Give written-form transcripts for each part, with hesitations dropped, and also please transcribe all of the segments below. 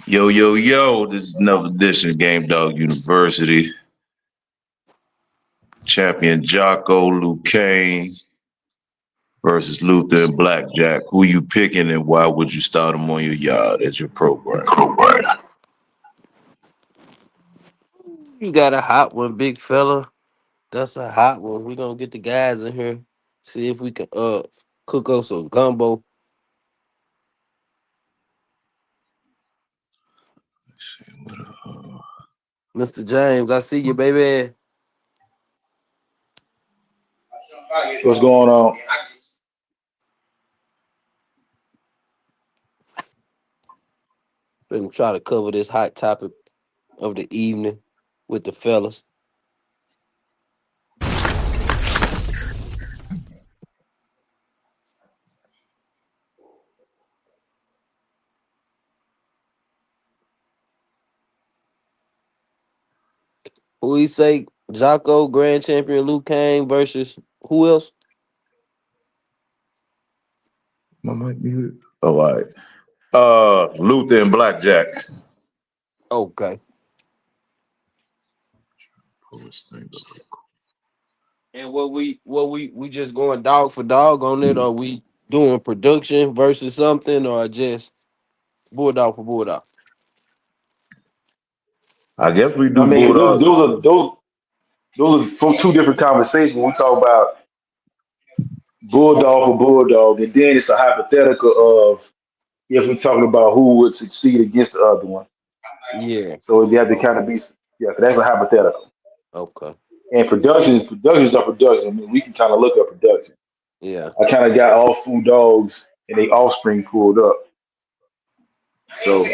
Yo, yo, yo, this is another edition of Game Dog University. Champion Jocko, Lukane versus Luther and Blackjack. Who you picking and why would you start them on your yard as your program? You got a hot one, big fella. That's a hot one. We gonna get the guys in here, see if we can cook up some gumbo. Mr. James, I see you, baby. What's going on? Finna try to cover this hot topic of the evening with the fellas. Who we say? Jocko, grand champion Luke Kane versus who else? My mic muted. Oh, all right. Luther and Blackjack. Okay. Pull this thing up. And what we just going dog for dog on it, or we doing production versus something, or just bulldog for bulldog? I guess we I do mean, 'cause those, Bulldog. those are those are from two different conversations. When we talk about bulldog for bulldog, and then it's a hypothetical of if we're talking about who would succeed against the other one. Yeah. So they have to kind of be, yeah, 'cause that's a hypothetical. Okay. And productions are production. I mean, we can kind of look up production. Yeah. I kind of got all food dogs and they offspring pulled up. So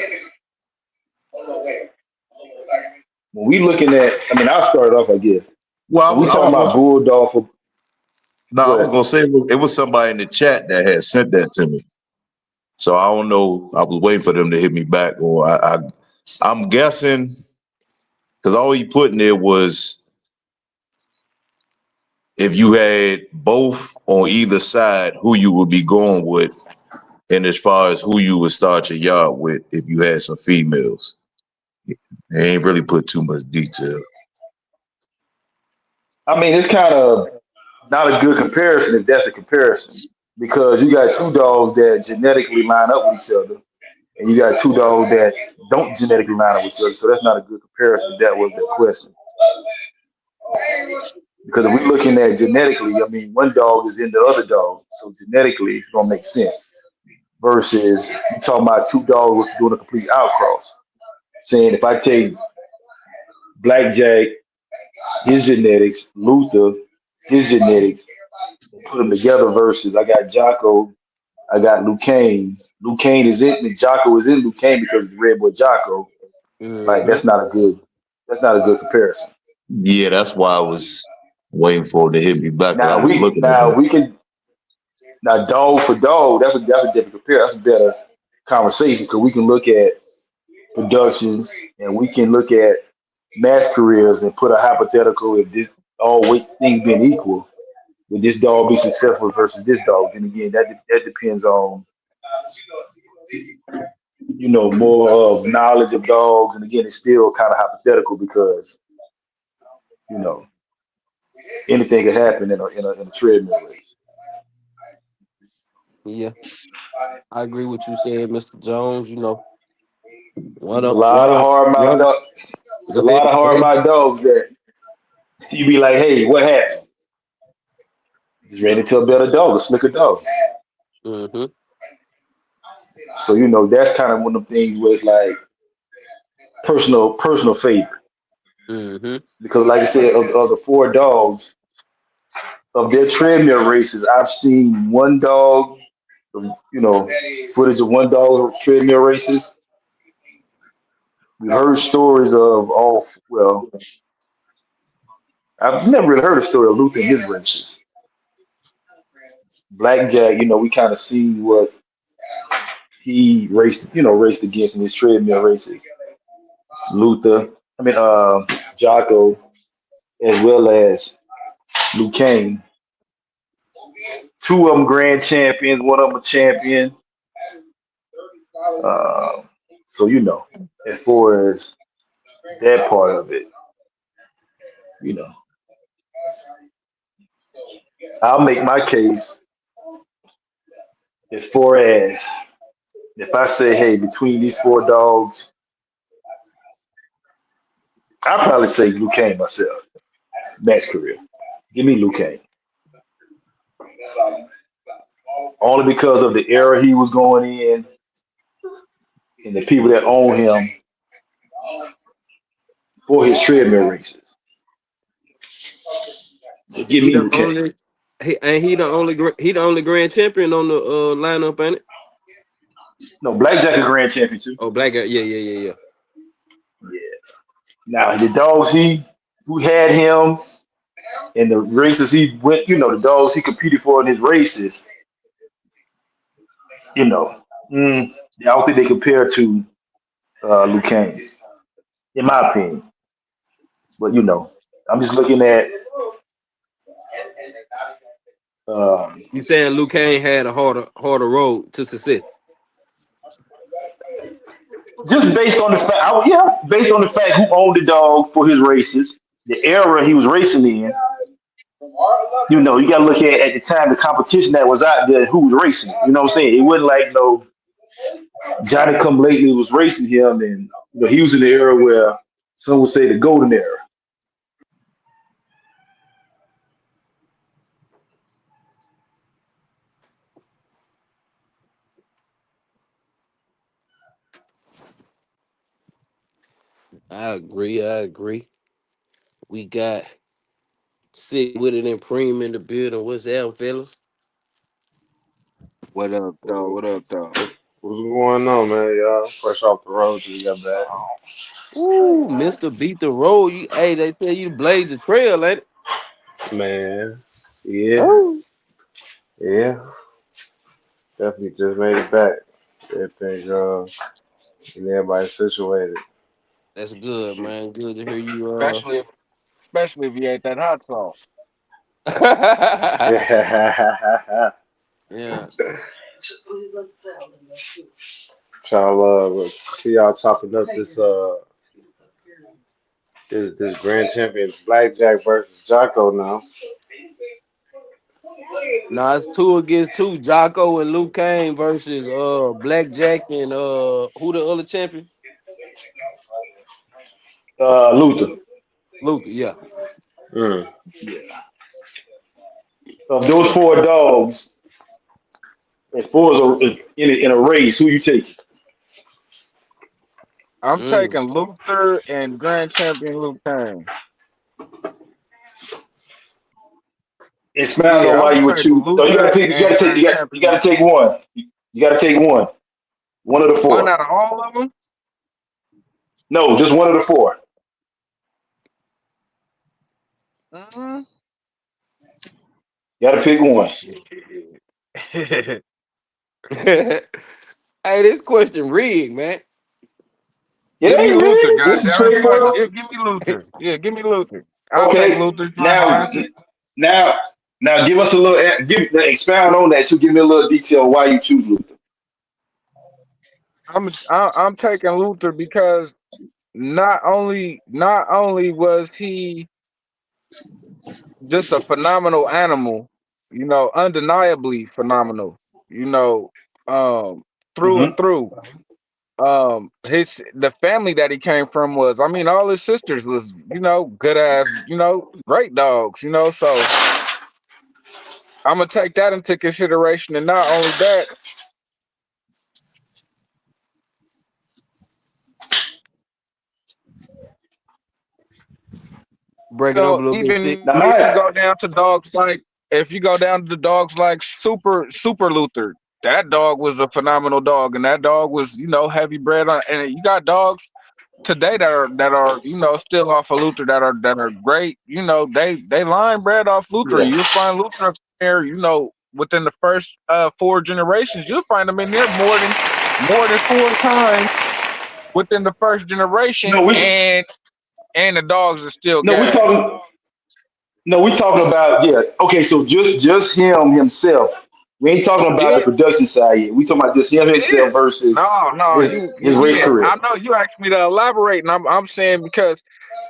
when we looking at, I mean, I'll start off, I guess. Well, When we I talking was about gonna bulldog for no, I was what? gonna say it was somebody in the chat that had sent that to me. So I don't know. I was waiting for them to hit me back, or I'm guessing because all he put in there was if you had both on either side, who you would be going with, and as far as who you would start your yard with if you had some females. They ain't really put too much detail. I mean, it's kind of not a good comparison if that's a comparison because you got two dogs that genetically line up with each other, and you got two dogs that don't genetically line up with each other. So that's not a good comparison if that was the question. Because if we're looking at genetically, I mean, one dog is in the other dog, so genetically it's gonna make sense. Versus you talking about two dogs doing a complete outcross, saying if I take Blackjack, his genetics, Luther, his genetics, and put them together versus I got Jocko, I got Lukane. Lukane is in Jocko is in Lukane because it's Red Boy Jocko. Like Mm-hmm. that's not a good comparison. Yeah, that's why I was waiting for it to hit me back because I Now was we looking at now it. we can now dog for dog. That's a different comparison. That's a better conversation because we can look at productions and we can look at mass careers and put a hypothetical if this all things being equal, would this dog be successful versus this dog? And again, that depends on more of knowledge of dogs. And again, it's still kind of hypothetical because you know anything could happen in a treadmill race. Yeah. I agree with you saying, Mr. Jones. One There's a of lot one of of hard mouth one. dog. There's Go a lot ahead. of Go hard ahead. mouth dogs that you be like, hey, what happened? Just ran into a better dog, a slicker dog. Mm-hmm. So that's kind of one of the things where it's like personal favorite Mm-hmm. because, like I said, of the four dogs of their treadmill races, I've seen one dog, you know, footage of one dog treadmill races. We heard stories of all. Well, I've never really heard a story of Luther and his races. Blackjack, we kind of see what he raced against in his treadmill races. Luther, I mean, Jocko, as well as Lukane. Two of them grand champions, one of them a champion. Uh, So as far as that part of it, you know, I'll make my case as far as if I say, hey, between these four dogs, I'll probably say Lukane myself. Best career. Give me Lukane. Only because of the era he was going in and the people that own him for his treadmill races. So give He me the Lukane. only he the only grand champion on the lineup, ain't it? No, Blackjack a grand champion too. Oh, black guy. Yeah, yeah, yeah, yeah. Yeah. Now the dogs who had him in the races he went, the dogs he competed for in his races, you know, I don't think they compare to Lukane, in my opinion. But I'm just looking at um, You saying Luke Kane had a harder road to success? just based on the fact, based on the fact who owned the dog for his races, the era he was racing in. You got to look at the time the competition that was out there, who was racing. You know what I'm saying? It wasn't like no Johnny Come Lately was racing him, and he was in the era where some would say the golden era. I agree. I agree. We got sick with it and Preem in the building. What's that, fellas? What up, though? What up, though? What's going on, man? Y'all fresh off the road, just got back. Ooh, Mister Beat the Road. Hey, they tell you to blaze the trail, ain't it? Man, yeah, Oh, yeah, definitely just made it back. Everything, and everybody situated. that's good, man. Good to hear you. Especially if you ate that hot sauce. Yeah. Y'all, see y'all chopping up this grand champion Blackjack versus Jocko now. Now it's 2 against 2. Jocko and Luke Kane versus Blackjack and who the other champion? Luther. Luke. Yeah. Mm. Yeah. Of those four dogs, as far as in a race, who you take? I'm Mm. taking Luther and Grand Champion Lukane. Expound Yeah, on I'm why gonna you would take choose. No, you got to Luther pick. You got and to take. Grand You got Champion. to take one. You got to take one. One of the One four. out of all of them. No, just one of the four. Mm, You got to pick one. shit. Hey, this question rigged, man. It Give me ain't Luther, rigged. This is goddamn it, fuck. straightforward. Give me Luther. Yeah, give me Luther. I'll take Okay. Luther. My Now, answer. now, now, give us a little. Expound on that too. Give me a little detail why you choose Luther. I'm taking Luther because not only was he just a phenomenal animal, undeniably phenomenal, you know, through and Hmm. through. His the family that he came from was, I mean, all his sisters was, good ass, great dogs, so I'm gonna take that into consideration. And not only that, Break it up a little bit, even sick. Now, if you go my down to dogs like if you go down to dogs like Super Luther, that dog was a phenomenal dog, and that dog was, heavy bred on. And you got dogs today that are still off of Luther that are great. They line bred off Luther, yeah. and you'll find Luther up there. Within the first four generations, you'll find them in there more than four times within the first generation, No, we and the dogs are still no we gas. talking no we talking about yeah. Okay, so just him himself. We ain't talking about the Yeah, production side yet. We talking about just him himself yeah. versus No, his race yeah. career. I know you asked me to elaborate, and I'm saying because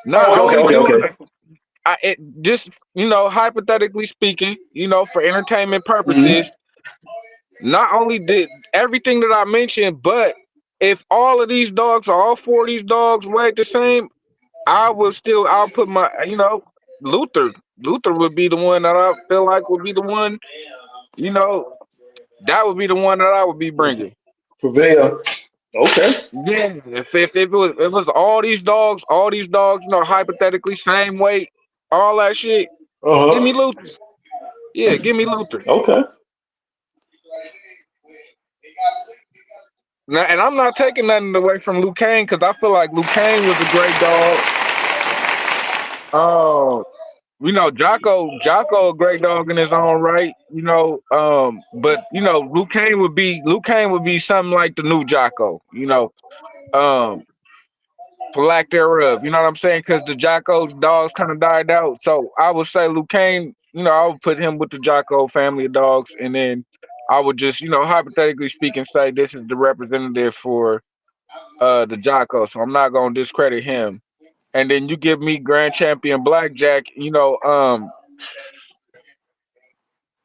not Oh, only do okay. it just hypothetically speaking, for entertainment Mm-hmm. purposes, not only did everything that I mentioned, but if all of these dogs or all four of these dogs weighed the same, I'll put my Luther. Luther would be the one that I feel like would be the one, you know, that would be the one that I would be bringing. Prevail. Okay. Yeah, if it was all these dogs, hypothetically same weight, all that shit, Uh give me huh. Luther. Yeah, give me Luther. Okay. Now, and I'm not taking nothing away from Lukane because I feel like Lukane was a great dog. Oh, Jocko, a great dog in his own right. But Lukane would be something like the new Jocko. Um, for lack thereof. You know what I'm saying? Because the Jocko's dogs kind of died out. So I would say Lukane. I would put him with the Jocko family of dogs, and then I would just, hypothetically speaking, say this is the representative for the Jocko. So I'm not gonna discredit him. And then you give me Grand Champion Blackjack.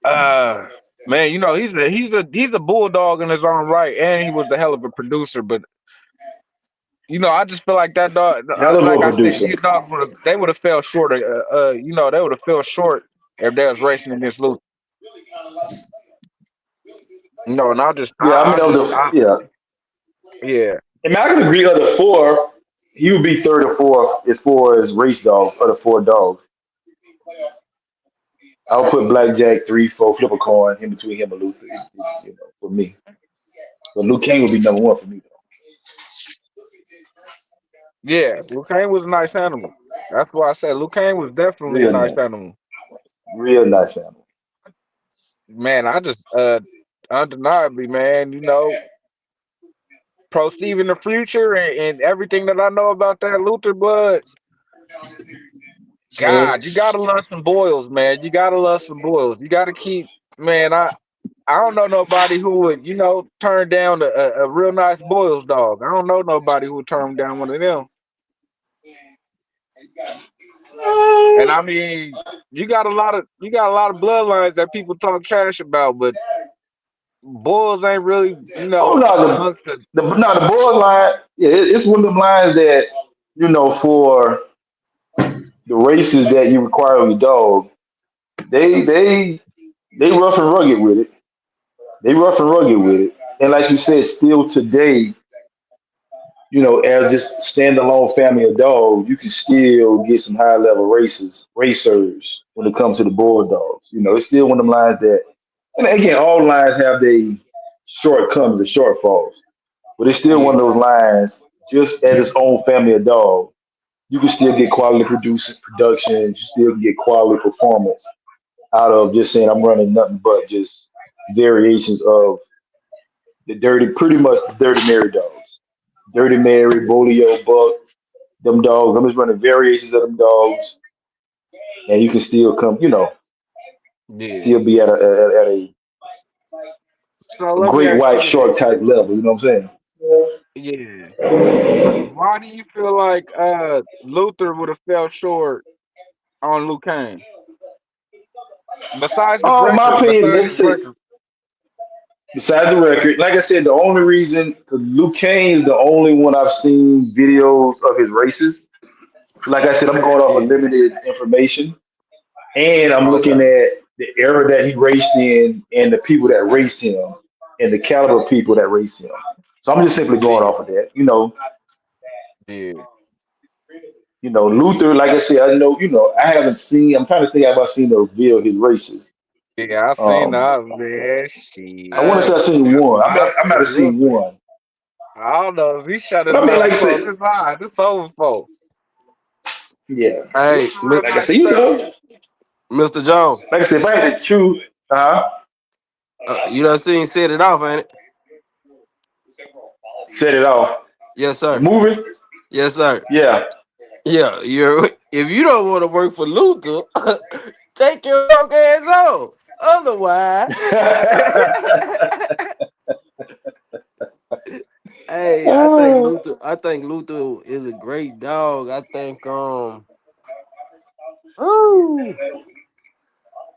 Uh, man, he's a bulldog in his own right, and he was the hell of a producer. But I just feel like that dog. Hell of Like a I said, producer. these dogs would have fell short. They would have fell short if they was racing against Luke. And Yeah, I mean, yeah. Yeah, I mean, I can agree. Of the four, he would be third or fourth as far as race dog of the four dogs. I would put Blackjack three, four, flip a coin in between him and Luther. For me. But Luke King would be number one for me, though. yeah. Lukane was a nice animal. That's why I said Lukane was definitely a Real nice nice, animal. real nice animal. Man, I just undeniably, man. Proceed in the future and everything that I know about that Luther blood. God, you gotta love some boils, man. You gotta love some boils. You gotta keep, man. I don't know nobody who would, turn down a real nice boils dog. I don't know nobody who would turn down one of them. And I mean, you got a lot of bloodlines that people talk trash about, but boils ain't really, Oh no, amongst the. the board line. Yeah, it's one of them lines that for the races that you require of your dog. They they they rough and rugged with it. They rough and rugged with it. And like you said, still today, as just standalone family of dogs, you can still get some high level racers when it comes to the bulldogs. It's still one of them lines that, and again, all lines have their shortcomings, the shortfalls, but it's still one of Yeah, those lines. Just as its own family of dogs, you can still get quality production. You still can get quality performance out of just saying I'm running nothing but just variations of pretty much the Dirty Mary dogs. Dirty Mary, Bolio, Buck, them dogs. I'm just running variations of them dogs, and you can still yeah. still be So a let me great ask white you this. shark type level. You know what I'm saying? Yeah. Why do you feel like Luther would have fell short on Lukane? Besides the My record, opinion, like besides I the said, record. besides the record, like I said, the only reason, because Luke Kane is the only one I've seen videos of his races. Like I said, I'm going off of Yeah. limited information, and I'm looking Okay. at the era that he raced in and the people that raced him and the caliber of people that raced him. So I'm just simply going Yeah. off of that. Yeah. Luther, like I said, I know, I haven't seen, I'm trying to think have I seen the review of his races. Yeah, I seen Um, that, man. I want to say Hey, I seen That one. I might monster have seen Luther. one. I don't know if he shut But his I mean, like mouth, I closed said, his eyes. It's over for. yeah. He's hey, a real Like I nice said, specimen. Mr. Jones, like I said, if I had to choose, you done seen set it off, ain't it? set it off. Yes, The sir. movie, Yes, sir. yeah. Yeah, you're. If you don't want to work for Luther, take your broke ass on. Otherwise, hey, I think like Luther. I think Luther is a great dog. I think oh,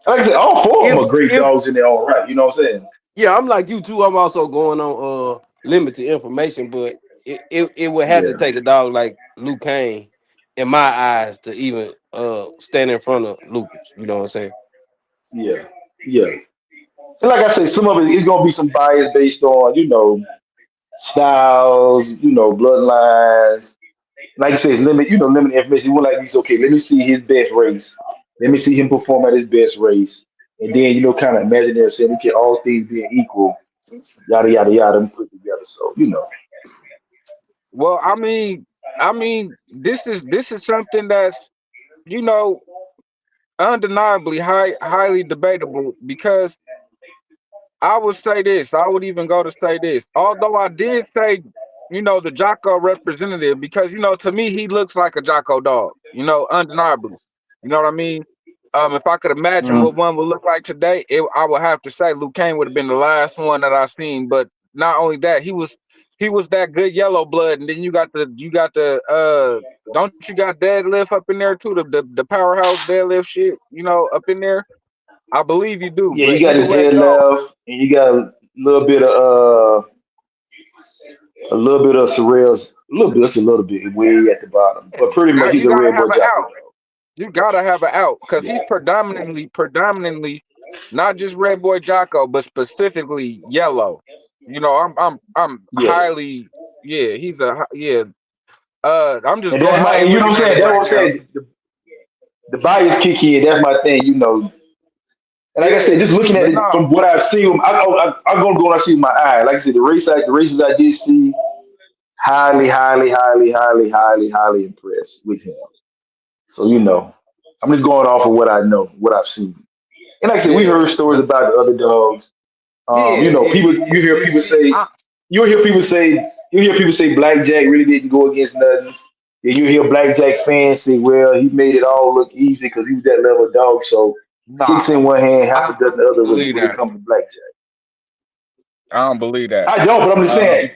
I said, all four of them if are great if dogs in their own right. You know what I'm saying? yeah, I'm like you too. I'm also going on limited information, but it would have to Yeah, take a dog like Lukane in my eyes to even stand in front of Lucas. You know what I'm saying? yeah, yeah. And like I said, some of it is gonna be some bias based on, styles, bloodlines. Like you said, it's limited information. You want like these, okay, let me see his best race. Let me see him perform at his best race. And then, kind of imagine there saying, okay, all things being equal, yada yada yada, and put together. So, Well, I mean, this is something that's you know undeniably highly debatable because I would say this. I would even go to say this. Although I did say, the Jocko representative, because to me he looks like a Jocko dog. Undeniably. You know what I mean? If I could imagine mm, what one would look like today, I would have to say Lukane would have been the last one that I seen. But not only that, he was that good yellow blood, and then you got the don't you got deadlift up in there too? The powerhouse deadlift shit, up in there. I believe you do, yeah, but you got the either way dead go. left, and you got little bit of a little bit of Sorrel's, just a little bit way at the bottom, but pretty much he's You a gotta red boy have an Jocko out. dog. You gotta have an out because he's Yeah. predominantly not just Red Boy Jocko, but specifically yellow. I'm Yes. highly yeah. Yeah. I'm just And that's going. I my, ain't and you know looking what I'm at saying? it That's what right I'm now. saying. The bias kick in. That's my thing. And like I said, Yeah, just looking at but it no. from what I've seen, I'm gonna go and I see with my eye. Like I said, the races I did see, highly, highly, highly, highly, highly, highly impressed with him. So I'm just going off of what I know, what I've seen. And like I said, we Yeah, heard stories about the other dogs. yeah, People, you hear people say, you hear people say, you hear people say Blackjack really didn't go against nothing. Then you hear Blackjack fans say, well, he made it all look easy because he was that level of dog. So nah. six in one hand, I half a dozen the don't other believe when it that. comes to Blackjack. I don't believe that. I don't, but I'm just Um, saying.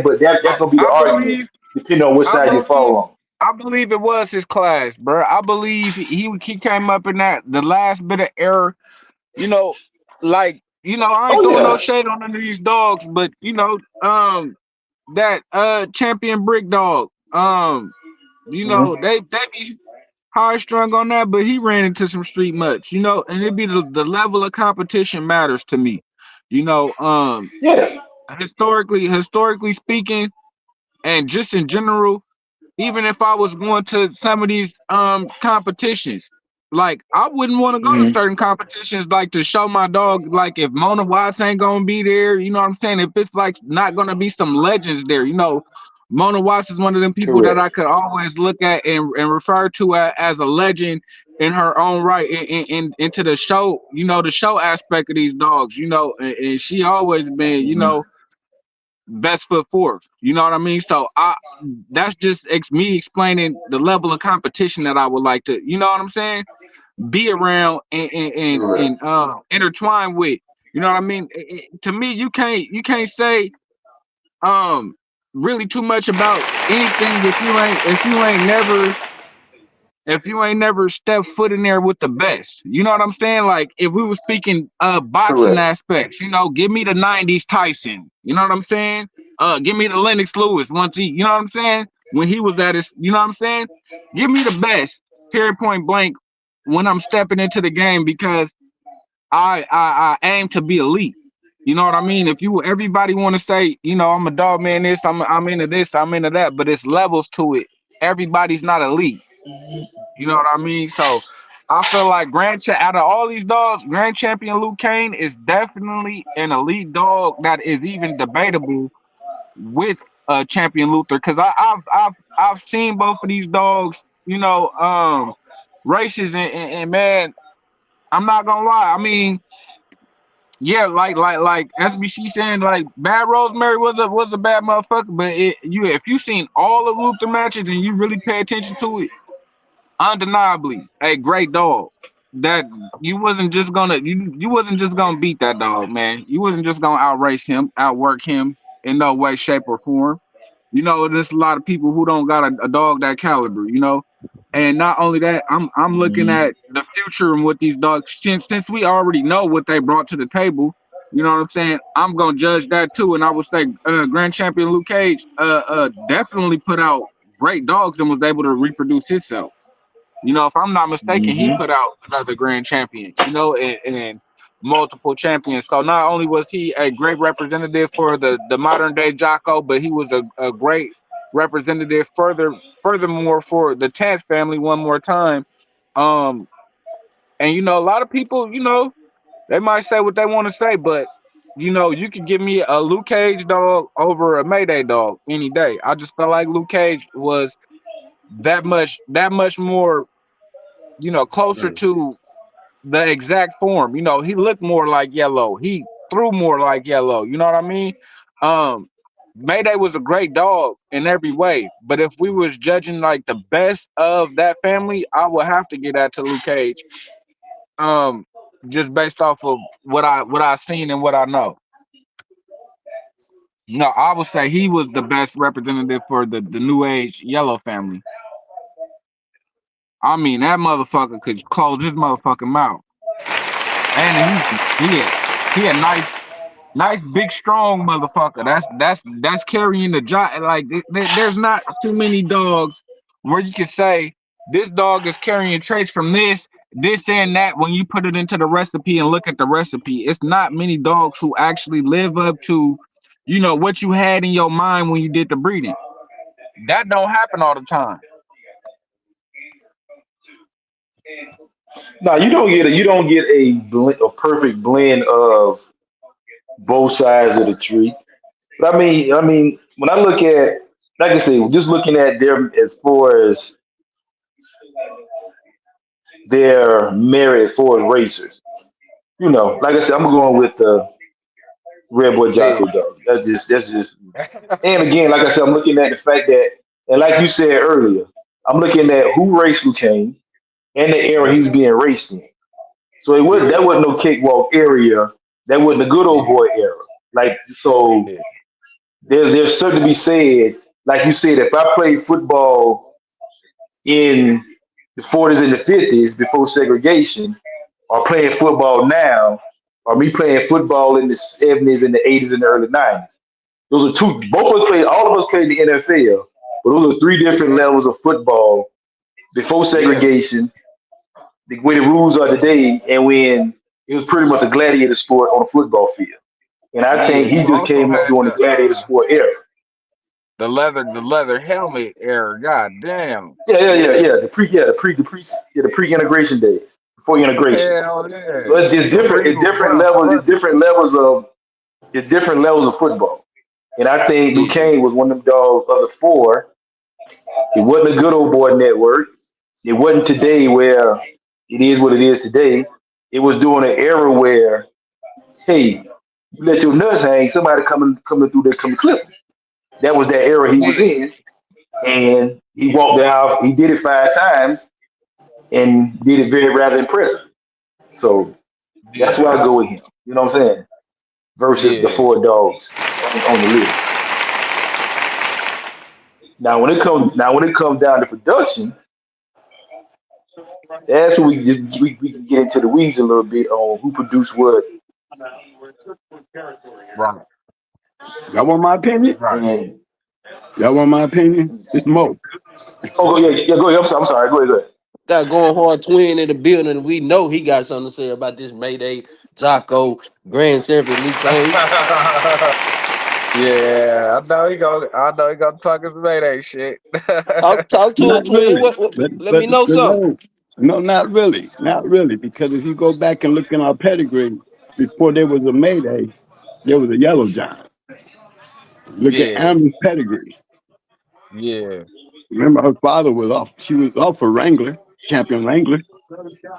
But that's I, gonna be the I argument, believe. depending on what I side you fall believe. on. I believe it was his class, bro. I believe he came up in that the last bit of error. You know, I ain't Oh throwing no yeah. shade on none of these dogs, but that champion brick dog. Hmm. They be high strung on that, but he ran into some street mutts, and it be the level of competition matters to me. You know, um Yes. historically speaking, and just in general, even if I was going to some of these competitions, like I wouldn't want to go to Hmm. certain competitions like to show my dog, like if Mona Watts ain't gonna be there, you know what I'm saying? If it's like not gonna be some legends there, Mona Watts is one of them people that I Correct. could always look at and refer to as a legend in her own right into the show, the show aspect of these dogs, and she always been, Hmm. best foot forth. You know what I mean? So that's just me explaining the level of competition that I would like to, you know what I'm saying? Be around Correct. and intertwine with. You know what I mean? To me, you can't say um really too much about anything if you ain't never stepped foot in there with the best. You know what I'm saying? Like if we were speaking boxing Correct. aspects, give me the 90s Tyson. You know what I'm saying? Give me the Lennox Lewis once he, you know what I'm saying? When he was at his, you know what I'm saying? Give me the best, period point blank, when I'm stepping into the game because I aim to be elite. You know what I mean? If you everybody want to say, I'm a dog man, I'm into this, I'm into that, but it's levels to it. Everybody's not elite. You know what I mean? So I feel like out of all these dogs, Grand Champion Luke Kane is definitely an elite dog that is even debatable with Champion Luther because I've seen both of these dogs, races and man, I'm not gonna lie. I mean, yeah, like SBC saying like Bad Rosemary was a bad motherfucker, but if you seen all of Luther matches and you really pay attention to it, undeniably a great dog. that you wasn't just gonna you wasn't just gonna beat that dog, man. You wasn't just gonna outrace him, outwork him in no way, shape, or form. You know, there's a lot of people who don't got a dog that caliber, you know. And not only that, I'm looking Hmm. at the future and what these dogs since we already know what they brought to the table, you know what I'm saying? I'm gonna judge that too. And I would say Grand Champion Luke Cage definitely put out great dogs and was able to reproduce himself. You know, if I'm not mistaken, he Hmm. put out another grand champion, you know, and multiple champions. So not only was he a great representative for the modern day Jocko, but he was a great representative furthermore for the Chance family one more time. Um and you know, a lot of people, you know, they might say what they want to say, but you know, you could give me a Luke Cage dog over a Mayday dog any day. I just felt like Luke Cage was that much more, you know, closer to the exact form. You know, he looked more like yellow. He threw more like yellow. You know what I mean? Um, Mayday was a great dog in every way, but if we was judging like the best of that family, I would have to get that to Luke Cage. Um, just based off of what I seen and what I know. No, I would say he was the best representative for the new age yellow family. I mean, that motherfucker could close his motherfucking mouth, and he a nice, big, strong motherfucker. That's carrying the job. Like there's not too many dogs where you can say this dog is carrying traits from this and that. When you put it into the recipe and look at the recipe, it's not many dogs who actually live up to, you know, what you had in your mind when you did the breeding. That don't happen all the time. Now you don't get a perfect blend of both sides of the tree. But I mean, when I look at, like I say, just looking at them as far as their merit for as racers, you know, like I said, I'm going with the Red Boy Yeah, Jocko dog. That's just. And again, like I said, I'm looking at the fact that, and like you said earlier, I'm looking at who raced Lukane and the era he yeah, was being raced in. So that yeah, wasn't no cakewalk area. That wasn't a good old yeah, boy era. Like so, yeah, there's something to be said. Like you said, if I played football in the 40s and the 50s before segregation, or playing football now, or me playing football in the 70s and the 80s and the early 90s. Those are two. Both of us played. All of us played in the NFL, but those are three different levels of football before yeah. segregation, the way the rules are today, and when it was pretty much a gladiator sport on a football field. And I Yeah, think he you just also came up had during the gladiator sport era. the leather helmet era. God damn. Yeah. The pre-integration days, before integration. Hell So yeah. it's The different. breed It's was different rough, levels. wasn't it? It's different levels of football. And I think Yeah, Duquesne was one of them dogs of the four. It wasn't a good old boy network. It wasn't today where it is what it is today. It was during an era where, hey, you let your nuts hang, somebody coming through there coming clip. That was that era he was yeah, in. And he walked out, he did it 5 times and did it very rather impressive. So that's yeah, why I go with him. You know what I'm saying? Versus the yeah, four dogs on the list. Now when it comes down to production, that's where we can get into the weeds a little bit on who produced what. right, Y'all want my opinion? right. And Y'all want my opinion? It's Mo. oh yeah, go ahead. I'm sorry. Go ahead. Got going hard twin in the building. We know he got something to say about this Mayday Jocko Grand Champion Luke Kane. Yeah, I know he gonna talk his Mayday shit. Talk to us, Not twin. really. What let me But know something. no, no, not really. Not really. Because if you go back and look in our pedigree, before there was a Mayday, there was a Yellow Giant. Look at Yeah, Amber's pedigree. yeah, Remember, her father was off. She was off for Wrangler, champion Wrangler.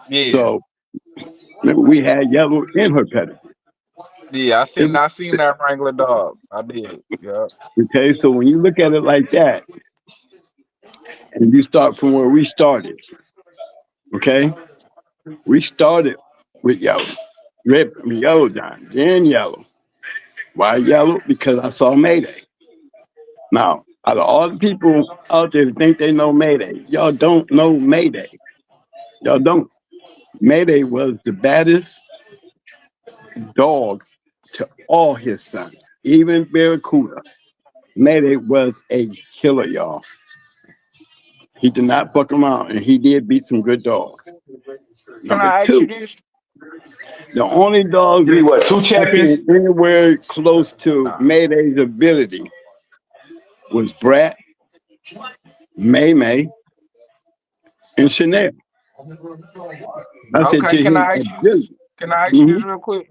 yeah, So remember, we had Yellow in her pedigree. yeah. I It, seen I seen that Wrangler dog. I did. Yeah, okay, so when you look at it like that, and you start from where we started, okay, We started with yellow, red, yellow giant, then yellow. Why yellow? Because I saw Mayday. Now, out of all the people out there that think they know Mayday, y'all don't know Mayday. Y'all don't. Mayday was the baddest dog to all his sons, even Barracuda. Mayday was a killer, y'all. He did not fuck around, and he did beat some good dogs. Can Number I ask you two, this? the only dog Give me that what, two I champions? came anywhere close to Nah. Mayday's ability was Brat, May May, and Chanel. I said Okay, to can his I ask you this? ability. Can I ask you Hmm. this real quick?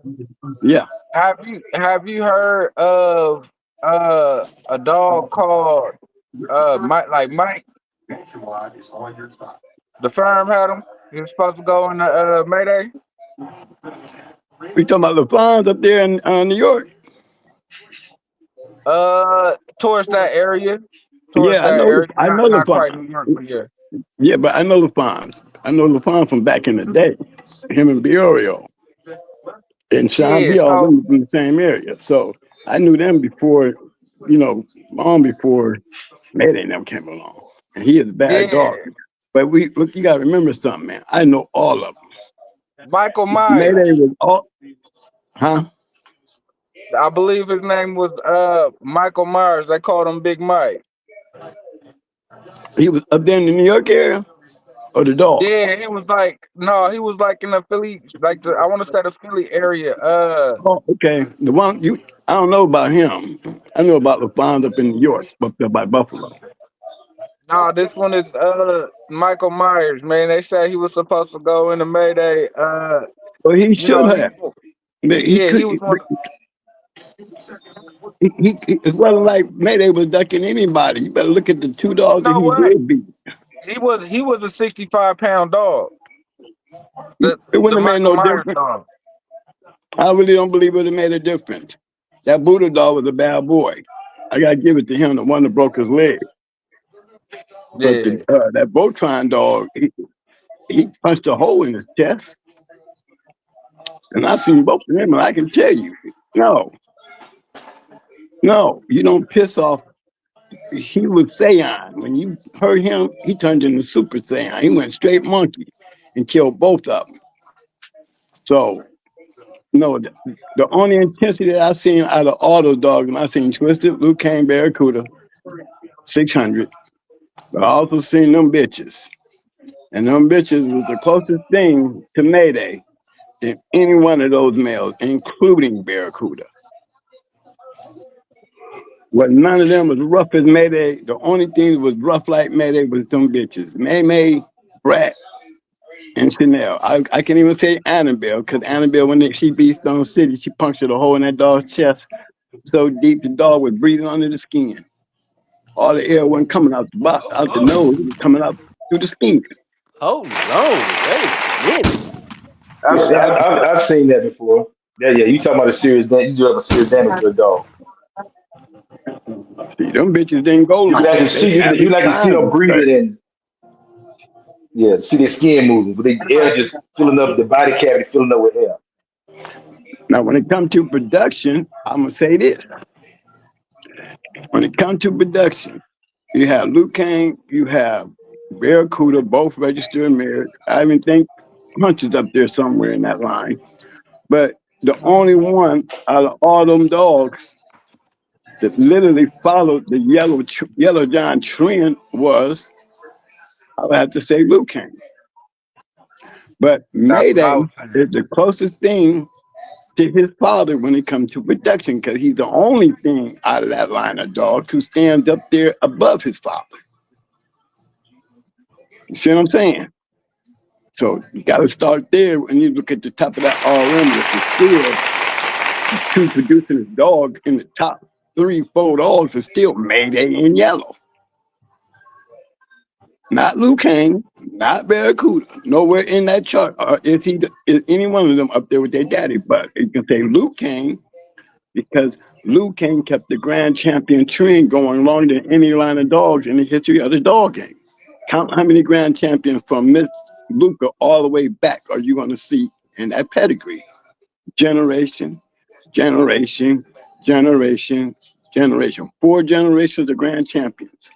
Yeah. Have you heard of a dog called Mike, like Mike? The firm had him. He was supposed to go in the Mayday. We talking about the farms up there in New York? Towards that area. Towards Yeah, I that know. area. I Not know the not quite New farms. York, but yeah. Yeah, but I know the farms. I know the farm from back in the day. Him and Biorio and Sean Yeah, B. All so them from the same area. So I knew them before, long before Mayday never came along. And he is a bad dog. yeah. But we look, you gotta remember something, man. I know all of them. Michael Mayday Myers. was all, huh? I believe his name was Michael Myers. They called him Big Mike. He was up there in the New York area, or the dog. Yeah, he was like no, he was like in the Philly, like I want to say the Philly area. Oh, okay. The one I don't know about him. I know about the farms up in New York, up there by Buffalo. No, this one is Michael Myers, man. They say he was supposed to go in the Mayday. Well, he You should know, have. But he yeah, could. he was one. It wasn't like Mayday was ducking anybody. You better look at the two You dogs that know he what? did beat. He was a 65-pound dog. The It the wouldn't have made Michael no Myers difference. dog. I really don't believe it would have made a difference. That Buddha dog was a bad boy. I gotta give it to him, the one that broke his leg. But Yeah. that Botron dog, he punched a hole in his chest, and I seen both of them, and I can tell you, no, no, you don't piss off. He was Saiyan. When you heard him, he turned into Super Saiyan. He went straight monkey and killed both of them. So, no, the only intensity that I seen out of all those dogs, and I seen Twisted, Lukane, Barracuda, 600. But I also seen them bitches. And them bitches was the closest thing to Mayday in any one of those males, including Barracuda. Well, none of them was rough as Mayday. The only thing that was rough like Mayday was them bitches. May May, Brat, and Chanel. I can't even say Annabelle, because Annabelle, when she beat Stone City, she punctured a hole in that dog's chest so deep the dog was breathing under the skin. All the air wasn't coming out out the Oh, nose, it was coming out through the skin. hold on. Wait a minute. I've, Yeah, they I've, had to, I've I've seen that before. Yeah, yeah. You talking about a serious damage? You do have a serious damage to a dog. see, them bitches didn't go You can long. actually They see you average can actually see time them was breathing 30. and yeah, see their skin moving, but the air just filling up the body cavity, filling up with air. Now, when it comes to production, I'm gonna say this. When it comes to production, you have Lukane, you have Barracuda, both registered married. I even think Punch is up there somewhere in that line. But the only one out of all them dogs that literally followed the yellow John trend was, I would have to say, Lukane. But That's what Mayday I was saying. is the closest thing to his father when it comes to production, because he's the only thing out of that line of dogs who stands up there above his father. You see what I'm saying? So you got to start there when you look at the top of that RM list. It's still two producing a dog in the top 3, 4 dogs is still Mayday and Yellow. Not Lukane, not Barracuda. Nowhere in that chart is any one of them up there with their daddy. But you can say Lukane because Lukane kept the grand champion trend going longer than any line of dogs in the history of the dog game. Count how many grand champions from Luca all the way back are you going to see in that pedigree? Generation, generation, generation, generation. 4 generations of grand champions.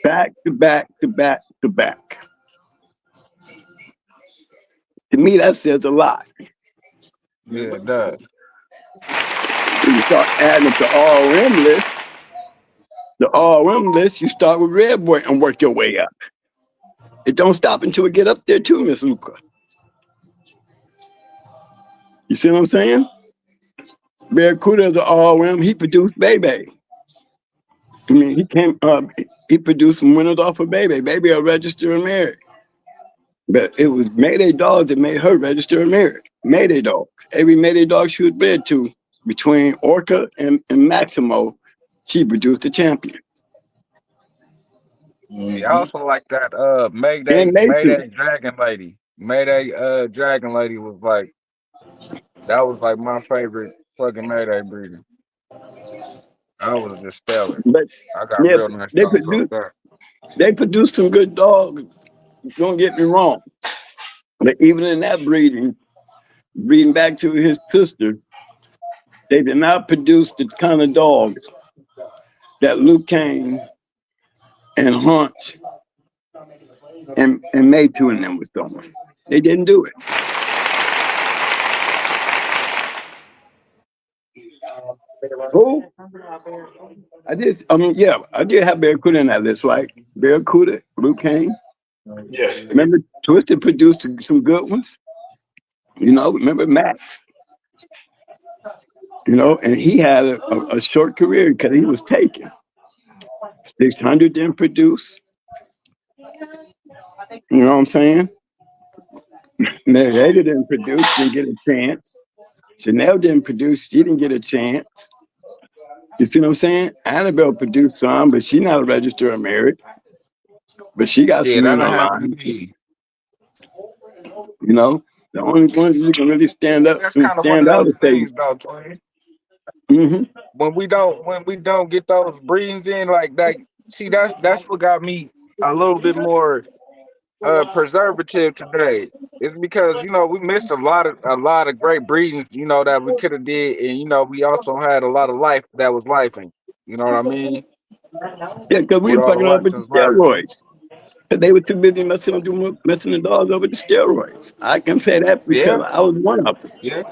Back to back to back to back. To me, that says a lot. Yeah, it does. When you start adding up the all-rim list, you start with Red Boy and work your way up. It don't stop until we get up there too, Miss Luca. You see what I'm saying? Barracuda is an all-rim. He produced Baby. I mean, he produced some winners off of Baby. Baby a register and married. But it was Mayday Dogs that made her register and married. Mayday Dog. Every Mayday Dog she was bred to, between Orca and Maximo, she produced a champion. Yeah, I also like that And Mayday. Mayday Dragon Lady. Mayday Dragon Lady was like that was like my favorite fucking Mayday breeder. I was just stellar. But I got yeah, real nice dogs off that. they produced some good dogs. Don't get me wrong. But even in that breeding back to his sister, they did not produce the kind of dogs that Lukane and Hunch and Maytu and them was doing. They didn't do it. Who? I did have Barracuda in that list, right? Barracuda, Lukane. Yes. Remember Twisted produced some good ones? Remember Max? And he had a short career because he was taken. 600 didn't produce. You know what I'm saying? Marietta didn't produce, didn't get a chance. Chanel didn't produce, she didn't get a chance. You see what I'm saying? Annabelle produced some, but she's not a registered married. But she got Yeah, some in that'll her have to line. be. The only ones you can really stand up That's and kind of one of stand out those and say, things though, twin. mm-hmm. When we don't get those breeds in like that, see that's what got me a little bit more preservative today. It's because we missed a lot of great breedings, that we could have did, and we also had a lot of life that was lifing. You know what I mean? Yeah, because we With were all the fucking up with the lessons learned. steroids. They were too busy messing the dogs over the steroids. I can say that Yeah, because I was one of them. yeah,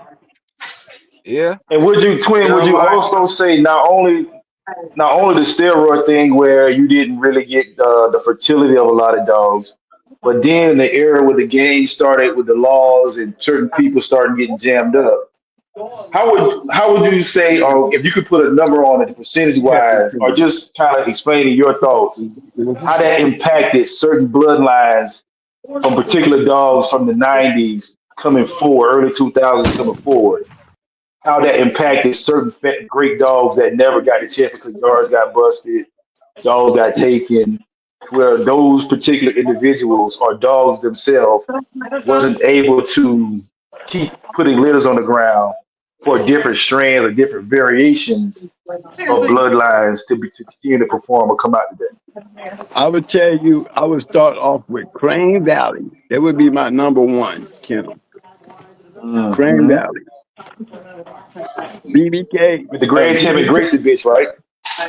yeah. And would you Steroids. also say not only the steroid thing where you didn't really get the fertility of a lot of dogs, but then in the era where the game started with the laws and certain people started getting jammed up, how would you say, or if you could put a number on it, percentage wise, or just kind of explaining your thoughts, how that impacted certain bloodlines from particular dogs from the '90s coming forward, early 2000s coming forward? How that impacted certain great dogs that never got the chance because yards got busted, dogs got taken, to where those particular individuals or dogs themselves wasn't able to keep putting litters on the ground for different strands or different variations of bloodlines to continue to perform or come out today. I would tell you, I would start off with Crane Valley. That would be my number one kennel. Crane Hmm. Valley. BBK. With the Grand Champion BBK. Gracie bitch, right?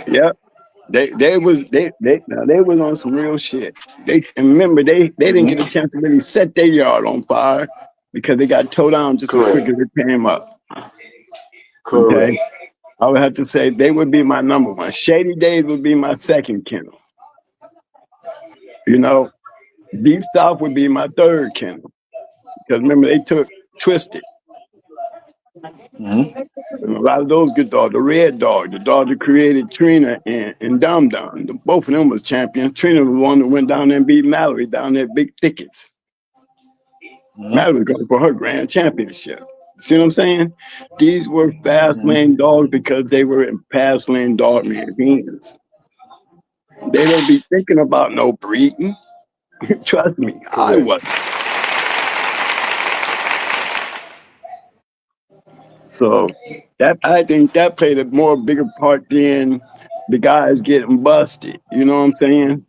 Yep. They was on some real shit. And remember they didn't Hmm. get a chance to really set their yard on fire because they got towed down just as quick Correct. as it came up. Okay. Correct. I would have to say they would be my number one. Shady Days would be my second kennel. You know, Deep South would be my third kennel. Because remember, they took Twisted. Hmm. And a lot of those good dogs. The Red Dog, the dog that created Trina and Dum Dum. Both of them was champions. Trina was the one that went down there and beat Mallory down there big thickets. Hmm. Mallory was going for her grand championship. See what I'm saying? These were fast Hmm. lane dogs because they were in fast lane dog magazines. They don't be thinking about no breeding. Trust me, I Correct. was. So that I think that played a more bigger part than the guys getting busted. You know what I'm saying?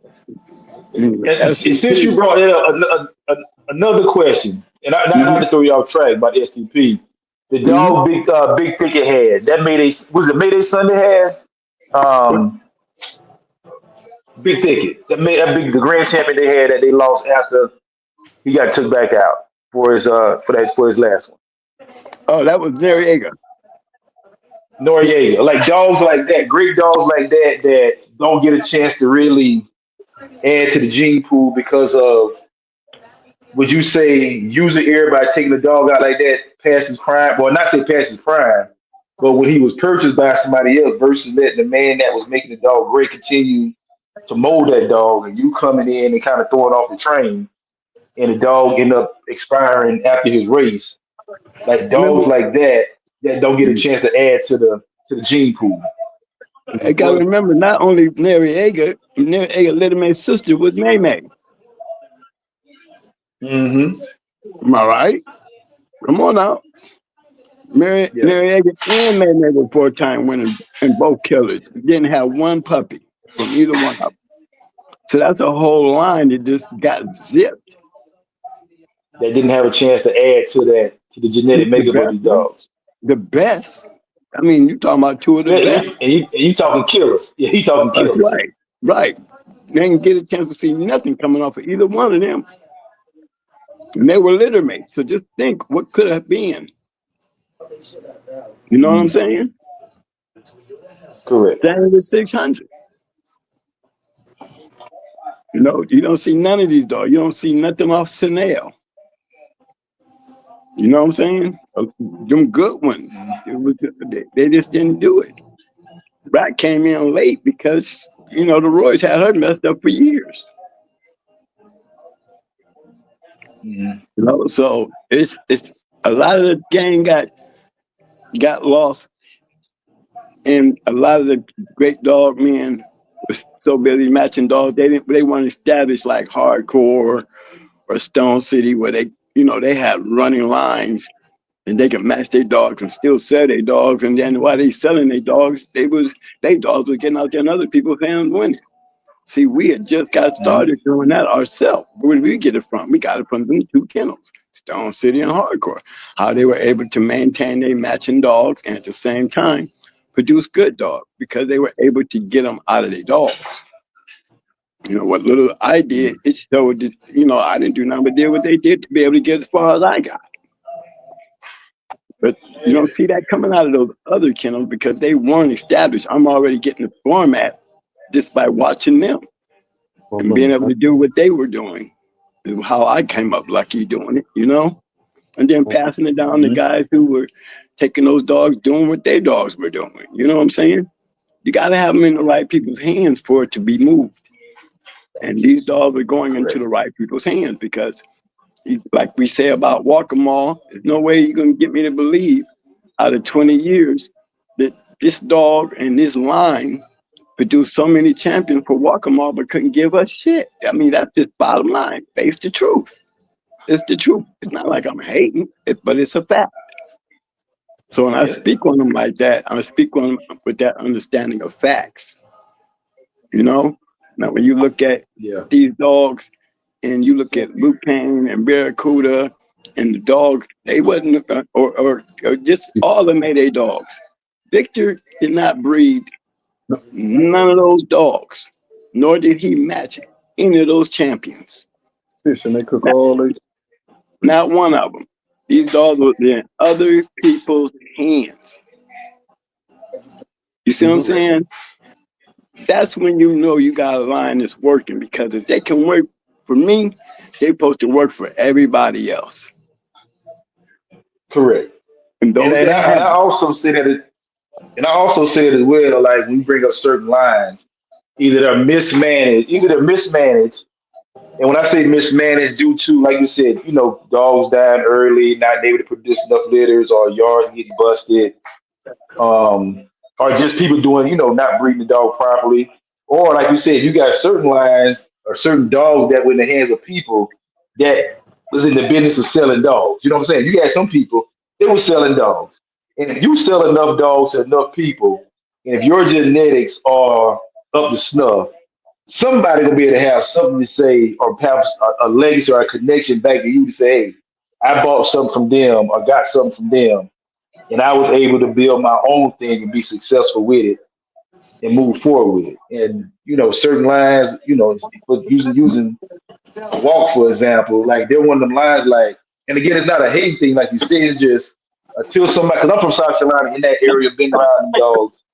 And since you STP. brought it up, another question, and not Mm-hmm. to throw you off track about STP, the Mm-hmm. dog Big Thicket had that made was it Mayday Sunday had Big Thicket that made that big the grand champion they had that they lost after he got took back out for his last one. Oh, that was Noriega. Noriega, like dogs like that, great dogs like that that don't get a chance to really add to the gene pool because of would you say user error by taking the dog out like that past his prime? Well, not say past his prime, but when he was purchased by somebody else versus letting the man that was making the dog great continue to mold that dog and you coming in and kind of throwing off the train and the dog end up expiring after his race. Like dogs Remember, like that that don't get a chance to add to the gene pool. I gotta remember not only Noriega Little sister was May May. Hmm. Am I right? Come on now. Yeah. Noriega and May May were 4-time winners and both killers. Didn't have one puppy from either one of them. So that's a whole line that just got zipped. That didn't have a chance to add to the genetic The makeup of best these one, dogs. the best. I mean, you talking about two of the best. And you talking killers. Yeah, he talking That's killers. right. Right. They didn't get a chance to see nothing coming off of either one of them. And they were litter mates. So just think what could have been. You know what I'm Mm, saying? correct. Down to the 600. You don't see none of these dogs. You don't see nothing off Chanel. You know what I'm saying? Them good ones. Mm, They just didn't do it. Rat came in late because, the Royals had her messed up for years. mm, So it's a lot of the game got lost, and a lot of the great dog men was so busy matching dogs they weren't established like Hardcore or Stone City where they had running lines and they could match their dogs and still sell their dogs, and then while they selling their dogs, their dogs was getting out there and other people's hands winning. See, we had just got mm, started doing that ourselves. Where did we get it from? We got it from them two kennels, Stone City and Hardcore. How they were able to maintain their matching dogs and at the same time produce good dogs because they were able to get them out of their dogs. What little I mm. did, it showed that, I didn't do nothing but did what they did to be able to get as far as I got. But you don't see that coming out of those other kennels because they weren't established. I'm already getting the format just by watching them and being able to do what they were doing. Is how I came up lucky doing it. And then passing it down to Mm-hmm. guys who were taking those dogs, doing what their dogs were doing. You know what I'm saying? You got to have them in the right people's hands for it to be moved. And these dogs are going into Correct. the right people's hands because, like we say about Walker Mall, there's no way you're going to get me to believe out of 20 years that this dog and this line produced so many champions for Walker Mall but couldn't give us shit. I mean, that's just bottom line. Face the truth. It's the truth. It's not like I'm hating, but it's a fact. So when I Yeah. speak on them like that, I speak on them with that understanding of facts. You know. Now, when you look at Yeah. these dogs and you look at Lukane and Barracuda and the dogs, they wasn't, or just all the Mayday dogs. Victor did not breed none of those dogs, nor did he match any of those champions. Fish and they cook Not, all they. not one of them. These dogs were in other people's hands. You see what I'm Correct. saying? That's when you know you got a line that's working because if they can work for me, they're supposed to work for everybody else. Correct. And And those and that I, and have I also say that and I also say it as well. Like we bring up certain lines, either they're mismanaged, and when I say mismanaged, due to like you said, dogs dying early, not able to produce enough litters, or yards getting busted, um, or just people doing, not breeding the dog properly. Or like you said, you got certain lines or certain dogs that were in the hands of people that was in the business of selling dogs. You know what I'm saying? You got some people that were selling dogs. And if you sell enough dogs to enough people, and if your genetics are up to snuff, somebody gonna be able to have something to say, or perhaps a legacy or a connection back to you to say, hey, I bought something from them or got something from them, and I was able to build my own thing and be successful with it and move forward with it. And certain lines, for using walk for example, like they're one of them lines like, and again, it's not a hate thing, like you said, it's just until somebody, because I'm from South Carolina in that area, been around them dogs.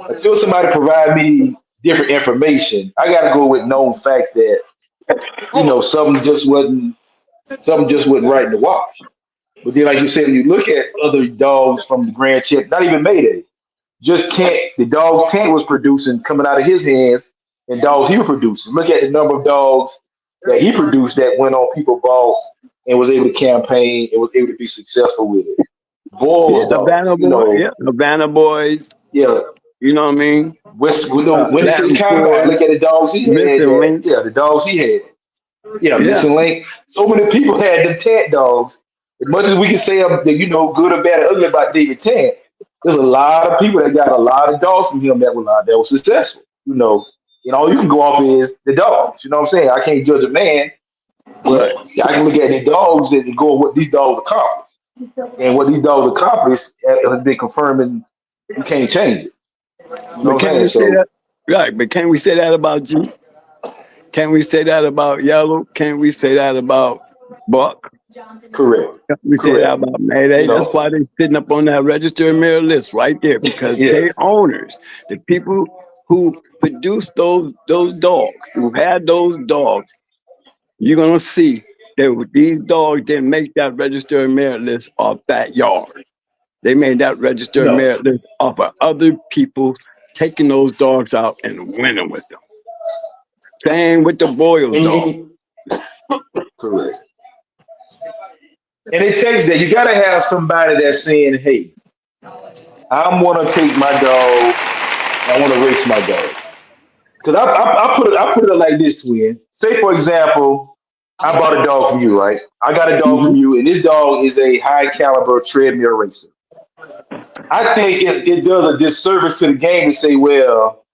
Until somebody provide me different information, I got to go with known facts that something just wasn't right in the wash. But then, like you said, when you look at other dogs from the Grand Champ, not even Mayday, just Tent, the dog Tent was producing coming out of his hands, and dogs he was producing. Look at the number of dogs that he produced that went on people bought and was able to campaign and was able to be successful with it. Yeah, Boiled the dogs, Banner Boy, yeah, the Banner Boys. yeah, You know what I mean? when it's in combat, Davenport, look at the dogs he had. Missing Link. The dogs he had. Yeah, Yeah, missing link. So many people had them Tant dogs. As much as we can say good or bad or ugly about David Tant, there's a lot of people that got a lot of dogs from him that was successful. All you can go off is the dogs. You know what I'm saying? I can't judge a man, right. but I can look at the dogs and go what these dogs accomplished. And what these dogs accomplished has been confirming you can't change it. You know But what I'm can saying? we say So that? Right, but can we say that about G? Can we say that about Yellow? Can we say that about Buck? correct. Can we say that Correct. about You Mayday? That's know, why they're sitting up on that registered mayor list right there, because they yes. owners, the people who produce those dogs, who had those dogs, you're gonna see that these dogs didn't make that registered mayor list off that yard. They made that registered No. mayor list off of other people taking those dogs out and winning with them. Same with the Boyle And, dog. and correct. And it takes that. You got to have somebody that's saying, hey, I'm going to take my dog and I want to race my dog. Because I put it like this, twin. Say, for example, I bought a dog from you, right? I got a dog from Mhm. you, and this dog is a high caliber treadmill racer. I think it does a disservice to the game to say, well,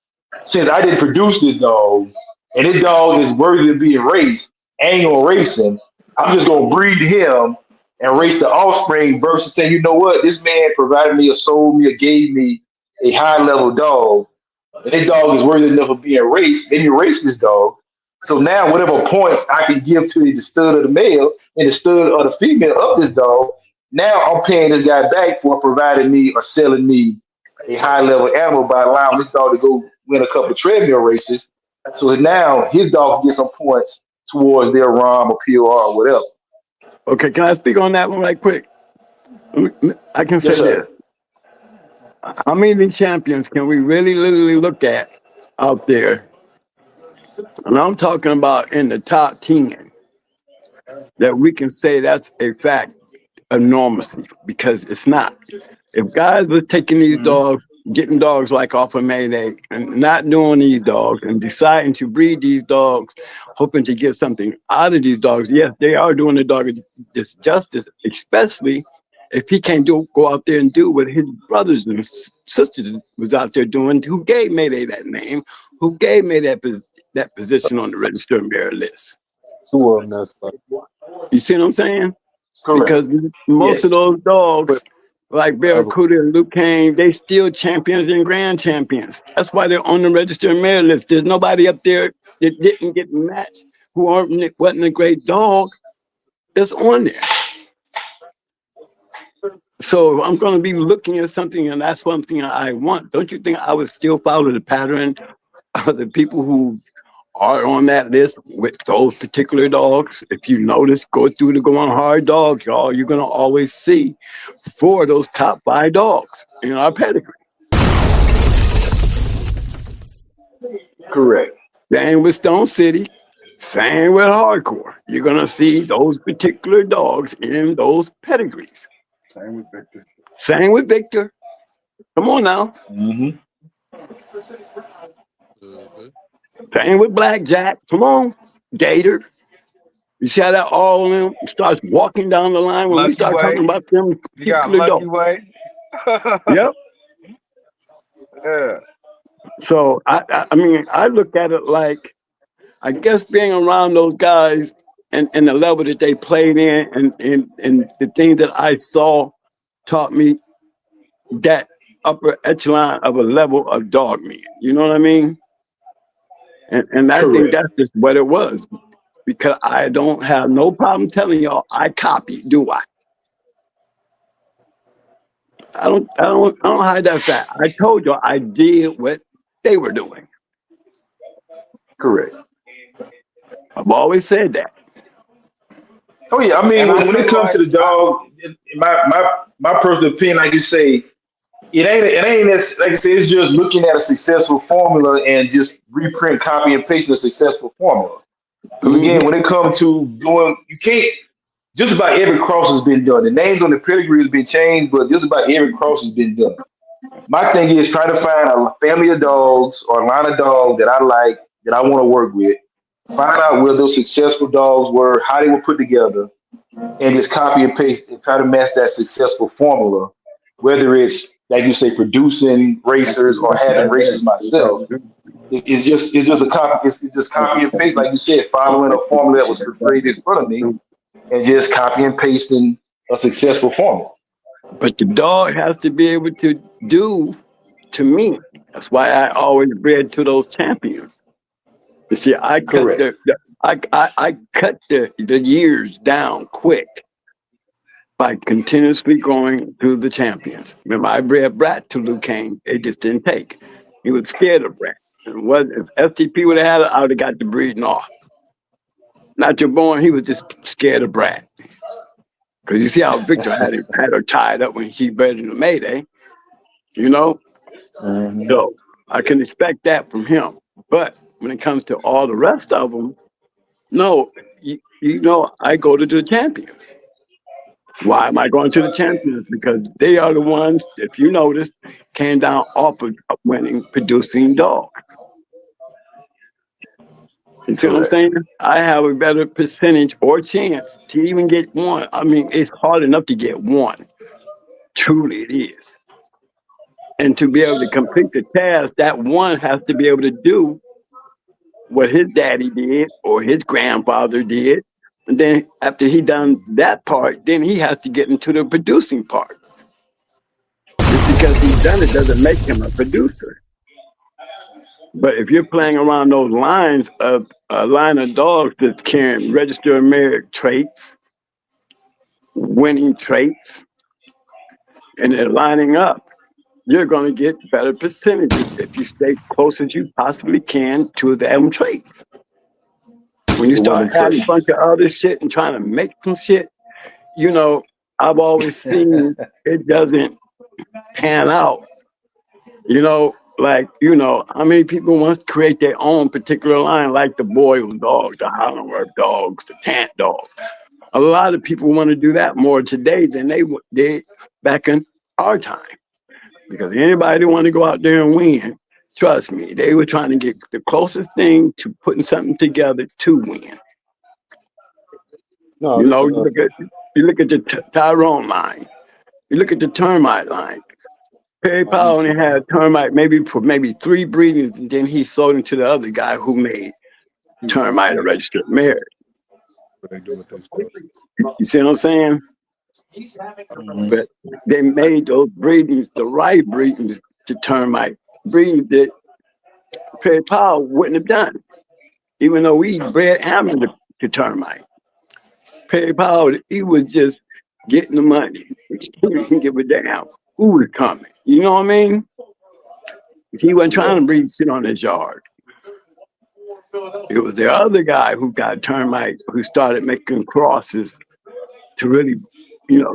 since I didn't produce this dog, and this dog is worthy of being raced, I ain't gonna race him. I'm just gonna breed him and race the offspring versus saying, you know what, this man provided me or sold me or gave me a high level dog, and this dog is worthy enough of being raced. Let me race this dog. So now, whatever points I can give to the stud of the male and the stud of the female of this dog, now I'm paying this guy back for providing me or selling me a high level animal by allowing this dog to go win a couple of treadmill races. So now his dog can get some points towards their ROM or POR or whatever. Okay, can I speak on that one right quick? I can Yes, say this. sir. How many champions can we really literally look at out there? And I'm talking about in the top 10 that we can say that's a fact of normalcy, because it's not. If guys were taking these Mhm. dogs, getting dogs like off of Mayday and not doing these dogs and deciding to breed these dogs, hoping to get something out of these dogs, yes, they are doing the dog this justice, especially if he can't go out there and do what his brothers and sisters was out there doing, who gave Mayday that name, who gave Mayday that position on the registered mayor list. Two of them that's like, You see what I'm saying? Correct. Because most of Yes. those but dogs, like other Barracuda and Lukane, they still champions and grand champions. That's why they're on the registered mayor list. There's nobody up there that didn't get matched who wasn't a great dog that's on there. So I'm going to be looking at something, and that's one thing I want. Don't you think I would still follow the pattern of the people who are on that list with those particular dogs? If you notice, go through the going hard dogs, y'all, you're going to always see 4 of those top 5 dogs in our pedigree. Correct. Same with Stone City, same with Hardcore. You're going to see those particular dogs in those pedigrees. same with Victor. Same with Victor. Come on now. Hmm. Mhm. Same with Blackjack. Come on. Gator. You see how that all of them starts walking down the line when we Lucky start talking Way. about them You got particular Lucky dogs. Way. Yep. Yeah. So I mean, I look at it like I guess being around those guys and the level that they played in and the things that I saw taught me that upper echelon of a level of dog men. You know what I mean? And I think Correct. that's just what it was. Because I don't have no problem telling y'all I copy, do I? I don't hide that fact. I told y'all I did what they were doing. Correct. I've always said that. Oh yeah, I mean And I when it feel comes to like the dog, my personal opinion, like you say, it ain't as like I say, it's just looking at a successful formula and just reprint, copy, and paste the successful formula. Because Hmm. again, when it comes to doing, you can't. Just about every cross has been done. The names on the pedigree has been changed, but just about every cross has been done. My thing is trying to find a family of dogs or a line of dogs that I like, that I want to work with. Find out where those successful dogs were, how they were put together, and just copy and paste and try to match that successful formula. Whether it's like you say, producing racers or having racers myself, it's just a copy. It's just copy and paste, like you said, following a formula that was portrayed in front of me, and just copy and pasting a successful formula. But the dog has to be able to do to me. That's why I always bred to those champions. You see, Correct. I cut the years down quick by continuously going through the champions. Remember, I bred Brat to Lukane. It just didn't take. He was scared of Brat. And what if FTP would have had it, I would have got the breeding off. Not your born, he was just scared of Brat. Because you see how Victor had her tied up when she bred in the Mayday, you know? Hmm. So I can expect that from him. But when it comes to all the rest of them, no, I go to the champions. Why am I going to the champions? Because they are the ones, if you notice, came down off of winning, producing dogs. You see what I'm Correct. saying? I have a better percentage or chance to even get one. I mean, it's hard enough to get one. Truly, it is. And to be able to complete the task, that one has to be able to do what his daddy did or his grandfather did. And then after he done that part, then he has to get into the producing part. Just because he's done it doesn't make him a producer. But if you're playing around those lines of a line of dogs that's carrying registered merit traits, winning traits, and they're lining up, you're going to get better percentages if you stay close as you possibly can to them traits. When you To win start them adding trades. a bunch of other shit and trying to make some shit, you know, I've always seen it doesn't pan out. How many people want to create their own particular line, like the Boyle dogs, the Hollandworth dogs, the Tant dogs. A lot of people want to do that more today than they did back in our time. Because anybody want to go out there and win, trust me, they were trying to get the closest thing to putting something together to win. No, You know, listen. you look at the Tyrone line, you look at the termite line. Perry On Powell only YouTube, had termite maybe for maybe 3 breedings, and then he sold it to the other guy who made YouTube, termite a registered marriage. what they do with their stuff. You see what I'm saying? Hmm. But they made those breedings, the right breedings to termite, breedings that Perry Powell wouldn't have done, even though we bred him to termite. Perry Powell, he was just getting the money. He didn't give a damn who was coming. You know what I mean? He wasn't trying Yeah. to breed shit on his yard. It was the other guy who got termite who started making crosses to really,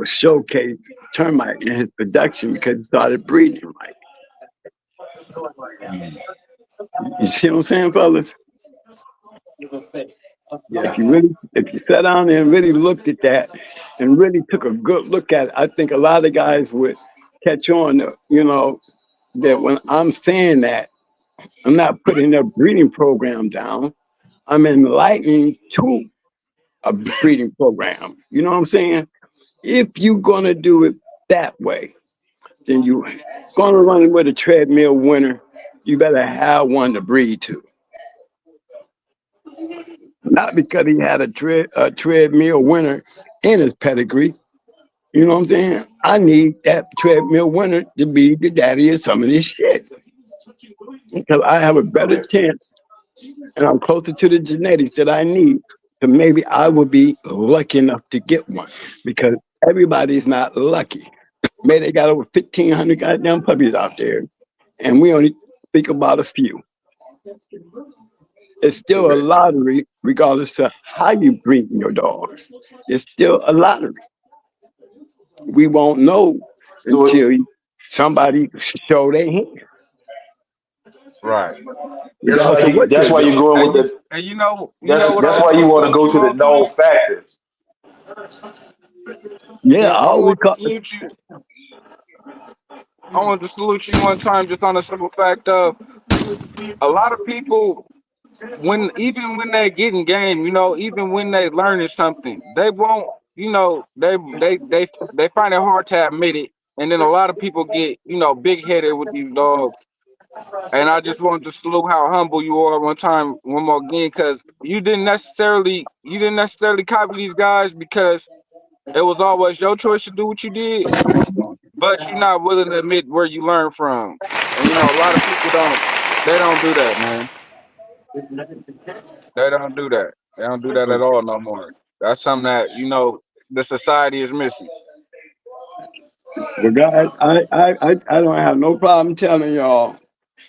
showcase termite in his production because he started breeding right. Mm. You see what I'm saying, fellas? Yeah. If you sat down there and really looked at that and really took a good look at it, I think a lot of guys would catch on, that when I'm saying that, I'm not putting a breeding program down. I'm enlightening to a breeding program. You know what I'm saying? If you're gonna do it that way, then you're gonna run with a treadmill winner. You better have one to breed to. Not because he had a treadmill winner in his pedigree. You know what I'm saying? I need that treadmill winner to be the daddy of some of this shit because I have a better Correct. chance and I'm closer to the genetics that I need. So maybe I will be lucky enough to get one because everybody's not lucky. Maybe they got over 1,500 goddamn puppies out there, and we only think about a few. It's still a Correct. lottery, regardless of how you breed your dogs. It's still a lottery. We won't know So until somebody show their hand, Right. regardless of what that's they're why you're doing. going with And the you know what I that's was why gonna you want to salute go you to the on too. known factors. Yeah, And I always call. I wanted to salute you one time just on a simple fact of a lot of people when even when they getting game, you know, even when they learning something, they won't, you know, they find it hard to admit it. And then a lot of people get, you know, big headed with these dogs. And I just wanted to salute how humble you are one more again, because you didn't necessarily copy these guys because it was always your choice to do what you did, but you're not willing to admit where you learned from. And you know, a lot of people they don't do that, man. They don't do that. They don't do that at all no more. That's something that, you know, the society is missing. Well, guys, I don't have no problem telling y'all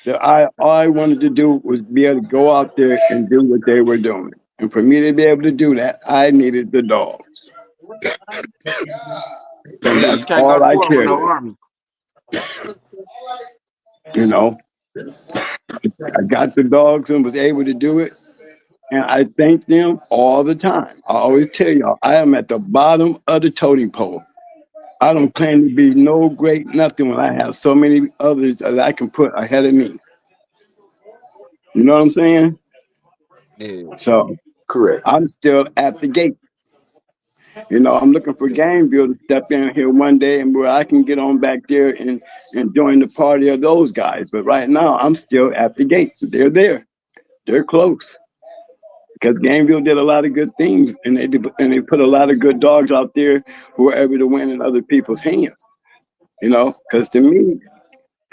that all I wanted to do was be able to go out there and do what they were doing. And for me to be able to do that, I needed the dogs. And Yeah, you that's can't go all I forward with cared no about. army. You know, I got the dogs and was able to do it. And I thank them all the time. I always tell y'all, I am at the bottom of the totem pole. I don't claim to be no great nothing when I have so many others that I can put ahead of me. You know what I'm saying? Yeah, So Correct. I'm still at the gate. You know, I'm looking for Gameville to step in here one day and where I can get on back there and join the party of those guys. But right now, I'm still at the gate. They're there. They're close because Gameville did a lot of good things and they put a lot of good dogs out there who were able to win in other people's hands. You know, because to me,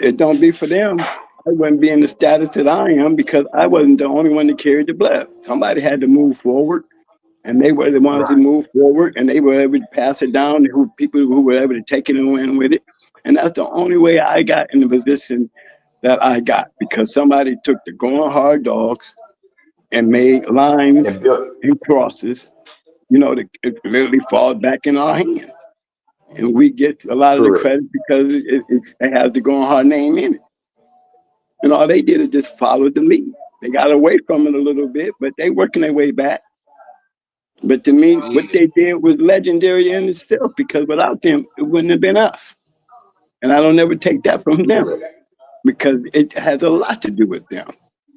it don't be for them. I wouldn't be in the status that I am because I wasn't the only one that carried the blood. Somebody had to move forward, and they were the ones that right. moved forward, and they were able to pass it down to people who were able to take it and win with it. And that's the only way I got in the position that I got because somebody took the going hard dogs and made lines And built and crosses, you know, that it literally falls back in our hands. And we get a lot of the correct. credit because it has the going hard name in it. And all they did is just follow the lead. They got away from it a little bit, but they working their way back. But to me, what Yeah, they did was legendary in itself because without them, it wouldn't have been us. And I don't ever take that from them Correct. because it has a lot to do with them.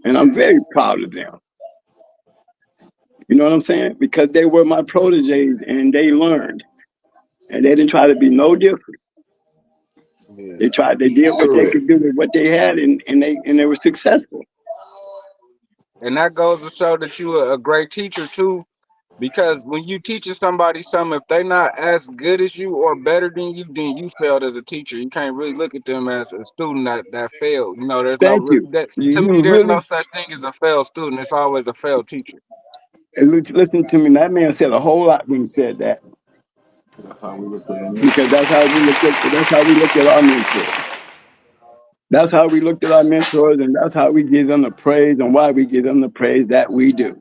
And I'm very proud of them. You know what I'm saying? Because they were my proteges and they learned. And they didn't try to be no different. yeah. They did what they Correct. could do with what they had and they were successful. And that goes to show that you are a great teacher too. Because when you teaching somebody something, if they not as good as you or better than you, then you failed as a teacher. You can't really look at them as a student that failed. You know, there's no Thank you. that to You me, there's no really such thing as a failed student. It's always a failed teacher. listen to me. That man said a whole lot when he said that. Because that's how we look at our mentors. That's how we looked at our mentors, and that's how we give them the praise and why we give them the praise that we do.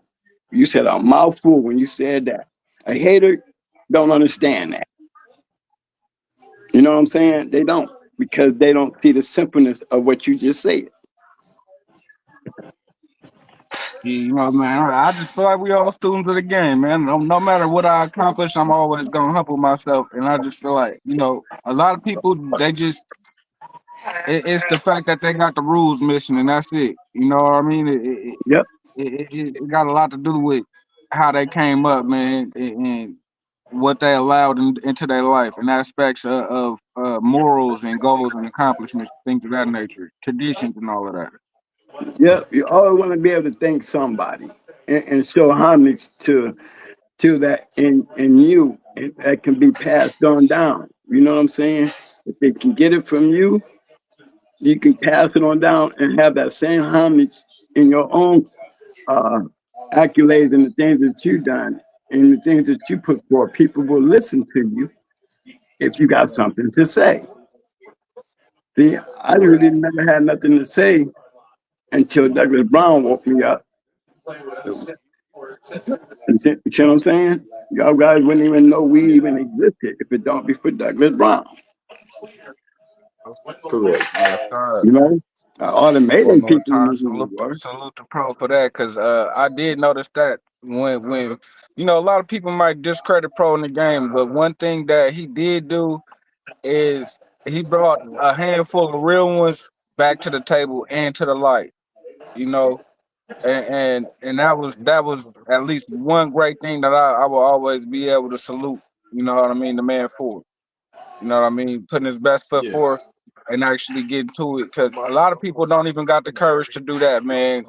You said a mouthful when you said that. A hater don't understand that. You know what I'm saying? They don't because they don't see the simpleness of what you just said. Yeah, you know, man, I just feel like we all students of the game, man. No matter what I accomplish, I'm always gonna humble myself, and I just feel like, you know, a lot of people they just it's the fact that they got the rules missing, and that's it. You know what I mean? Yep. It got a lot to do with how they came up, man, and what they allowed into their life, and aspects of morals and goals and accomplishments, things of that nature, traditions and all of that. Yep. You always want to be able to thank somebody. and show homage to that in you, and that can be passed on down. You know what I'm saying? If they can get it from you, you can pass it on down and have that same homage in your own uh, accolades and the things that you've done and the things that you put forth. People will listen to you if you got something to say. See, I really never had nothing to say until Douglas Brown woke me up. You see what I'm saying? Y'all guys wouldn't even know we even existed if it don't be for Douglas Brown. Correct. Yes, sir. You know, all the One Mayday more people time, knew who we were. salute the pro for that, because I did notice that when a lot of people might discredit pro in the game, but one thing that he did do is he brought a handful of real ones back to the table and to the light. You know, and that was at least one great thing that I will always be able to salute. You know what I mean? The man for. You know what I mean? Putting his best foot Yeah. forth and actually getting to it. Because a lot of people don't even got the courage to do that, man.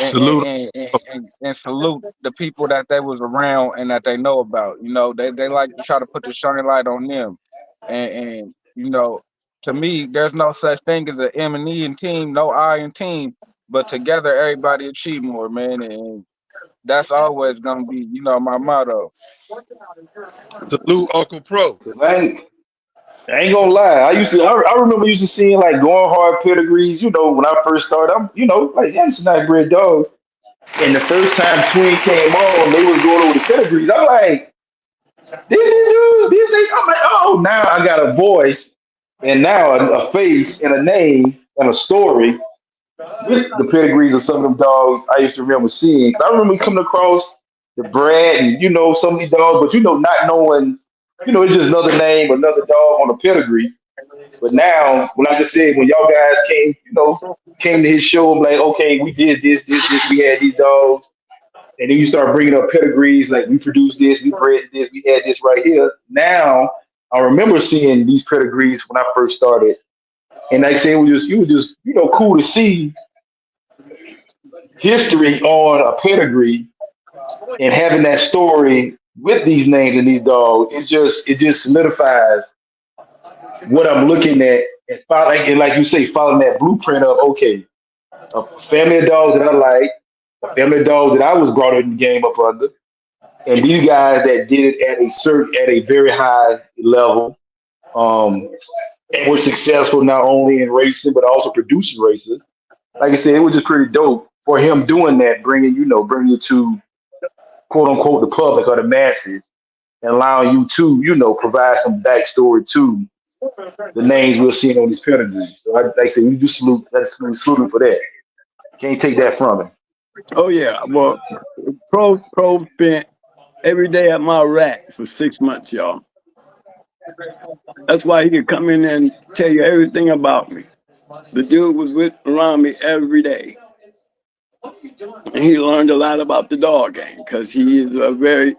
Salute. And salute the people that they was around and that they know about. You know, they like to try to put the shining light on them. And to me, there's no such thing as an M and E in team, no I in team, but together everybody achieve more, man. And that's always gonna be, my motto. Salute Uncle Pro. 'Cause I ain't gonna lie. I remember used to seeing like going hard pedigrees. When I first started, like that's not great dogs. And the first time Twin came on, they was going over the pedigrees. I'm like, this is dude, this is. I'm like, oh, now I got a voice, and now a face and a name and a story with the pedigrees of some of them dogs I used to remember seeing. I remember coming across the Brad and some of these dogs, but not knowing, it's just another name, another dog on a pedigree. But now, when I just said, when y'all guys came to his show, I'm like, okay, we did this, we had these dogs. And then you start bringing up pedigrees, like we produced this, we bred this, we had this right here. Now, I remember seeing these pedigrees when I first started. And like I said, it was just cool to see history on a pedigree and having that story with these names and these dogs. It just solidifies what I'm looking at and like you say, following that blueprint of okay, a family of dogs that I like, a family of dogs that I was brought in the game up under, and these guys that did it at a very high level, um, and were successful not only in racing but also producing races. Like I said, it was just pretty dope for him doing that, bringing it to quote unquote the public or the masses, and allowing you to provide some backstory to the names we're seeing on these pedigrees. So like I said, we do salute. Salute him for that. Can't take that from him. Oh yeah, well, Pro spent every day at my rack for 6 months, y'all. That's why he could come in and tell you everything about me. The dude was with around me every day, and he learned a lot about the dog game because he is a very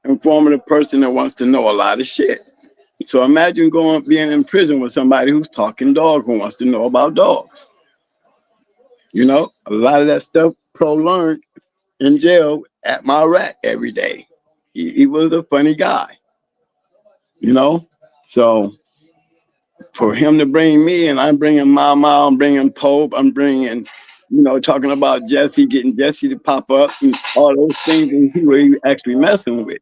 informative person that wants to know a lot of shit. So imagine being in prison with somebody who's talking dog who wants to know about dogs. A lot of that stuff Pro learned in jail at my rack every day. He was a funny guy, you know. So for him to bring me, and I'm bringing Mama, I'm bringing Pope, I'm bringing, talking about Jesse, getting Jesse to pop up, and all those things, and he was actually messing with,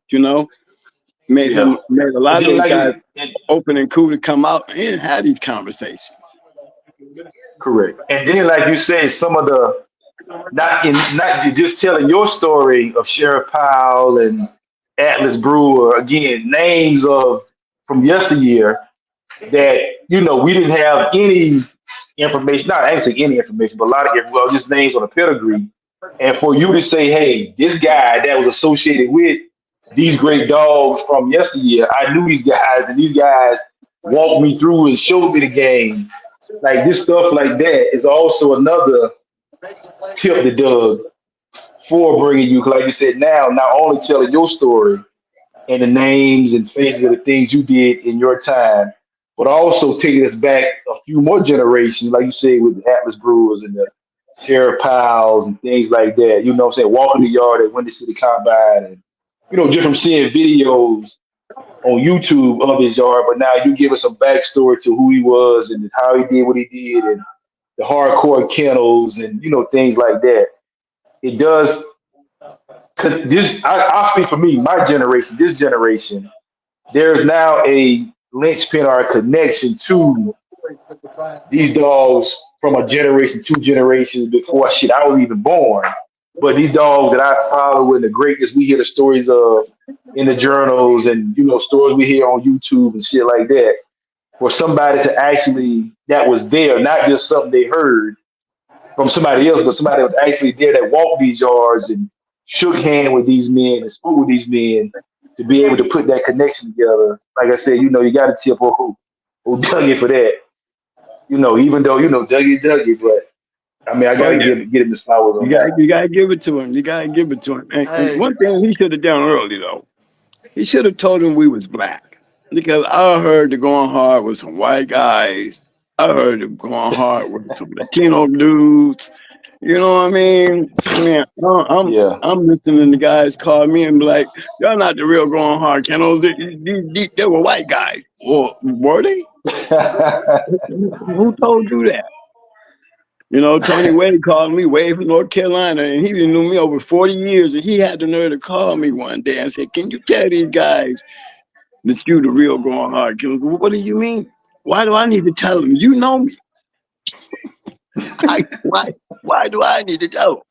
made Yeah, a and lot of then those like guys and open and cool to come out and have these conversations. correct, and then like you said, some of the not you just telling your story of Sheriff Powell and Atlas Brewer again, names of from yesteryear that we didn't have any information, not actually any information, but a lot of well, just names on a pedigree. And for you to say, hey, this guy that was associated with these great dogs from yesteryear, I knew these guys, and these guys walked me through and showed me the game. Like this stuff like that is also another tip that does for bringing you, 'cause like you said, now not only telling your story and the names and faces of the things you did in your time, but also taking us back a few more generations, like you said, with the Atlas Brewers and the Sarah Powell's and things like that. You know what I'm saying? Walking the yard at Windy City Combine and just from seeing videos on YouTube of his yard, but now you give us some backstory to who he was and how he did what he did and the hardcore kennels and things like that. It does. Cause this, I'll speak for me, my generation, this generation. There's now a linchpin or a connection to these dogs from a generation, two generations before shit I was even born. But these dogs that I follow and the greatness we hear the stories of in the journals and stories we hear on YouTube and shit like that. For somebody to actually that was there, not just something they heard from somebody else, but somebody that was actually there that walked these yards and shook hand with these men and spoke with these men to be able to put that connection together. Like I said, you got to tip who dug it for that. Even though Dougie, but I mean, I got Oh to yeah. get him his flowers on that. You gotta give it to him. You gotta give it to him. And Hey, one thing he should have done early though, he should have told him we was black. Because I heard the going hard with some white guys. I heard the going hard with some Latino dudes. You know what I mean? Man, Yeah. I'm listening to guys call me and be like, "Y'all not the real going hard, Keno. They were white guys." Well, were they? Who told you that? You know, Tony Wade called me way from North Carolina, and he knew me over 40 years, and he had the nerve to call me one day and say, "Can you tell these guys that you the real going hard?" Keno, what do you mean? Why do I need to tell them? You know me. Why? Why do I need to tell them?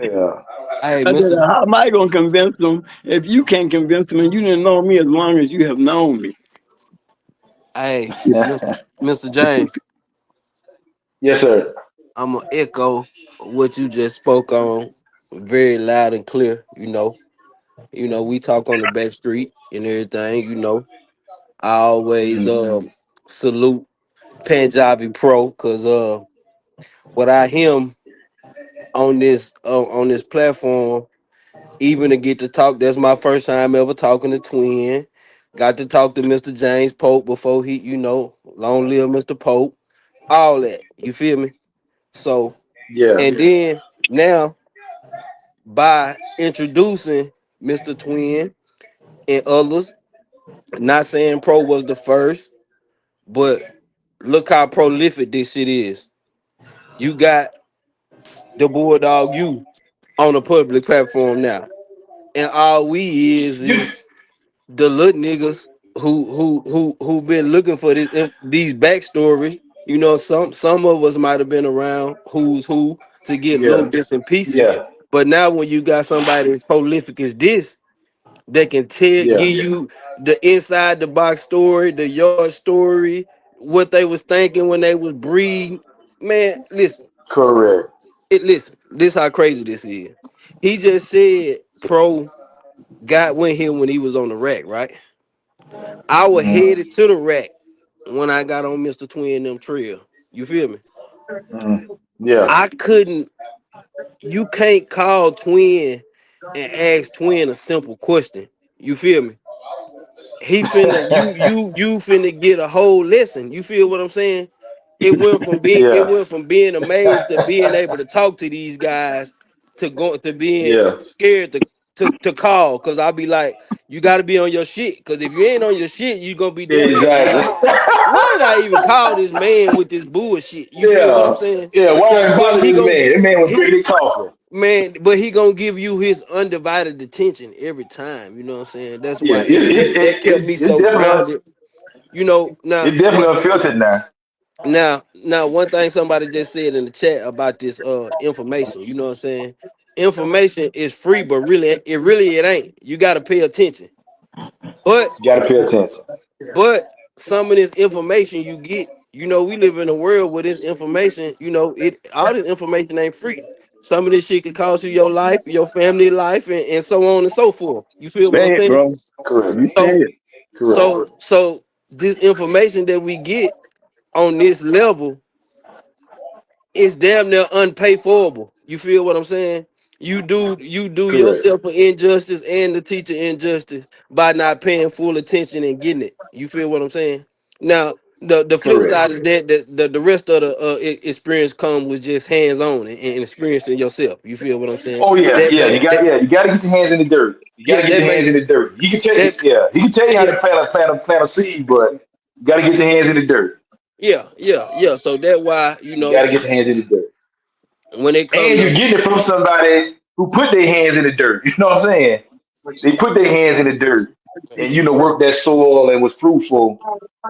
Yeah. hey, I said, Mister. how am I going to convince them if you can't convince them and you didn't know me as long as you have known me? Hey, Mister James. Yes, sir. I'm gonna echo what you just spoke on, very loud and clear. We talk on the back street and everything. I always Mm. salute Punjabi Pro because without him on this platform, even to get to talk, that's my first time ever talking to Twin. Got to talk to Mr. James Pope before long live Mr. Pope, all that. You feel me? So, Yeah. and then now by introducing Mr. Twin and others, not saying Pro was the first, but look how prolific this shit is. You got the Bulldog you on a public platform now. And all we You, is the little niggas who been looking for these backstories. Some of us might have been around who's who to get little yeah. bits and pieces. Yeah. But now when you got somebody as prolific as this that can Yeah. give you the inside the box story, the yard story, what they was thinking when they was breeding. Man, listen, Correct. this how crazy this is. He just said Pro went here when he was on the rack, right? I was Mm. headed to the rack when I got on Mr. Twin them trail. You feel me? Mm. Yeah. I couldn't you can't call Twin and ask Twin a simple question. You feel me? He finna you finna get a whole lesson. You feel what I'm saying? It Yeah. went from being amazed to being able to talk to these guys to being Yeah. scared to call because I'll be like, you gotta be on your shit. Because if you ain't on your shit, you gonna be doing this. Exactly. Why did I even call this man with this bullshit? You feel what I'm Yeah. saying? Yeah. Why But didn't but bother he this gonna man? This man was he drinking his coffee. man, but he gonna give you his undivided attention every time. You know what I'm saying? That's Yeah. why that kept me It's so definitely grounded. Now it's definitely unfiltered now. now one thing somebody just said in the chat about this information. You know what I'm saying? Information is free, but it ain't. You gotta pay attention. But You got to pay attention. But some of this information you get, we live in a world where this information, all this information ain't free. Some of this shit could cost you your life, your family life, and so on and so forth. You feel what I'm Say it, saying? bro. Correct. You say So, it. Correct. so this information that we get on this level is damn near unpaid forable. You feel what I'm saying? You do Correct. yourself an injustice and the teacher injustice by not paying full attention and getting it. You feel what I'm saying? Now the flip Correct. side is that the rest of the experience come with just hands on and experiencing yourself. You feel what I'm saying? Oh yeah, That yeah. may that You got to get your hands in the dirt. You got yeah to get that your may hands in the dirt. He can tell you, that yeah, he can tell you how yeah to plant a seed, but you got to get your hands in the dirt. yeah. So that's why You got to get your hands in the dirt, when it come and to you're getting it from somebody who put their hands in the dirt. You know what I'm saying? They put their hands in the dirt, and work that soil and was fruitful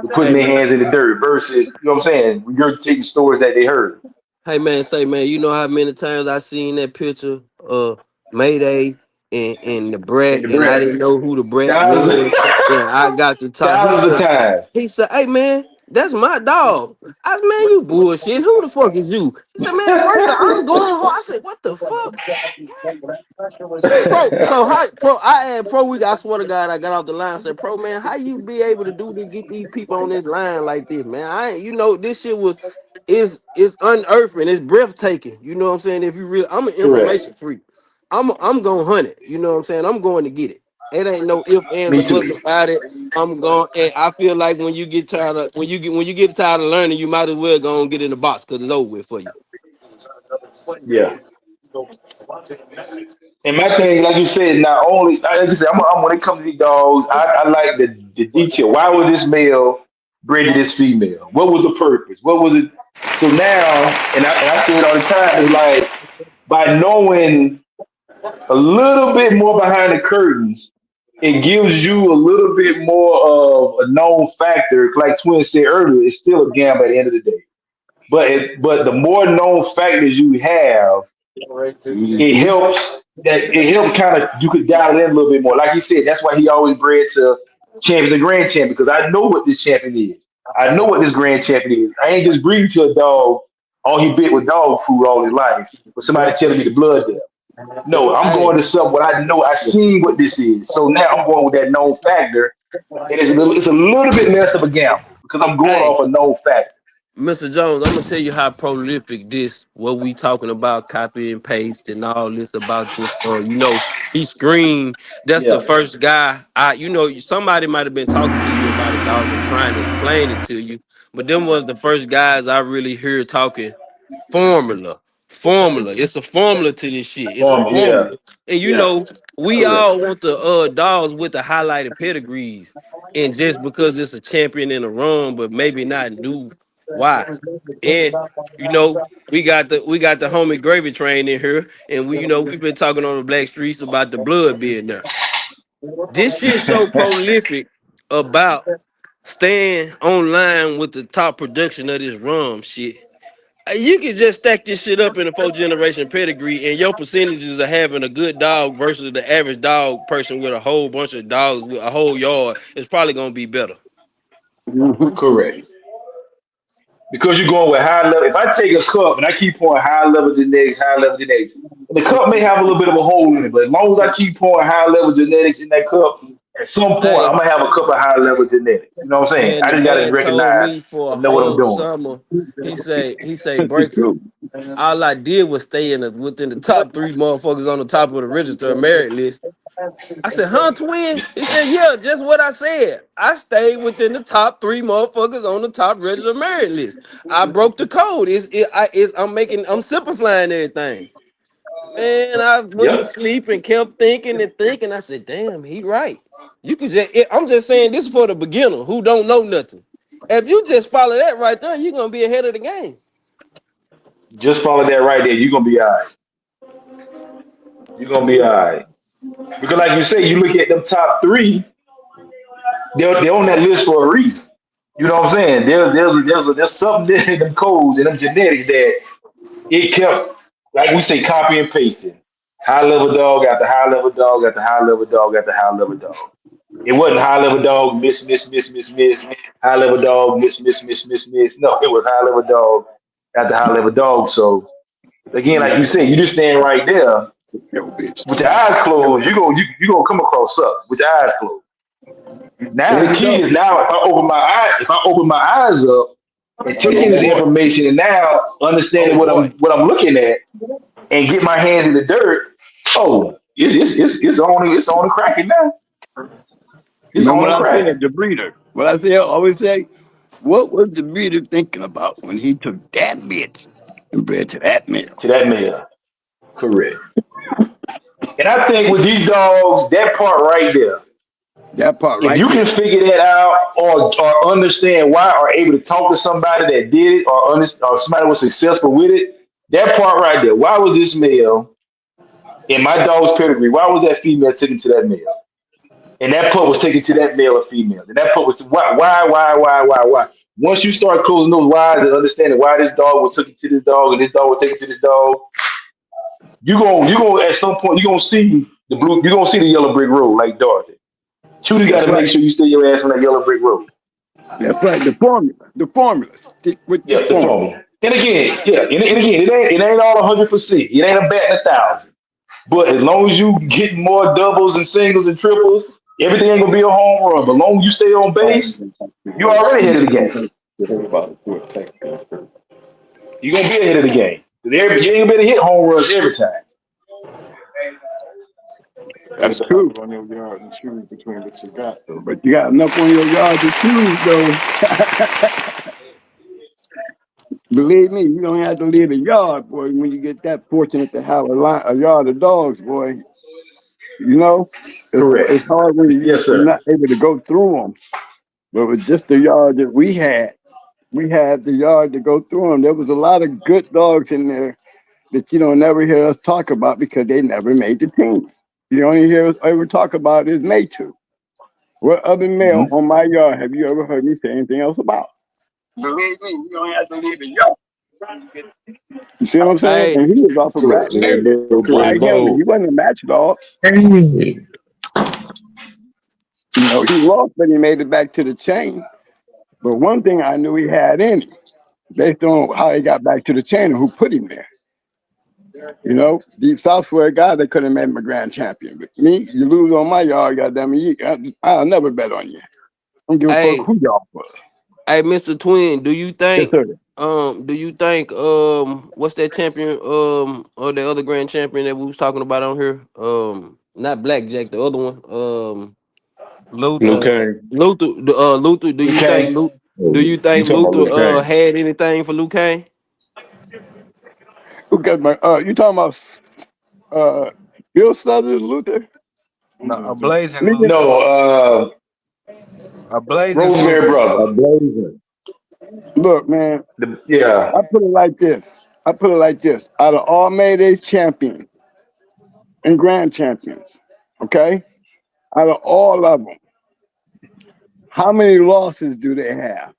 with putting hey their man. hands in the dirt versus what I'm saying, regurgitating stories that they heard. Hey man, say man, you know how many times I seen that picture of Mayday and the And brat, the and I breath, didn't know who the brat thousands, was. And I got to talk. thousands of times. He said, "Hey man, that's my dog." I said, "Man, you bullshit. Who the fuck is you?" He said, "Man, Breaker, I'm going home." I said, "What the fuck?" Pro, so how pro? I had pro week. I swear to God, I got off the line. Said, "Pro man, how you be able to do to get these people on this line like this, man? I ain't, this shit was is unearthing. It's breathtaking. You know what I'm saying? If you really, I'm an Correct. information freak. I'm gonna hunt it. You know what I'm saying? I'm going to get it. It ain't no if ands Me or too. buts about it. I'm going. And I feel like when you get tired of when you get tired of learning, you might as well go and get in the box because it's over with for you. Yeah. And my thing, like you said, not only like you said, when it comes to these dogs, I like the detail. Why was this male bred this female? What was the purpose? What was it? So now, and I say it all the time, it's like by knowing a little bit more behind the curtains, it gives you a little bit more of a known factor. Like Twin said earlier, it's still a gamble at the end of the day. But the more known factors you have, it Mhm. helps it helps kind of you could dial in a little bit more. Like he said, that's why he always bred to champions and grand champion because I know what this champion is. I know what this grand champion is. I ain't just breeding to a dog. All he bit with dog food all his life. But somebody telling me the blood there. No, I'm Hey, going to something what I know. I seen what this is. So now I'm going with that known factor, and it's a little bit less of a gamble because I'm going hey. off a known factor. Mr. Jones, I'm gonna tell you how prolific this what we talking about copy and paste and all this about this. He screamed. That's the Yeah, first guy. Somebody might have been talking to you about a dog and trying to explain it to you, but them was the first guys I really heard talking formula. Formula. It's a formula to this shit. It's a yeah, formula. And yeah. we Correct. all want the dogs with the highlighted pedigrees. And just because it's a champion in a run, but maybe not new. Why? And we got the homie gravy train in here, and we've been talking on the black streets about the blood being there. This shit so prolific about staying online with the top production of this rum shit. You can just stack this shit up in a 4th generation pedigree, and your percentages of having a good dog versus the average dog person with a whole bunch of dogs with a whole yard is probably gonna be better. Correct. Because you're going with high level. If I take a cup and I keep pouring high level genetics, and the cup may have a little bit of a hole in it, but as long as I keep pouring high level genetics in that cup, at some point I'm Hey, gonna have a cup of high level genetics. You know what I'm saying? man, I the just gotta man told recognize me for a and know what I'm whole doing. summer, he say, The Breaker, truth. all I did was stay within the top three motherfuckers on the top of the register merit list. I said, huh, twin? He said, yeah, just what I said. I stayed within the top three motherfuckers on the top register merit list. I broke the code. I'm simplifying everything. Man, I went to Yep. sleep and kept thinking and thinking. I said, damn, he right. I'm just saying this for the beginner who don't know nothing. If you just follow that right there, you're gonna be ahead of the game. Just follow that right there. You're gonna be all right. You're gonna be all right. Because like you say, you look at them top three, they're on that list for a reason. You know what I'm saying? There's something in them codes and them genetics that it kept, like we say, copy and pasting. High level dog after high level dog after high level dog after high level dog. It wasn't high level dog miss. High level dog miss. No, it was high level dog after high level dog. So again, like you said, you just stand right there Yo, bitch. with your eyes closed. You gonna come across something with your eyes closed. Now There the you key go. is now if I open my eyes up and take in Oh this boy. information and now Oh understanding boy. what I'm looking at and get my hands in the dirt, oh, it's on the cracking now. You It's remember on what the I said, cracking. the breeder. What I say, always say? What was the breeder thinking about when he took that bitch and bred to that male? To that male. Correct. And I think with these dogs, that part right there, That part if right you there. can figure that out or understand why or able to talk to somebody that did it or somebody was successful with it, that part right there, why was this male in my dog's pedigree, why was that female taken to that male? And that pup was taken to that male or female. And that pup was why? Once you start closing those whys and understanding why this dog was taken to this dog and this dog was taken to this dog, you gonna at some point you're gonna see the blue, you're gonna see the yellow brick road like Dorothy. Truly got That's to make right. sure you stay your ass on that yellow brick road. That's right. The formula. The formula. Stick with the Yeah, the formula. formula. And again, it ain't all 100%. It ain't a bat in 1,000. But as long as you get more doubles and singles and triples, everything ain't gonna be a home run. But as long as you stay on base, you already ahead of the game. You're gonna be ahead of the game. You ain't gonna be able to hit home runs every time. That's true. But you got enough on your yard to choose, though. Believe me, you don't have to leave a yard, boy. When you get that fortunate to have a yard of dogs, boy, you know, it's Correct. hard when Yes, you're sir. not able to go through them. But with just the yard that we had the yard to go through them. There was a lot of good dogs in there that you don't never hear us talk about because they never made the team. You only hear us ever talk about is made to. What other male Hmm. on my yard have you ever heard me say anything else about? Believe me, you don't have to leave the yard. You see what I'm saying? Hey, And he was off of Correct. Baton J Rouge. Bo, J Like Correct. him, he Bo. wasn't a match dog. Yeah. You know, he lost, but he made it back to the chain. But one thing I knew he had in him, based on how he got back to the chain and who put him there. You know, deep South for a guy that could have made him a grand champion. But me, you lose on my yard, goddamn it, I'll never bet on you. I don't give a fuck hey, who y'all was. Mr. Twin, Yes, sir. do you think what's that champion or the other grand champion that we was talking about on here? Not Blackjack, the other one. Luther. Lukane. Luther, Luther, Okay. do Oh, you you think talking about Luther Lukane? had anything for Lukane? Who got my? You talking about uh, Bill Snuthers, Luther? No, a blazing Nigga, Luther. No, A blazing Rosemary Luther. A brother. blazer. look, man. Yeah. I put it like this. I put it like this. Out of all Mayday's champions and grand champions, okay? Out of all of them, how many losses do they have?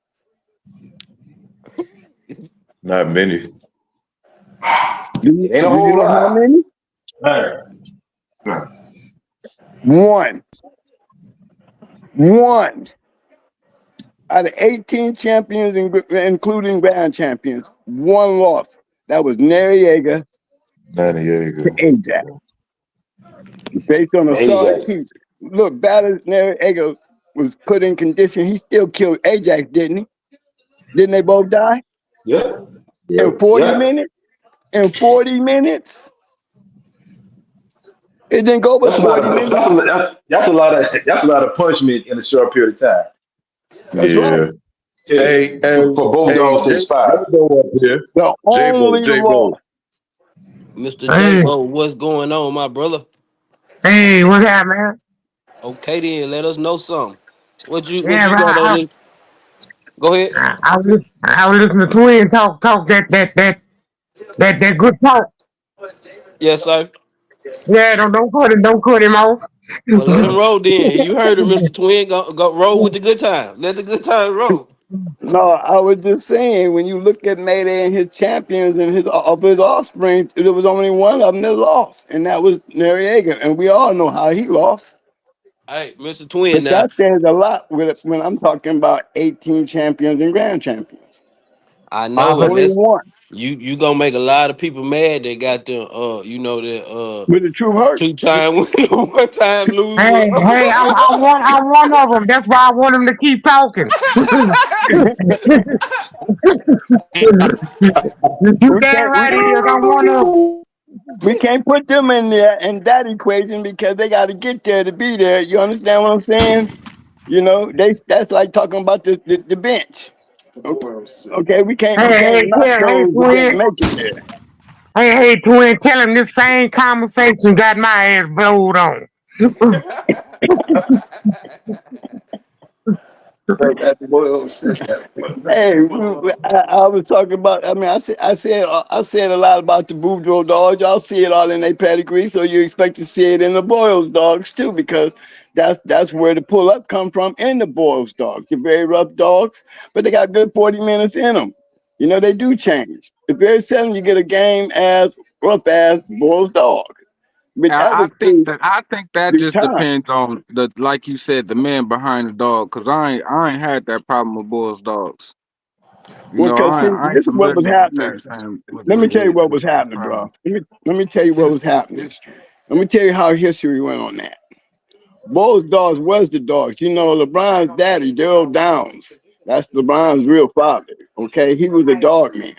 Not many. It ain't a Do you whole know how lot. many? Right. One. One. Out of 18 champions, including grand champions, one loss. That was Noriega to 98. Ajax. Based on a solid Ajax. team. Look, Batter Noriega was put in condition. He still killed Ajax, didn't he? Didn't they both die? Yep. In Yep. 40 Yep. minutes? In 40 minutes? It didn't go but That's a lot 40 of that's minutes. a lot of punishment in a short period of time That's right. Yeah. Hey, hey, for both hey, dogs to J expire. Bo up here. The J Bo, only J loss. Bo. Mr. J Hey, Bo, what's going on, my brother? hey, what's up, man? Okay then, let us know something. What Yeah, you man. got on this? Go ahead. I was listening to Twin talk that good talk. Yes, sir. Yeah, don't cut him off. Well, let him roll then. You heard it, Mr. Twin. Go roll with the good time. Let the good time roll. No, I was just saying when you look at Mayday and his champions and his offspring, there was only one of them that lost, and that was Noriega. And we all know how he lost. Hey, Mr. Twin But now. that says a lot when I'm talking about 18 champions and grand champions. I Uh, know it. but Only Let's one you gonna make a lot of people mad that got the that with the true hurt. 2 time one time loser. hey, I'm one of them. That's why I want him to keep talking. You We damn can't we, right it is. I'm one of them. we can't put them in there in that equation because they got to get there to be there. You understand what I'm saying? You know, that's like talking about the bench. Okay, we can't Hey, knock tell, hey, those that didn't twin. make it there. Hey, twin, tell him this same conversation got my ass blowed on. Hey, I was talking about. I mean, I said a lot about the Boudreaux dogs. Y'all see it all in their pedigree, so you expect to see it in the Boyles dogs too, because that's where the pull up come from in the Boyles dogs. They're very rough dogs, but they got good 40 minutes in them. You know, they do change. It's very seldom you get a game as rough as Boyles dog, but that I was think through that the just time. depends on the, like you said, the man behind the dog. Cause I ain't had that problem with Bulls dogs. You Well, know, because see, I this ain't is what was familiar with happening. that same Let me tell you what was with that happening, bro. problem. Let me tell you what was happening. Let me tell you how history went on that. Bulls dogs was the dogs. You know, LeBron's daddy, Daryl Downs. That's LeBron's real father. Okay, he was a dog man.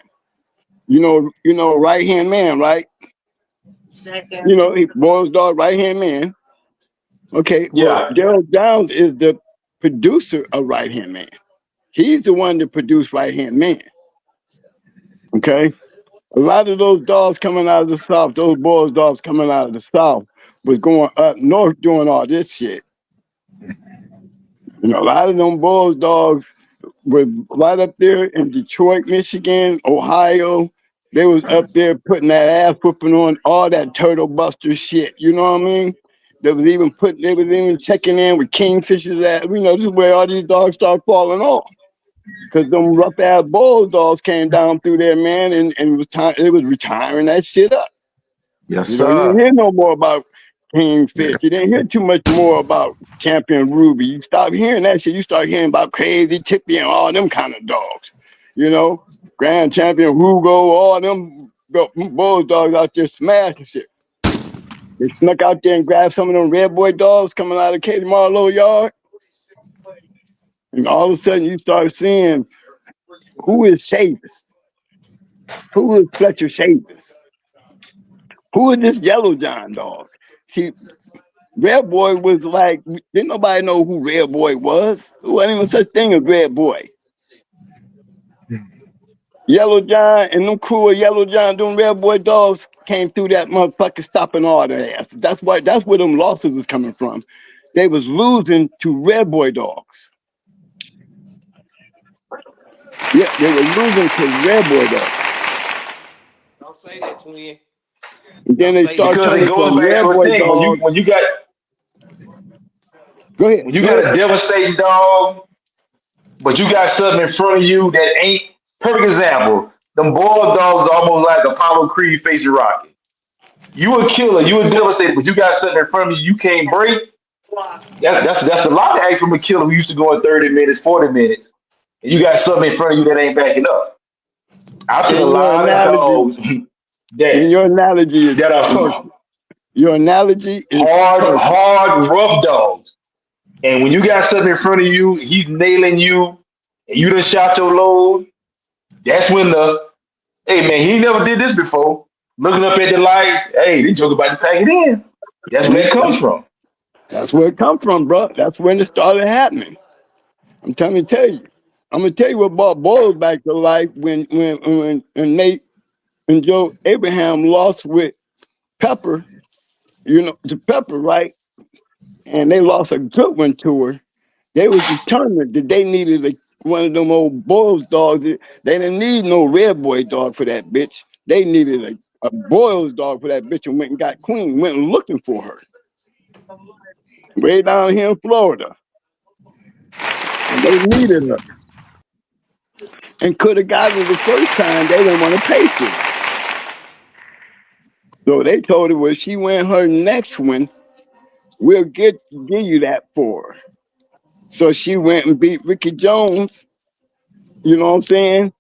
You know, right hand man, right? You know, Bulls dog, right hand man. Okay, well, Yeah. Daryl Downs is the producer of Right Hand Man. He's the one that produced Right Hand Man. Okay, a lot of those dogs coming out of the South, those Bulls dogs coming out of the South, was going up north doing all this shit. You know, a lot of them Bulls dogs were right up there in Detroit, Michigan, Ohio. They was up there putting that ass whooping on all that turtle buster shit. You know what I mean? They was even checking in with Kingfishers at, you know, this is where all these dogs start falling off. Cause them rough ass Bulldogs came down through there, man, and it was retiring that shit up. Yes, You know, you didn't sir. hear no more about Kingfish. You didn't hear too much more about Champion Ruby. You stop hearing that shit. You start hearing about Crazy Tippy and all them kind of dogs. You know, Grand Champion Hugo, all them Bulldogs out there smashing shit. They snuck out there and grabbed some of them Red Boy dogs coming out of Katie Marlowe yard. And all of a sudden you start seeing who is Chavis? Who is Fletcher Chavis? Who is this Yellow John dog? See, Red Boy was like, didn't nobody know who Red Boy was. There wasn't even such thing as Red Boy. Yellow John and them crew of Yellow John, them Red Boy dogs came through that motherfucker stopping all their ass. That's where them losses was coming from. They was losing to Red Boy dogs. Yeah, they were losing to Red Boy dogs. Don't say that, twin. And then Don't they say start that. Because it turning goes from back Red to a Boy thing. dogs. Go ahead, When you go got ahead. a devastating dog, but you got something in front of you that ain't perfect example. Them Bulldogs are almost like Apollo Creed facing Rocky. You a killer, you a devastator, but you got something in front of you can't break. That's a lot to ask from a killer who used to go in 30 minutes, 40 minutes. And you got something in front of you that ain't backing up. I've seen a And lot of dogs that your analogy is that are perfect. Your analogy is perfect. hard, rough dogs. And when you got something in front of you, he's nailing you, and you done shot your load. That's when hey man, he never did this before. Looking up at the lights, hey, this joke about to pack it in. That's where that comes from. That's where it come from, bro. That's when it started happening. I'm trying to tell you. I'm gonna tell you what brought Boys back to life when Nate and Joe Abraham lost with Pepper, you know, to Pepper, right? And they lost a good one to her. They was determined that they needed one of them old Boils dogs. They didn't need no Red Boy dog for that bitch. They needed a Boils dog for that bitch and went and got Queen, went looking for her. Way down here in Florida. And they needed her. And could have got her the first time, they didn't want to pay for it. So they told her, well, she went her next one, we'll give you that for her. So she went and beat Ricky Jones, you know what I'm saying?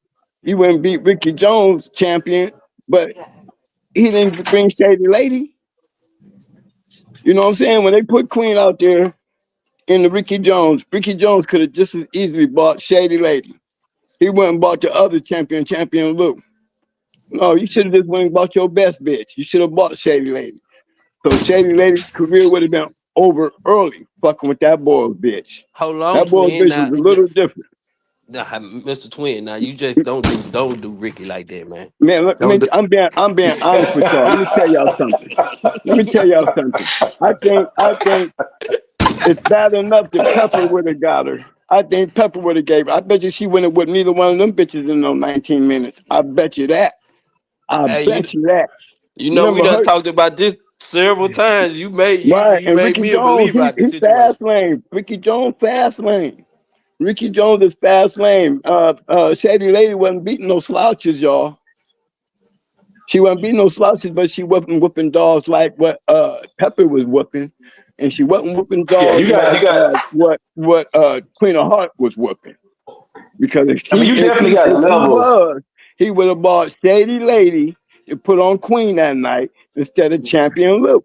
He went and beat Ricky Jones champion, but he didn't bring Shady Lady. You know what I'm saying? When they put Queen out there in the Ricky Jones could have just as easily bought Shady Lady. He went and bought the other champion Lou. No, you should have just went and bought your best bitch. You should have bought Shady Lady. So Shady Lady's career would have been over early, fucking with that boy bitch. Hold on, That boy twin. bitch was Now, a little different. Nah, Mr. Twin. Now you just don't do Ricky like that, man. Man, Don't do. I'm being honest with y'all. Let me tell y'all something. Let me tell y'all something. I think it's bad enough that Pepper would have got her. I think Pepper would have gave her. I bet you she wouldn't have with neither one of them bitches in those 19 minutes. I bet you that. I Hey, bet you that. we Remember done her, talked about this several times. You made you right? you And made Ricky me a Jones, believer he out the he situation. fast lane. Ricky Jones fast lane. Ricky Jones is fast lane. Shady Lady wasn't beating no slouches, y'all. She wasn't beating no slouches, but she wasn't whooping dogs like what Pepper was whooping, and she wasn't whooping Yeah, dogs you like got. what Queen of Heart was whooping. Because if I mean, he you if definitely he got if he levels. was, he would have bought Shady Lady to put on Queen that night instead of Champion Lou.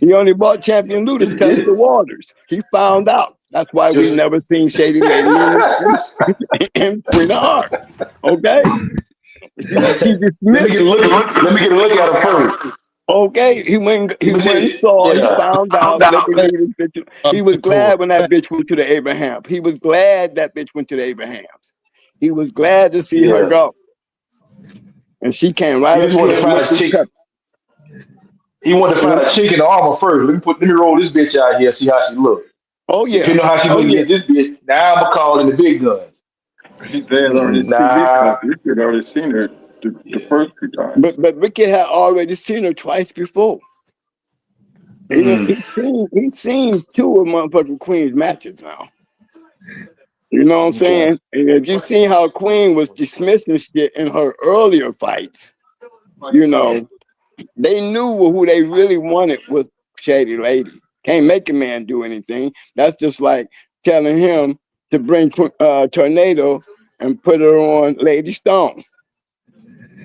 He only bought Champion Lou to test the waters. He found out. That's why we Just, never seen Shady Lady in Queen of Heart. Okay, she let me dismissed. get a look. Let me get a look at him first. Okay, he went. Let He me went and see. saw. He Yeah. found out. Let me give you this picture. He was glad when that bitch went to the Abraham. He was glad that bitch went to the Abrahams. He was glad to see her Yeah. go, and she came He right just up wanted here to and find looked a at chick. Pepper. He wanted to You find know? a chick in the armor first. Let me roll this bitch out here. See how she look. Oh yeah. Depending on how she Oh look yeah. against this bitch, now I'ma call in the big guns. He said on his TV Nah. clip, Ricky had already seen her the first two times. But Ricky had already seen her twice before. Mm. He's seen two of motherfucking Queen's matches now. You know what I'm Okay. saying? And if you seen how Queen was dismissing shit in her earlier fights, you know, they knew who they really wanted was Shady Lady. Can't make a man do anything. That's just like telling him to bring Tornado and put her on Lady Stone.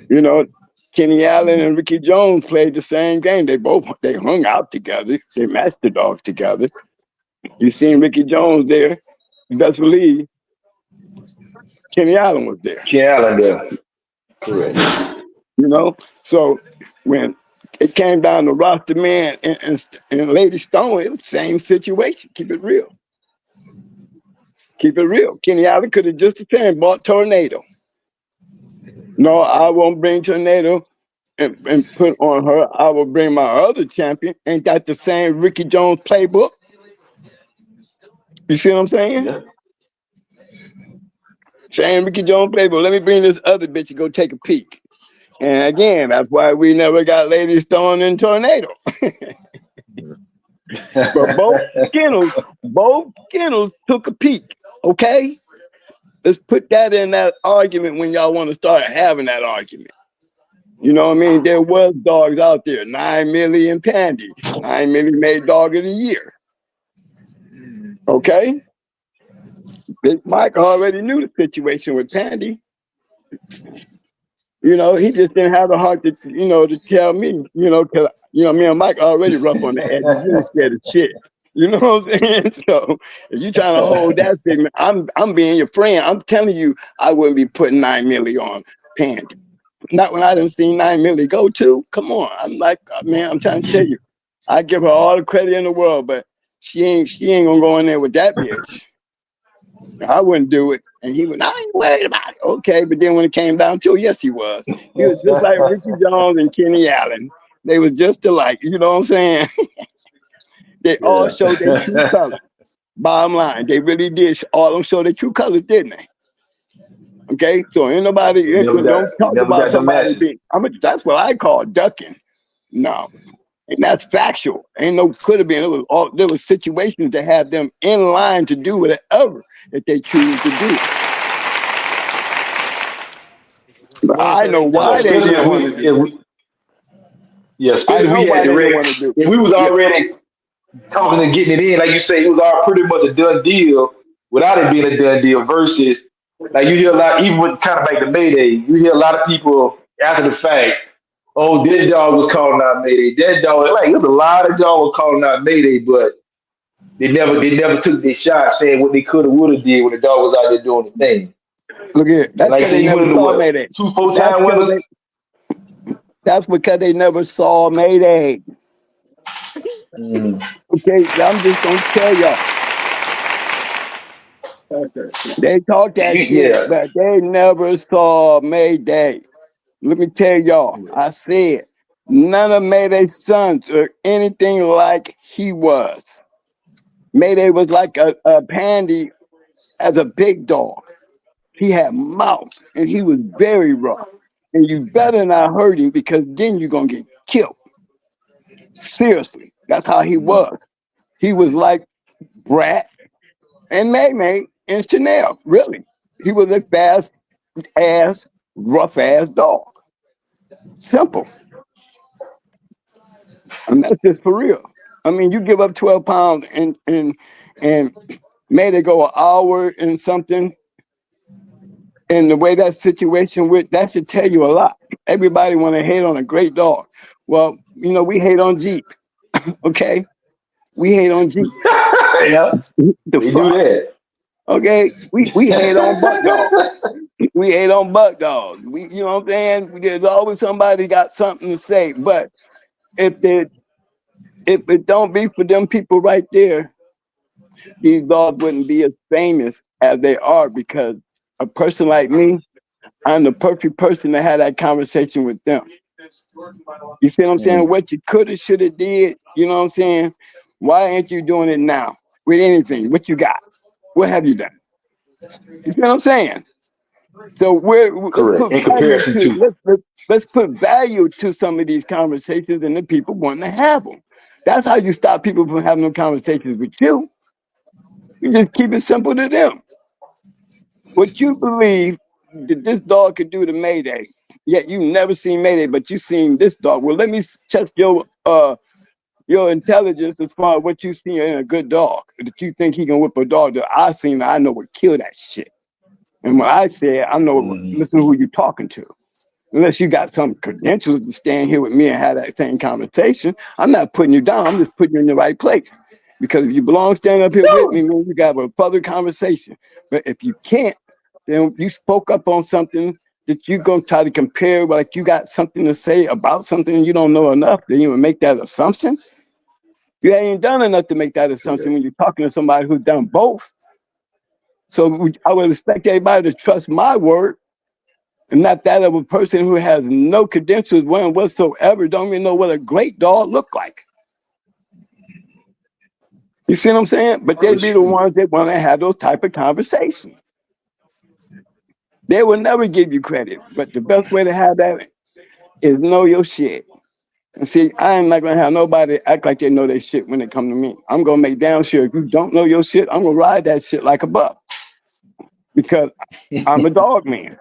You know, Kenny Allen and Ricky Jones played the same game. They hung out together. They matched the dogs together. You seen Ricky Jones there. You best believe Kenny Allen was there. Ken Allen there. Correct. You know, so when it came down to roster man and Lady Stone, it was the same situation. Keep it real. Keep it real. Kenny Allen could have just the bought Tornado. No, I won't bring Tornado and put on her. I will bring my other champion. Ain't that the same Ricky Jones playbook? You see what I'm saying? Yeah. Same Ricky Jones playbook. Let me bring this other bitch and go take a peek. And again, that's why we never got Lady Stone and Tornado. But both Skinnles took a peek. Okay? Let's put that in that argument when y'all want to start having that argument. You know what I mean? There was dogs out there. 9 million Pandy. 9 million made dog of the year. Okay? Big Mike already knew the situation with Pandy. You know, he just didn't have the heart to tell me, cause, me and Mike already rough on the edges. You ain't scared of shit. You know what I'm saying? So if you trying to hold that segment, I'm being your friend. I'm telling you, I wouldn't be putting 9 milli on Pandy. Not when I didn't see 9 milli go to. Come on. I'm like, man, I'm trying to tell you. I give her all the credit in the world, but she ain't gonna go in there with that bitch. I wouldn't do it. And he went, I ain't worried about it. Okay, but then when it came down to it, yes, he was. He was just like Ricky Jones and Kenny Allen. They was just alike. You know what I'm saying? They all Yeah. showed their true colors. Bottom line, they really did. All of them show their true colors, didn't they? Okay, so ain't nobody don't They talk never about got the somebody matches. being. That's what I call ducking. No, and that's factual. Ain't no could have been. There was situations that had them in line to do whatever that they choose to do. But Well, I so know they Yeah, why done. they especially didn't if want to we do it. if we yeah, I especially if know we had why they didn't direct want to do it. if we was Yeah, already talking and getting it in, like you say, it was all pretty much a done deal without it being a done deal versus like you hear a lot even with kind of like the Mayday, you hear a lot of people after the fact, oh, this dog was calling out Mayday, that dog like there's a lot of dogs calling out Mayday, but they never took their shot saying what they could have would have did when the dog was out there doing the thing. look here. And That's like I because said, they you went never into saw what Mayday. two four That's time because winners? that's because they never saw Mayday. Mm. Okay, I'm just gonna tell y'all. They talk that shit, Yeah. but they never saw Mayday. Let me tell y'all, I said none of Mayday's sons are anything like he was. Mayday was like a pandy as a big dog. He had mouth and he was very rough. And you better not hurt him because then you're gonna get killed. Seriously, that's how he was. He was like Brat and May May and Chanel. Really, he was a fast ass, rough ass dog. Simple. And that's just for real. I mean, you give up 12 pounds and made it go an hour and something. And the way that situation went, that should tell you a lot. Everybody want to hate on a great dog. Well, we hate on Jeep. Okay, we hate on Jeep. Yeah. The We do fuck. that. Okay, we hate on buck dogs. We hate on buck dogs. You know what I'm saying? There's always somebody got something to say. But if they if it don't be for them people right there, these dogs wouldn't be as famous as they are because a person like me, I'm the perfect person to have that conversation with them. You see what I'm saying? Mm, What you coulda, shoulda did, you know what I'm saying? Why ain't you doing it now with anything? What you got? What have you done? You see what I'm saying? So let's correct. put In value comparison to to. let's put value to some of these conversations and the people wanting to have them. That's how you stop people from having no conversations with you. You just keep it simple to them. What you believe that this dog could do to Mayday, yet you never seen Mayday, but you seen this dog. Well, let me check your intelligence as far as what you see in a good dog. That you think he can whip a dog that I seen, I know would kill that shit. And when I say I know, Mm, listen to who you talking to. Unless you got some credentials to stand here with me and have that same conversation, I'm not putting you down. I'm just putting you in the right place. Because if you belong standing up here with me, man, we got a further conversation. But if you can't, then you spoke up on something that you're gonna try to compare, like you got something to say about something you don't know enough, then you would make that assumption. You ain't done enough to make that assumption correct. when you're talking to somebody who's done both. So I would expect everybody to trust my word and not that of a person who has no credentials whatsoever, don't even know what a great dog look like. You see what I'm saying? But they It's be the true. ones that want to have those type of conversations. They will never give you credit, but the best way to have that is know your shit. And see, I am not gonna have nobody act like they know their shit when they come to me. I'm gonna make damn sure if you don't know your shit, I'm gonna ride that shit like a buck because I'm a dog man.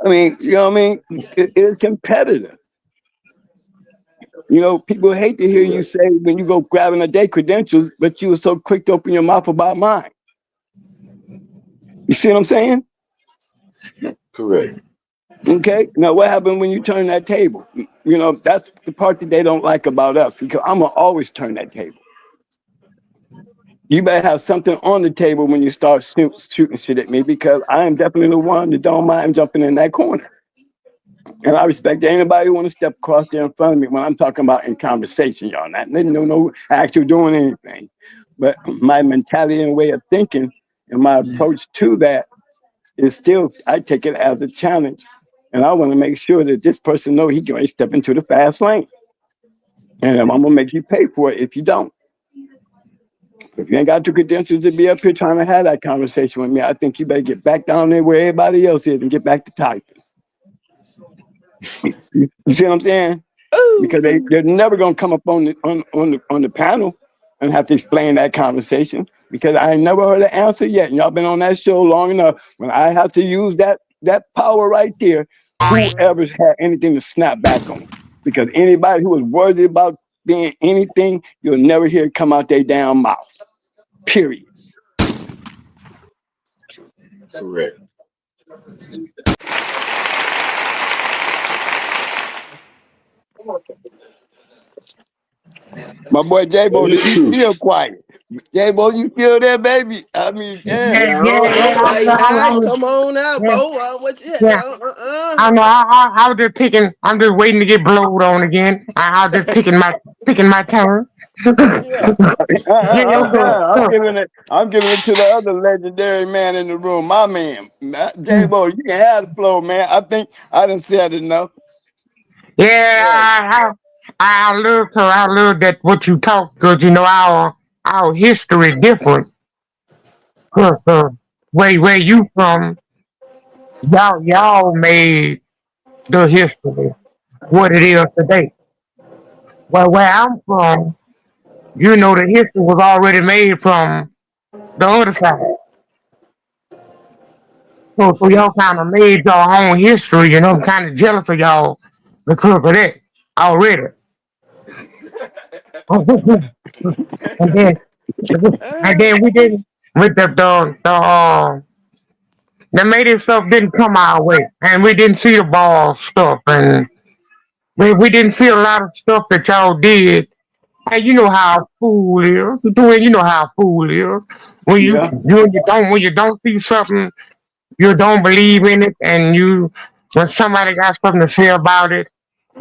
I mean, you know what I mean? It is competitive. People hate to hear you Correct. say when you go grabbing a day credentials, but you were so quick to open your mouth about mine. You see what I'm saying? Correct. Okay. Now, what happened when you turn that table? That's the part that they don't like about us because I'm gonna always turn that table. You better have something on the table when you start shooting shit at me because I am definitely the one that don't mind jumping in that corner. And I respect anybody who want to step across there in front of me when I'm talking about in conversation, y'all. Not no actual doing anything. But my mentality and way of thinking and my approach to that is still, I take it as a challenge. And I want to make sure that this person know he can step into the fast lane. And I'm going to make you pay for it if you don't. If you ain't got the credentials to be up here trying to have that conversation with me, I think you better get back down there where everybody else is and get back to typing. You see what I'm saying? Because they're never gonna come up on the panel and have to explain that conversation because I ain't never heard an answer yet. And y'all been on that show long enough. When I have to use that power right there, whoever's had anything to snap back on. Because anybody who is worthy about being anything, you'll never hear it come out their damn mouth. Period. Correct. My boy That J-Bo, is you true. still quiet. J-Bo, you still there, baby? I mean, damn. Yeah, Yeah, I yeah, don't know yeah. why he hiding. I'm, Come on out, yeah, Bo. What you at yeah. now? I know. I was just picking. I'm just waiting to get blowed on again. I was just picking my turn. Yeah. Yeah, I'm done. I'm so, giving it. I'm giving it to the other legendary man in the room, my man, J-Bo. You can have the flow, man. I think I done said enough. yeah, Yeah. I love that what you talk because you know our history different. 'Cause, where you from, y'all made the history what it is today. Well, where I'm from, you know, the history was already made from the other side. So y'all kind of made your own history, you know. I'm kind of jealous of y'all because of that already. and then, and then we didn't with the native stuff didn't come our way, and we didn't see the ball stuff, and we didn't see a lot of stuff that y'all did. And you know how fool is. You know how fool is. When Yeah. when you don't see something, you don't believe in it, and you when somebody got something to say about it,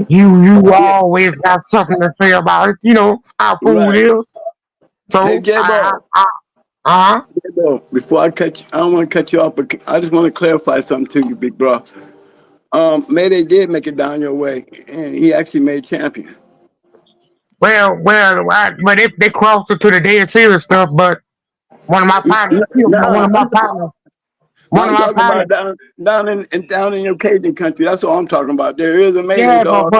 you Yeah. always got something to say about it. You know how fool Right. is. Hey, So J-Bo. uh J-Bo. Before I cut you, I don't want to cut you off, but I just want to clarify something to you, big bro. Mayday did make it down your way, and he actually made champion. but they crossed it to the Dead Series stuff. But one of my partners killed Nah, one of I'm my talking about partners. down in your Cajun country. That's all I'm talking about. There is a Mayday Yeah, dog,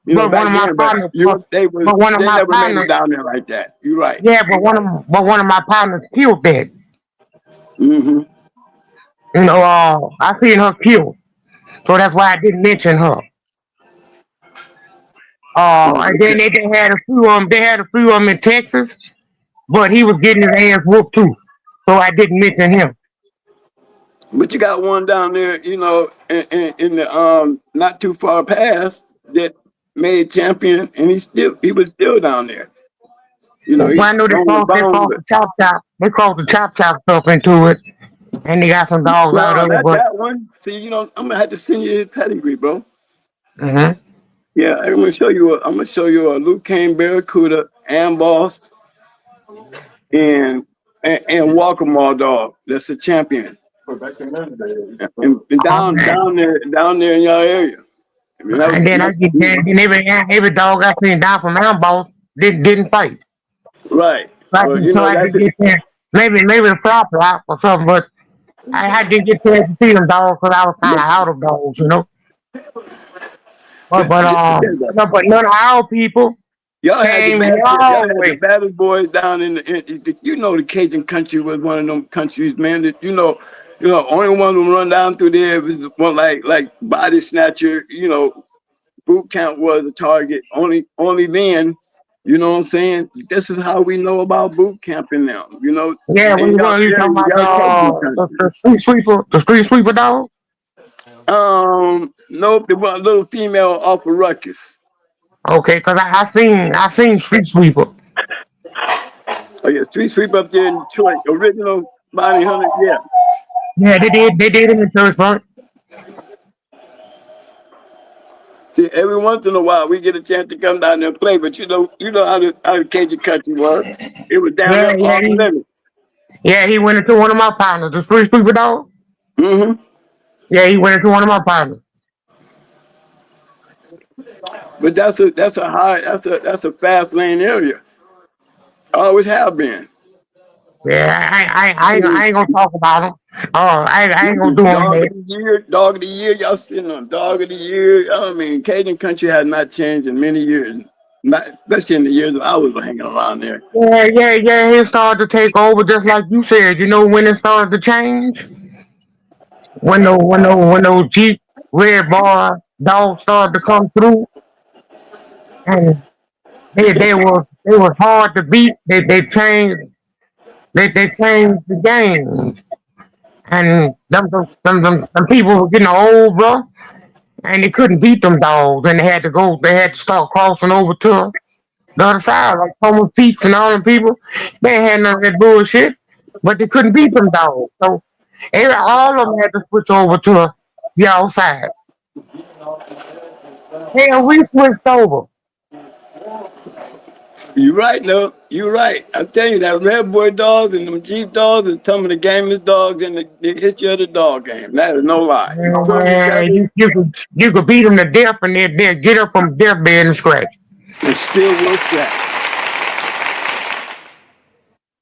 you know, one back of my then, but partners, but, one of they my never made it partners, down there like that. You're right. yeah, but one of my partners killed that. Mm-hmm. You know, I seen her killed, so that's why I didn't mention her. Oh, And then okay. they had a few of them. They had a few of them in Texas, but he was getting his ass whooped too, so I didn't mention him. But you got one down there, you know, in the not too far past that made champion, and he was still down there. You know, Well, he I know on the bone, but they crossed the chop chop stuff into it, and they got some dogs out no, of it, not but. that one. See, you know, I'm gonna have to send you his pedigree, bro. Hmm. Yeah, I'm gonna show you a Lukane Barracuda and Boss and Walker dog. That's a champion. And down there in your area. I mean, that was And then I get there, and every dog I seen down from Amboss didn't fight. right. Well, you So know I that's didn't it. get there. Maybe the flop flop or something, but I didn't get there to see them dogs because I was kind of out of dogs, you know. But none of our people came Y'all all the had the way. baddest boys down you know, the Cajun country was one of them countries, man. That only one who run down through there was one like body snatcher. You know, boot camp was a target. Only then, you know what I'm saying. This is how we know about boot camping now. You know, Yeah, in y'all you talking area, about y'all Cajun country. the street sweeper dog? Nope, there was a little female off of Ruckus. Okay, because I seen street sweeper. Oh yeah, street sweep up there in Detroit, original Bonnie Hunter. Yeah. Yeah, they did him in church, right? See, every once in a while we get a chance to come down there and play, but you know how the Cajun country was. It was down Yeah, there off limits. he went into one of my partners, the street sweeper dog. Hmm. Yeah, he went into one of my partners. But that's a fast lane area. Always have been. Yeah, I ain't gonna talk about him. Oh, I ain't gonna do him Dog of that. the year, dog of the year. Y'all sitting on dog of the year. I mean, Cajun country has not changed in many years. Not especially in the years that I was hanging around there. Yeah. He started to take over just like you said. You know when it started to change? When those Jeep red bar dogs started to come through, and they was hard to beat. They changed the game, and them people were getting old, bro, and they couldn't beat them dogs, and they had to start crossing over to the other side, like Thomas Peaks and all them people. They ain't had none of that bullshit, but they couldn't beat them dogs. So all of them had to switch over to the outside. Hell, we switched over. You right, no, you right. I'm telling you, that red boy dogs and them Jeep dogs and some of the gamers dogs in the history of the dog game. That is no lie. You put them Man, together you could beat them to death and they'll get up from deathbed and scratch. and still will scratch.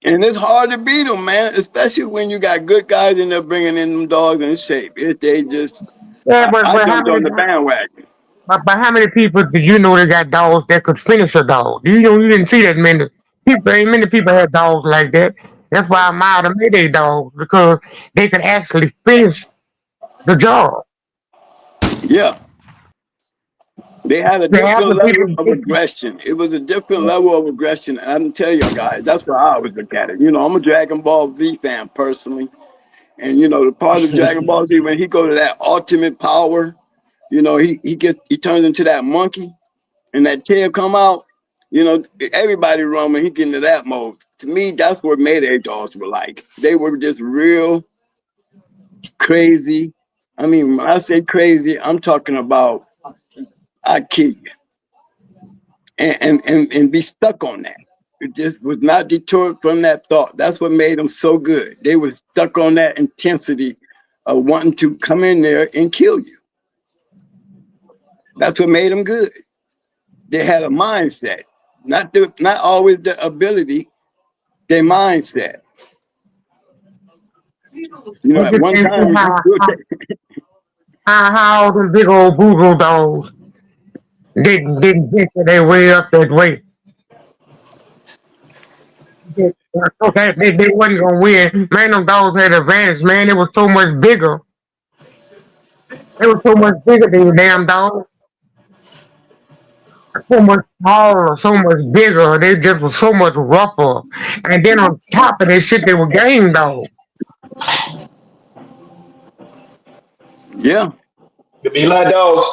And it's hard to beat them, man, especially when you got good guys in there bringing in them dogs in shape. If they just, Yeah, I but how jumped many on the bandwagon. but how many people did you know that got dogs that could finish a dog? You didn't see that many people. Ain't many people had dogs like that. That's why I admire the Mayday dogs because they could actually finish the job. Yeah, they had a The different other level people, of aggression. It was a different level of aggression. And I'm telling y'all guys, that's why I always look at it. I'm a Dragon Ball Z fan personally. And the part of Dragon Ball Z when he go to that ultimate power, he turns into that monkey and that tail come out. Everybody run when he get into that mode. To me, that's what Mayday dogs were like. They were just real crazy. I mean, when I say crazy, I'm talking about I kid you, and be stuck on that. It just was not deterred from that thought. That's what made them so good. They were stuck on that intensity of wanting to come in there and kill you. That's what made them good. They had a mindset, not always the ability. Their mindset. you At just one can't see time you how could how, how them big old boozle dogs didn't get their way up that way. Okay, they wasn't gonna win. Man, them dogs had advantage, man. It was so much bigger. It was so much bigger than the damn dogs. So much taller, so much bigger. They just were so much rougher. And then on top of that shit, they were game dogs. yeah. To be like dogs.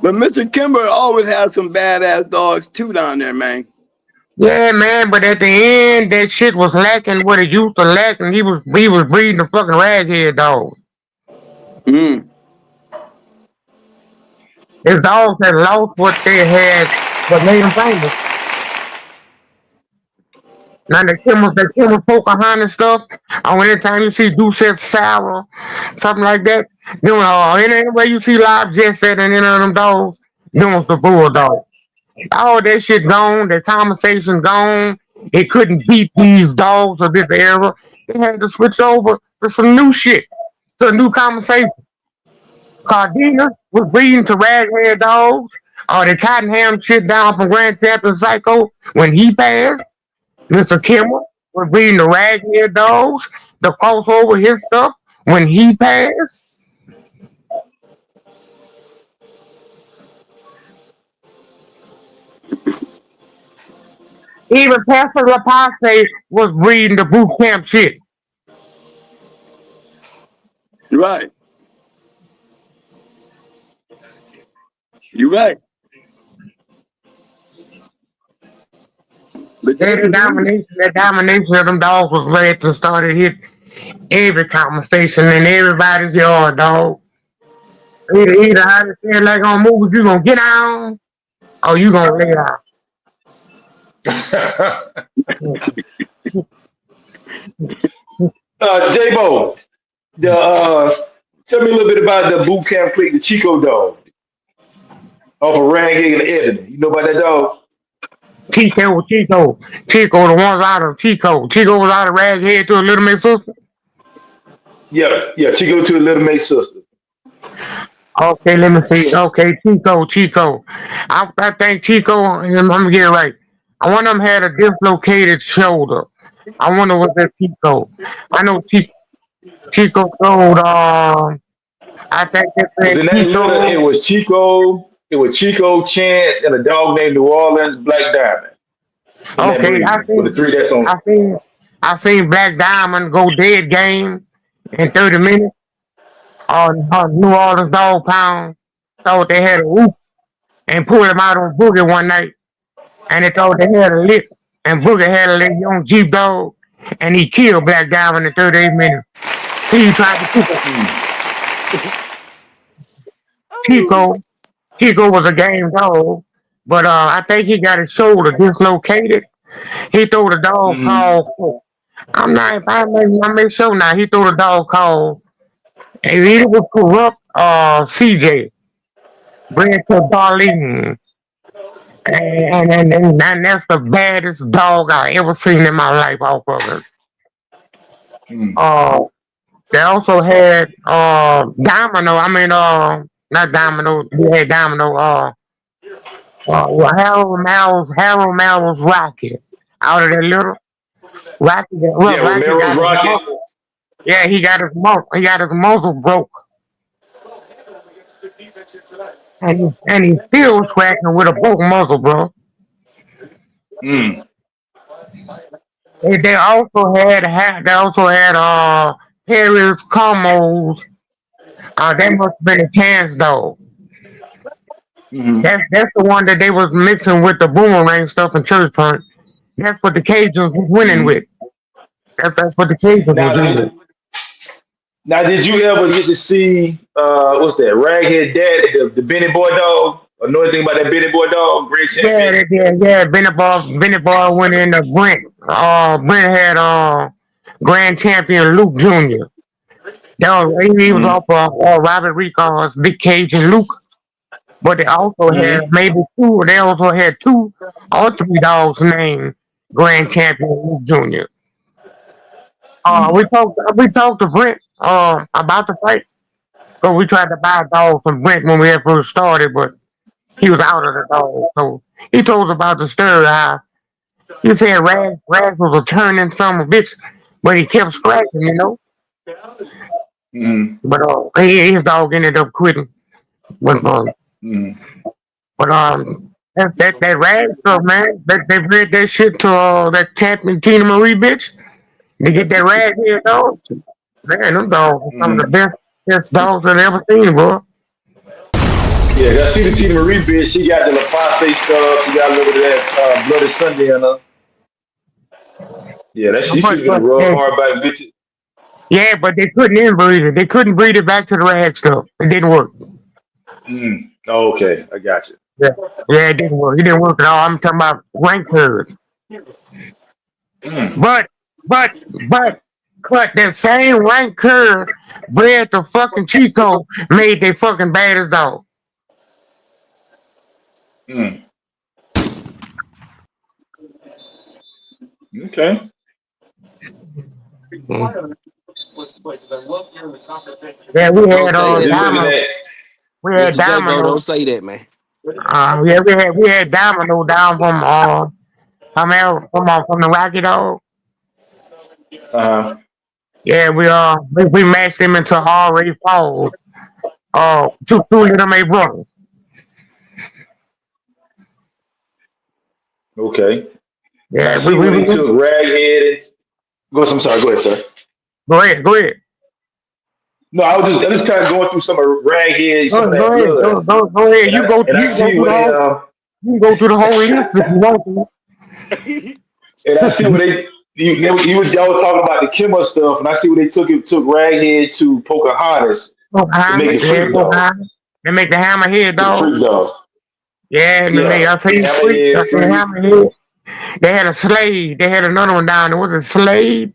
But Mr. Kimber always had some badass dogs too down there, man. Yeah, man, but at the end, that shit was lacking what it used to lack, and he was breeding the fucking raghead dog. Mm. His dogs had lost what they had, what made them famous. Now the Kimmer Pocahontas stuff, on anytime you see Doucette Sour, something like that, any way you see live Jet Set and any of them dogs, them was the Bulldog. All that shit gone, that conversation gone. It couldn't beat these dogs of this era. They had to switch over to some new shit, to a new conversation. Cardenas was breeding to raghead dogs, or the Cottonham shit down from Grand Theft and Psycho when he passed. Mr. Kimmel was breeding the raghead dogs, the crossover his stuff when he passed. Even Pastor Rapace was breeding the boot camp shit. You're right. You're right. But they That was real. domination, that domination of them dogs was led to started hit every conversation in everybody's yard, dog. Either how they say like on movies, you gonna get down or you gonna lay down. J-Bo, tell me a little bit about the boot camp clique, the Chico dog, off of Raghead and Ebony. You know about that dog? Chico, the ones out of Chico. Chico was out of Raghead to a little Miss sister. Yeah, yeah, Chico to a little May sister. Okay, let me see. Okay, Chico. I think Chico, I'm gonna get it right. I one of them had a dislocated shoulder. I wonder was that Chico. I know Chico sold, I think that's Because that in that litter, Chico. it was Chico, Chance, and a dog named New Orleans Black Diamond in that Okay, breed. For the three that's on. I seen, I seen Black Diamond go dead game in 30 minutes on New Orleans Dog Pound. Thought they had a whoop and pulled him out on Boogie one night. And they thought they had a lick. And Boogie had a little young Jeep dog. And he killed Black Diamond in 38 minutes. He tried to kick him. Oh, Chico. Chico was a game dog. but I think he got his shoulder dislocated. He threw the dog Mm-hmm. called. I'm not. If I make sure now. He threw the dog called. And he was corrupt. CJ bred to Darlene, and that's the baddest dog I ever seen in my life. Off of it. Mm-hmm. Uh, they also had Domino. I mean, not Domino. They had Domino. Well, Harold Mal's Rocket out of that little Rocket. Well, Yeah, Rocket Romero's got his Rocket. muscle. Yeah, he got his muzzle broke, and he's still tracking with a broke muzzle, bro. Mm. They also had Harriers Combos. That must have been a chance though. Mm-hmm. That's the one that they was mixing with the boomerang stuff in church front. That's what the Cajuns was winning Mm-hmm. with. That's what the Cajuns was Now, winning did you ever get to see what's that Raghead Daddy, the Benny Boy dog? Or know anything about that Benny Boy dog, great with. champion? Yeah. Benny Ball went in the Brent. Brent had Grand Champion Luke Jr. He was Mm-hmm. off of Robert Rico's Big Cage and Luke. But they also had Mm-hmm. maybe two. They also had two or three dogs named Grand Champion Luke Jr. Mm-hmm. We talked to Brent about the fight. So we tried to buy a dog from Brent when we had first started, but he was out of the dog. So he told us about the story. How he said Raz was a turning son of a bitch, but he kept scratching. Mm-hmm. But his dog ended up quitting. But Mm-hmm. that Raz stuff, man. They read that shit to that champion Tina Marie bitch. They get that Raz here dog. Man, them dogs are some of the Mm-hmm. best dogs I've ever seen, bro. Yeah, I see the Tina Marie bitch. She got the La Passe stuff. She got a little bit of that Bloody Sunday in her. Yeah, that she should But have been a but rough hard back bitch. yeah, but they couldn't inbreed it. They couldn't breed it back to the rag stuff. It didn't work. Mm. Oh, okay, I got you. Yeah, yeah, it didn't work. It didn't work at all. I'm talking about rank curves. Mm. But but but but that same rank curve bred to fucking Chico made they fucking baddest dog. Mm. Okay. Yeah, we Don't had say I'm that, just looking man. Domino. at. We had Mr. Jocko, don't Domino. say that, man. Yeah, we had Domino down from the Rocky Dog. Uh, Yeah, we matched him into already falls. Two of them ain't brothers. okay. I Yeah, see where they took Raghead and. Go. I'm sorry. Go ahead, sir. go ahead. No, I just kind of going through some of Raghead, some of Go that ahead. blood, Go ahead. and You I go and I you can go see through where the they whole you can go through the whole list if you want and I see where they. Y'all were talking about the Kimmer stuff, and I see where they took Raghead to Pocahontas to make the to. Yeah, freak dog, they make the hammerhead to the dog. freak dog. Yeah, and then they Yeah, I say freak, I Hammerhead say freak hammerhead. They had a Slade. They had another one down there. Was it Slade?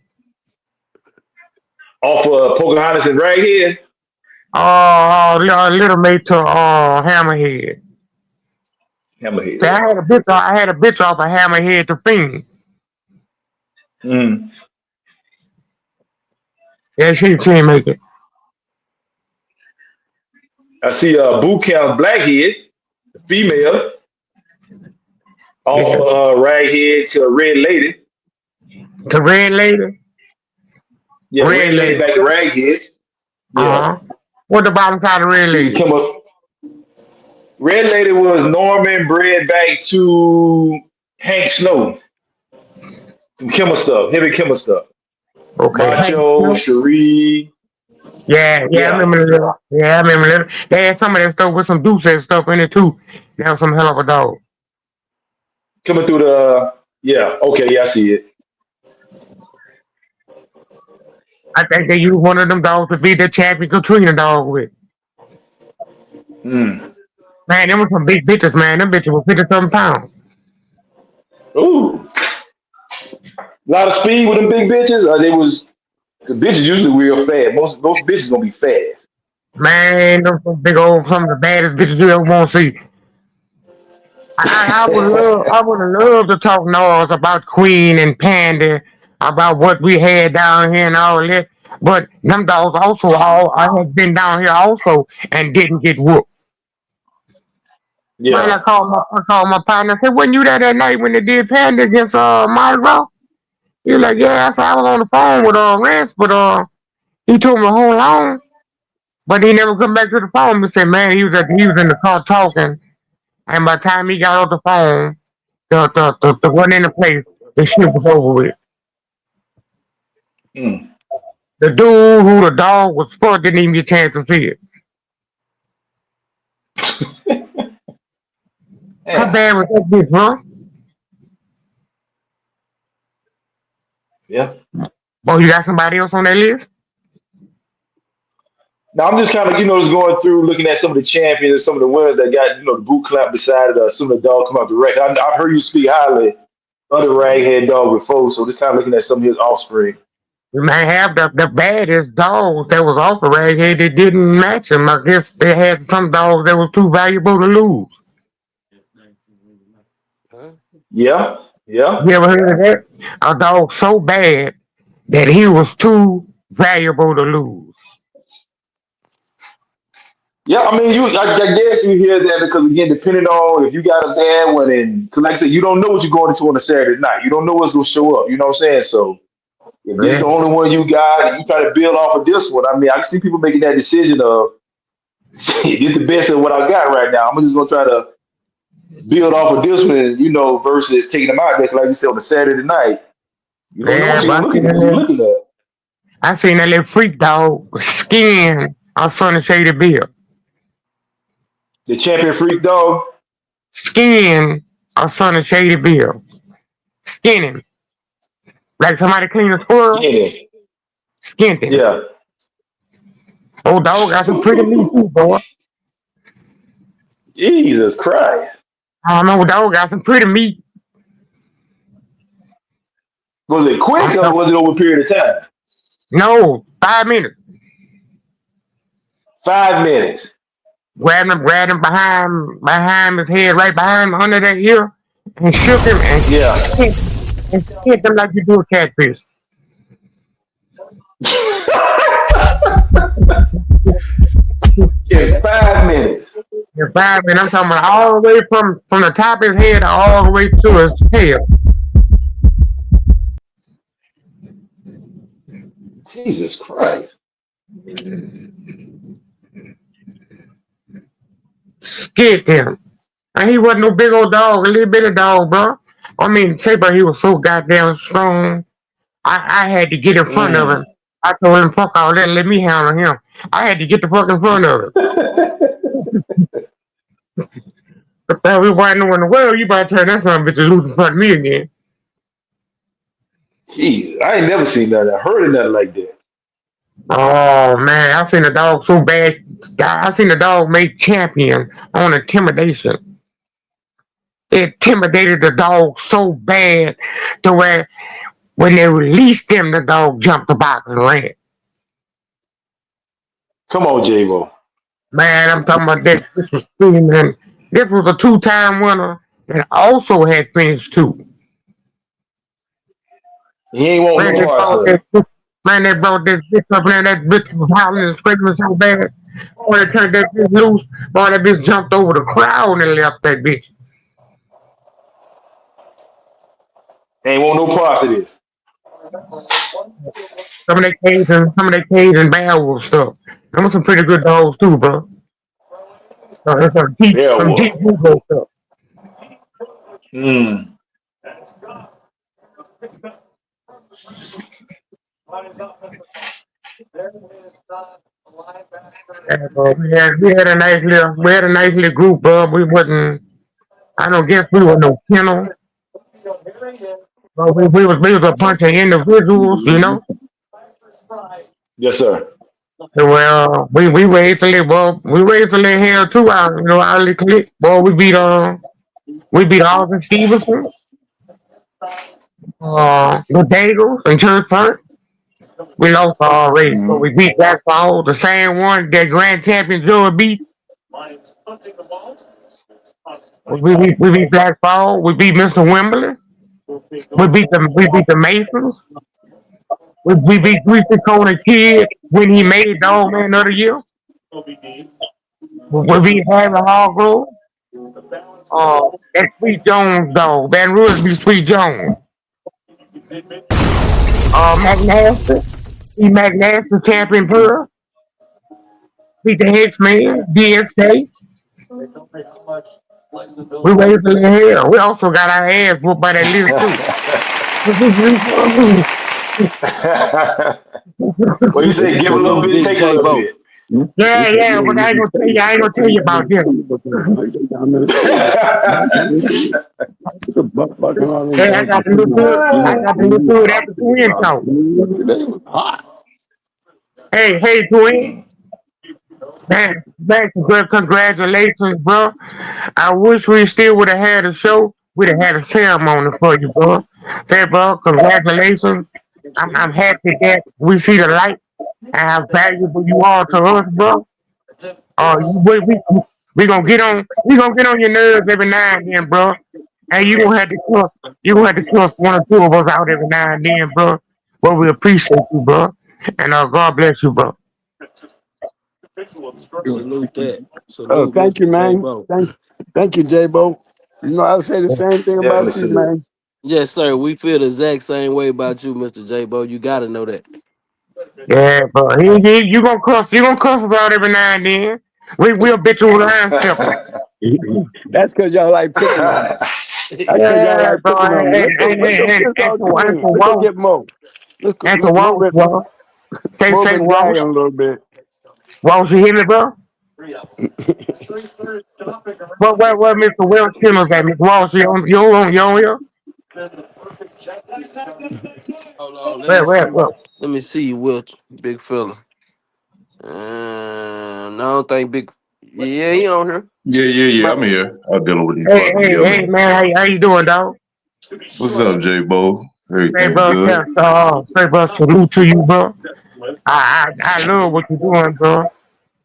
off of Pocahontas and Raghead. Little mate to hammerhead. Hammerhead, See, yeah. I had a bitch off a hammerhead to fiend. Mm. Yeah, she didn't make it. I see Boot Camp Blackhead, the female, off Yeah, of Raghead to a Red Lady. the red lady, Yeah, red Red Lady lady. back to Raghead. Yeah. Uh huh. What the bottom side of red See, lady? Kimmer. Red Lady was Norman bred back to Hank Snow. Some Kimmer stuff, heavy Kimmer stuff. Okay. Hey, Macho, no. Cherie. Yeah, I Yeah. remember that. Yeah, I remember that. They had some of that stuff with some Deuce stuff in it too. That was some hell of a dog. Coming through the. Yeah. Okay. Yeah, I see it. I think they used one of them dogs to beat the champion Katrina dog with. Mm. Man, them was some big bitches, man. Them bitches were 50-something pounds. Ooh, a lot of speed with them big bitches. Or they was the bitches usually real fast. Most bitches gonna be fast. Man, them some big old, some of the baddest bitches you ever want to see. I would love to talk noise about Queen and Panda, about what we had down here and all that. But them dogs also all I had been down here also and didn't get whooped. Man, Yeah, I called my partner and said, "Wasn't you there that night when they did Panda against Marlboro?" He was like, "Yeah, I said I was on the phone with Rance, but he told me to hold on, but he never come back to the phone." He said, "Man, he was in the car talking, and by the time he got off the phone, the one in the place, the shit was over with." mm. The dude who the dog was for didn't even get a chance to see it. How Yeah, bad was that bitch, bro? yeah. Boy, you got somebody else on that list? Now I'm just kind of just going through looking at some of the champions and some of the winners that got the boot clamp beside it. Some of the dog come out the record. I've heard you speak highly of the raghead dog before, so just kind of looking at some of his offspring. You might have the baddest dogs that was off the raghead that didn't match him. I guess they had some dogs that was too valuable to lose. Huh? Yeah, yeah, You ever heard of that? A dog so bad that he was too valuable to lose. yeah. I mean, I guess you hear that because again, depending on if you got a bad one, and because like I said, you don't know what you're going into on a Saturday night. You don't know what's going to show up. You know what I'm saying? So if this is Yeah, the only one you got, and you try to build off of this one. I mean, I see people making that decision of this is the best of what I got right now. I'm just gonna try to build off of this one, versus taking them out there, like you said, on a Saturday night. You don't know yeah, what you're but gonna look at, what you're looking at. I seen that little freak dog skin on Son of Shady Bill. The champion freak dog, Skin on Son of Shady Bill. Skin him. Like somebody clean a squirrel, skinny. skinned him. Yeah. Old dog got some pretty meat too, boy. Jesus Christ. I don't know, dog got some pretty meat. Was it quick I'm or talking, was it over a period of time? no, 5 minutes. 5 minutes. Grabbed him behind his head, right behind him, under that ear, and shook him Yeah. and skinned him like you do a catfish. In 5 minutes. In 5 minutes, I'm talking about all the way from the top of his head all the way to his tail. Jesus Christ. Skinned him. And he wasn't no big old dog, a little bitty dog, bro. I mean, Saber, he was so goddamn strong. I had to get in front of him. Mm. I told him, fuck all that, let me handle him. I had to get the fuck in front of him. But that we wanted to know in the world, you about to turn that son of a bitch loose in front of me again. Jeez, I ain't never seen nothing. I heard of nothing like that. Oh man, I seen the dog so bad. I seen the dog make champion on intimidation. It intimidated the dog so bad to where when they released him, the dog jumped the box and ran. Come on, J-Mo. Man, I'm talking about that. This was screaming. This was a two-time winner that also had finished two. He ain't want Man, no they parts brought of it. that. Man, they brought this bitch up there. That bitch was howling and screaming so bad. Boy, they turned that bitch loose. Boy, that bitch jumped over the crowd and left that bitch. Ain't want no parts of this. Some of that cage and barrel stuff. Them was some pretty good dogs too, bro. Yeah, Some Jeep well. Hugo stuff. Mm. Yeah, bro. We had a nice little group, bro. We wasn't. I don't guess we were no kennel. But we was a bunch of individuals, you know. Yes, sir. Well, we raised a little, boy. We raised a little hell too. Our little clique, boy. We beat Austin Stevenson, the Dagels, and Church Park. We lost already, but we beat that Fall, the same one that Grand Champion Joe beat. We beat Black Fall. We beat Mr. Wembley. We beat the Masons. We beat Greasy Corner Kid when he made Dog Man of the Year. We beat Harry Hargrove. That Sweet Jones dog. Van Ruiz beat Sweet Jones. McNasty. He McNasty champion Pearl. Beat the X-Man. DSK. We raised a little hell. We also got our ass whooped by that little too. Well, you say give a little Salute bit, Big take a J little Bo. bit. Yeah, but I ain't gonna tell you about this. It's a buck fucking all them Hey, I got the little good. I got the little good after twin talk. They was hot. Hey, twin. Man, congratulations, bro. I wish we still would have had a show. We'd have had a ceremony for you, bro. Hey, bro, congratulations. I'm happy that we see the light and how valuable you are to us, bro. We gonna get on your nerves every now and then, bro. And you gonna have to cuss one or two of us out every now and then, bro. But we appreciate you, bro. And God bless you, bro. Salute that. Oh, Salute thank you, Mr. J man. Bo. Thank you, J-Bo. You know, I say the same thing Definitely about you, salute. man. Yes, sir. We feel the exact same way about you, Mr. J Bo. You gotta know that. Yeah, but you gonna cuss us out every now and then. We'll bet you a line stepper. That's because y'all like picking on me. That's because y'all Yeah, like bro. picking on me. And Let's go piss and off to and twins. to Let's go Walsh get Mo. and to Move Walsh, it, bro. move Say it right Walsh. a little bit. Walsh, you hear me, bro? What Mr. Welch Kennels at? Mr. Walsh, you on here? Hold on, let me Where, see. where? Let me see you, Wilt, big fella. No, I don't think big. Yeah, he on here. Yeah. But, I'm here. I'm dealing with these hey, fucking hey, yelling. hey, man, how you doing, dog? What's up, J Bo? Hey, Everything bro, good? salute to you, bro. I love what you're doing, bro.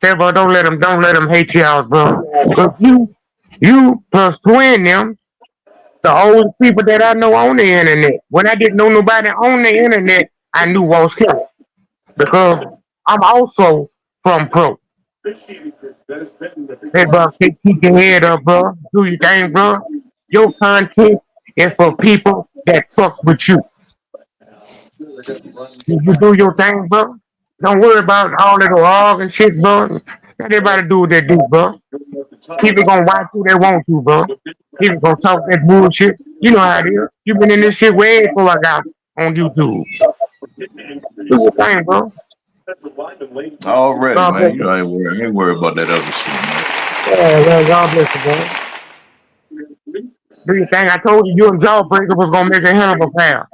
Say, bro, don't let them hate you out, bro. Cause you plus twin them, the oldest people that I know on the internet. When I didn't know nobody on the internet, I knew Walsh Killer because I'm also from Pro. Hey, bro, keep your head up, bro. Do your thing, bro. Your content is for people that fuck with you. You do your thing, bro. Don't worry about all that log and shit, bro. Let everybody do what they do, bro. People gonna watch who they want to, bro. People gonna talk that bullshit. You know how it is. You been in this shit way before I got on YouTube. Do your thing, bro. Already, God man. bless You you. know, I ain't worried about that other shit, man. Yeah, God bless you, bro. Do your thing. I told you and Jawbreaker was gonna make a hell of a pair.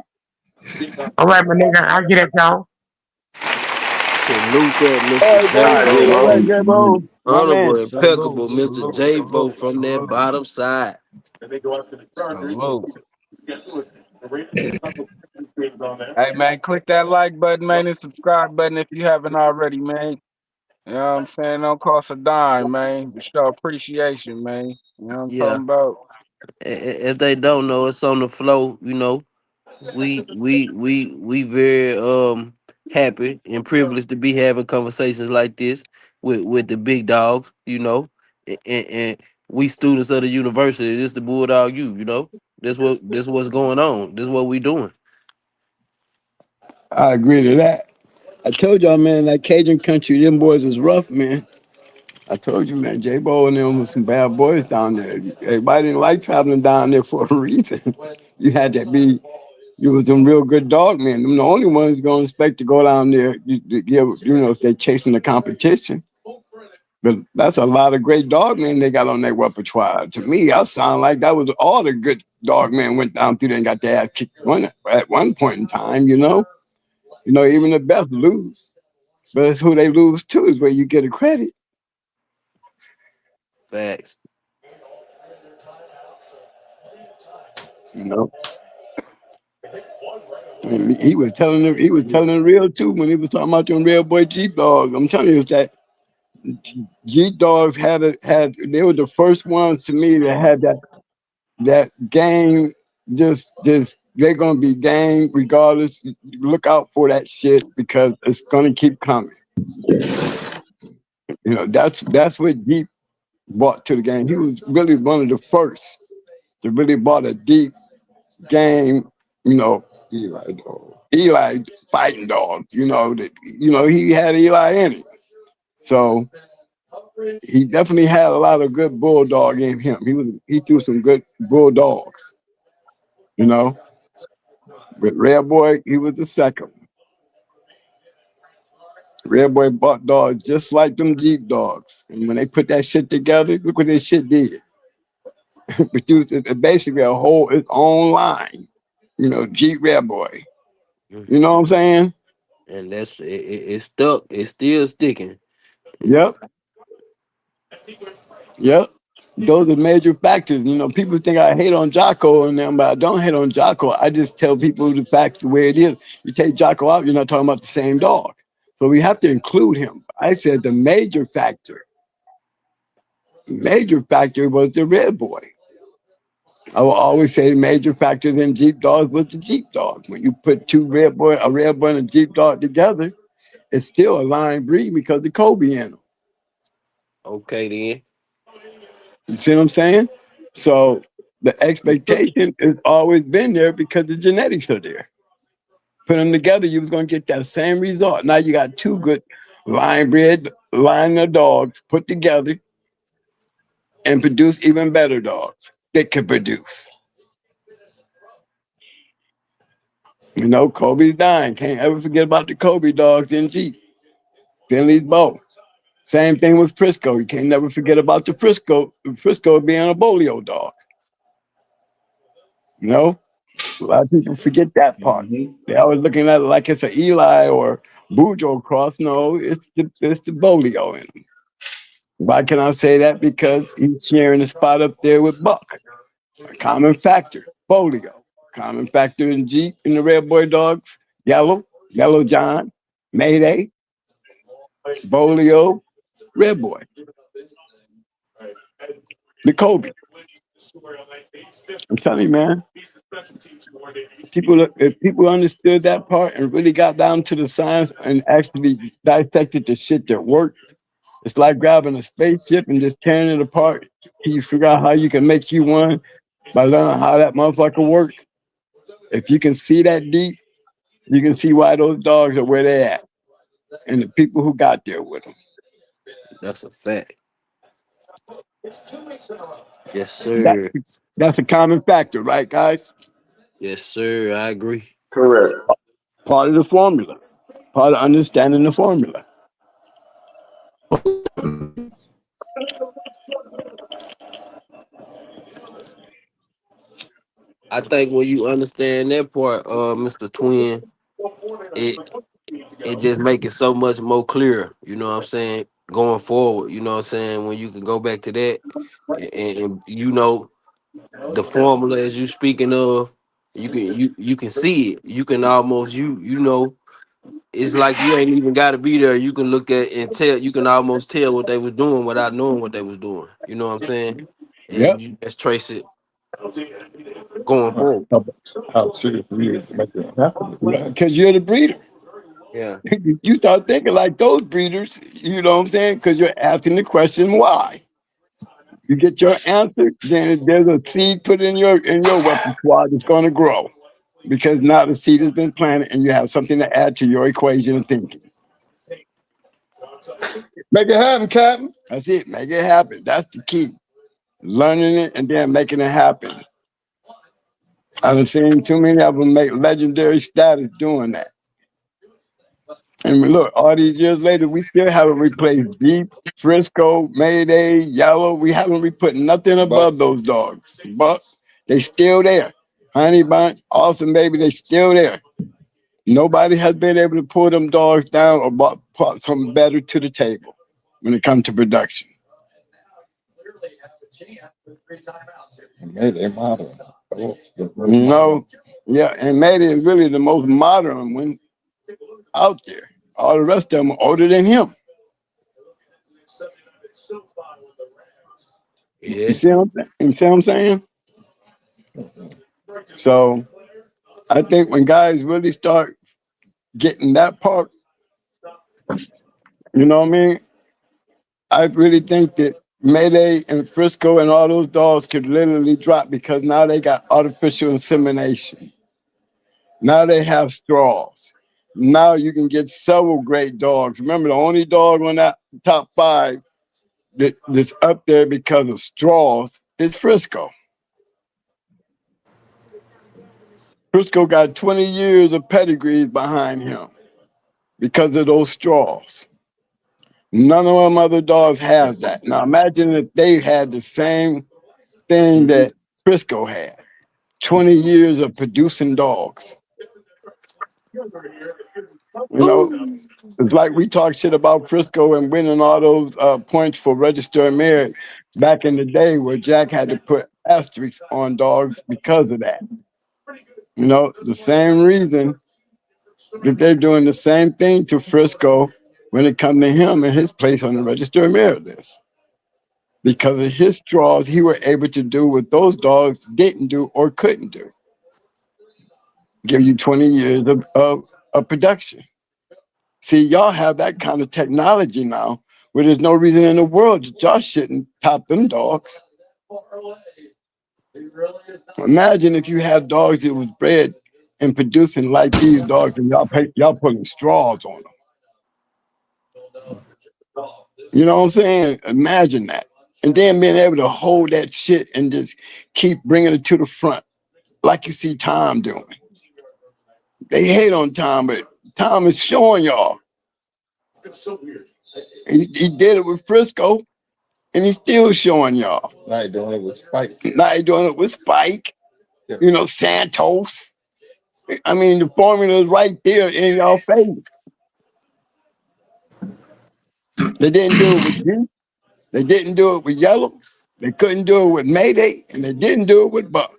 All right, my nigga. I'll get at y'all. Salute that, Mr. All right, J All man. right, Bo. J All Bo. right, J-Bo. My Honorable, man. impeccable, Salute, Mr. salute, J Bo salute, from that salute, bottom side. salute. Hey man, click that like button, man, and subscribe button if you haven't already, man. You know what I'm saying? Don't cost a dime, man. To show appreciation, man. You know what I'm Yeah. talking about? If they don't know, it's on the flow. You know, we very happy and privileged to be having conversations like this with the big dogs. You know, and we students of the university. This the Bulldog U. You know, this what's going on. This what we doing. I agree to that. I told y'all, man, that Cajun country, them boys was rough, man. I told you, man, J-Bo and them was some bad boys down there. Everybody didn't like traveling down there for a reason. You had to be, you was some real good dog, man. Them the only ones gonna expect to go down there, if they're chasing the competition. But that's a lot of great dog men they got on their repertoire. To me, I sound like that was all the good dog men went down through there and got their ass kicked at one point in time, you know. Even the best lose. But it's who they lose to is where you get a credit. Facts. You know, and he was telling the real too when he was talking about them real boy Jeep dogs. I'm telling you, it's that Jeep dogs they were the first ones to me that had that game. Just they're gonna be gang regardless. Look out for that shit because it's gonna keep coming. You know, that's what Jeep brought to the game. He was really one of the first to really brought a deep game. You know, Eli fighting dog. He had Eli in it. So he definitely had a lot of good bulldog in him. He threw some good bulldogs. You know, but Red Boy, he was the second. Red Boy bought dogs just like them Jeep dogs. And when they put that shit together, look what this shit did. Produced basically its own line. You know, Jeep Red Boy. You know what I'm saying? And it's stuck. It's still sticking. Yep. Yep. Those are major factors. You know, people think I hate on Jocko and them, but I don't hate on Jocko. I just tell people the fact the way it is. You take Jocko out, you're not talking about the same dog. So we have to include him. I said the major factor was the Red Boy. I will always say the major factor in Jeep dogs was the Jeep dog. When you put a Red Boy and a Jeep dog together, it's still a line breed because of Kobe in them. Okay then. You see what I'm saying? So the expectation has always been there because the genetics are there. Put them together, you was going to get that same result. Now you got two good line of dogs put together and produce even better dogs that can produce. You know, Kobe's dying. Can't ever forget about the Kobe dogs in Jeep. Finley's both. Same thing with Frisco. You can't never forget about the Frisco being a Bolio dog. You know? A lot of people forget that part. They always looking at it like it's an Eli or Bujo cross. No, it's the Bolio in him. Why can I say that? Because he's sharing a spot up there with Buck. A common factor, Bolio. Common factor in Jeep and the Red Boy dogs, Yellow John, Mayday, Bolio, Red Boy, the Kobe. I'm telling you, man. If people understood that part and really got down to the science and actually dissected the shit that worked, it's like grabbing a spaceship and just tearing it apart till you figure out how you can make you one by learning how that motherfucker works. If you can see that deep, you can see why those dogs are where they're at and the people who got there with them. That's a fact. Yes, sir. That's a common factor, right, guys? Yes, sir. I agree. Correct. Part of the formula, part of understanding the formula. I think when you understand that part, Mr. Twin, it it just make it so much more clear. You know what I'm saying? Going forward, you know what I'm saying? When you can go back to that, and you know the formula as you speaking of, you can see it. You can almost you know it's like you ain't even got to be there. You can look at and tell. You can almost tell what they was doing without knowing what they was doing. You know what I'm saying? And Yep. you just trace it going forward. How true for you to make it happen. Because you're the breeder. Yeah, You start thinking like those breeders, you know what I'm saying? Because you're asking the question why. You get your answer, then there's a seed put in your repertoire that's going to grow. Because now the seed has been planted and you have something to add to your equation of thinking. Make it happen, Captain. That's it. Make it happen. That's the key. Learning it and then making it happen. I've seen too many of them make legendary status doing that. And look, all these years later, we still haven't replaced Deep, Frisco, Mayday, Yellow. We haven't put nothing above those dogs. But they still there. Honey Bunch, Awesome Baby, they still there. Nobody has been able to pull them dogs down or brought something better to the table when it comes to production. Mayday modern. Yeah, and Mayday is really the most modern one out there. All the rest of them are older than him. Yeah. You see what I'm saying? So I think when guys really start getting that part, you know what I mean? I really think that Mayday and Frisco and all those dogs could literally drop because now they got artificial insemination. Now they have straws. Now you can get several great dogs. Remember, the only dog on that top 5 that's up there because of straws is Frisco. Frisco got 20 years of pedigree behind him because of those straws. None of them other dogs have that. Now imagine if they had the same thing that Frisco had. 20 years of producing dogs. It's like we talk shit about Frisco and winning all those points for registered merit back in the day where Jack had to put asterisks on dogs because of that. The same reason that they're doing the same thing to Frisco when it comes to him and his place on the registered merit list. Because of his straws, he were able to do what those dogs didn't do or couldn't do. Give you 20 years of production. See, y'all have that kind of technology now where there's no reason in the world that y'all shouldn't top them dogs. Imagine if you had dogs that was bred and producing like these dogs and y'all putting straws on them. You know what I'm saying? Imagine that. And then being able to hold that shit and just keep bringing it to the front like you see Tom doing. They hate on Tom, but Tom is showing y'all. He did it with Frisco, and he's still showing y'all. Now he doing it with Spike. Now he doing it with Spike. Yeah. Santos. I mean, the formula is right there in y'all face. They didn't do it with you. They didn't do it with Yellow. They couldn't do it with Mayday, and they didn't do it with Buck.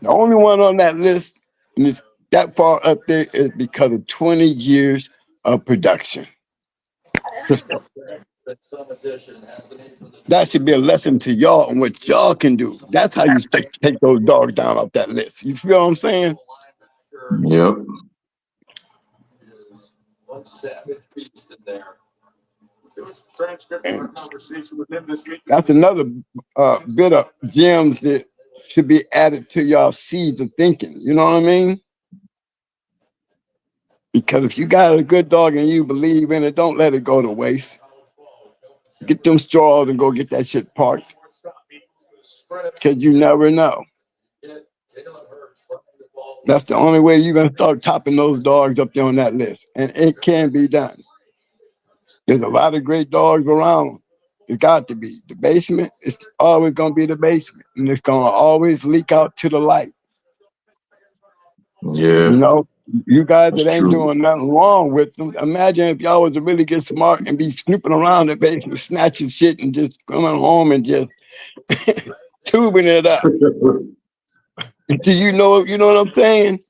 The only one on that list, and it's that far up there, is because of 20 years of production. That should be a lesson to y'all on what y'all can do. That's how you take those dogs down off that list. You feel what I'm saying? Yep. That's another bit of gems that should be added to y'all seeds of thinking. You know what I mean? Because if you got a good dog and you believe in it, don't let it go to waste. Get them straws and go get that shit parked. Because you never know. That's the only way you're going to start topping those dogs up there on that list. And it can be done. There's a lot of great dogs around. It's got to be. The basement is always going to be the basement. And it's going to always leak out to the light. Yeah. You guys that ain't true. doing nothing wrong with them. Imagine if y'all was to really get smart and be snooping around the basement, snatching shit and just coming home and just tubing it up. Do you know what I'm saying?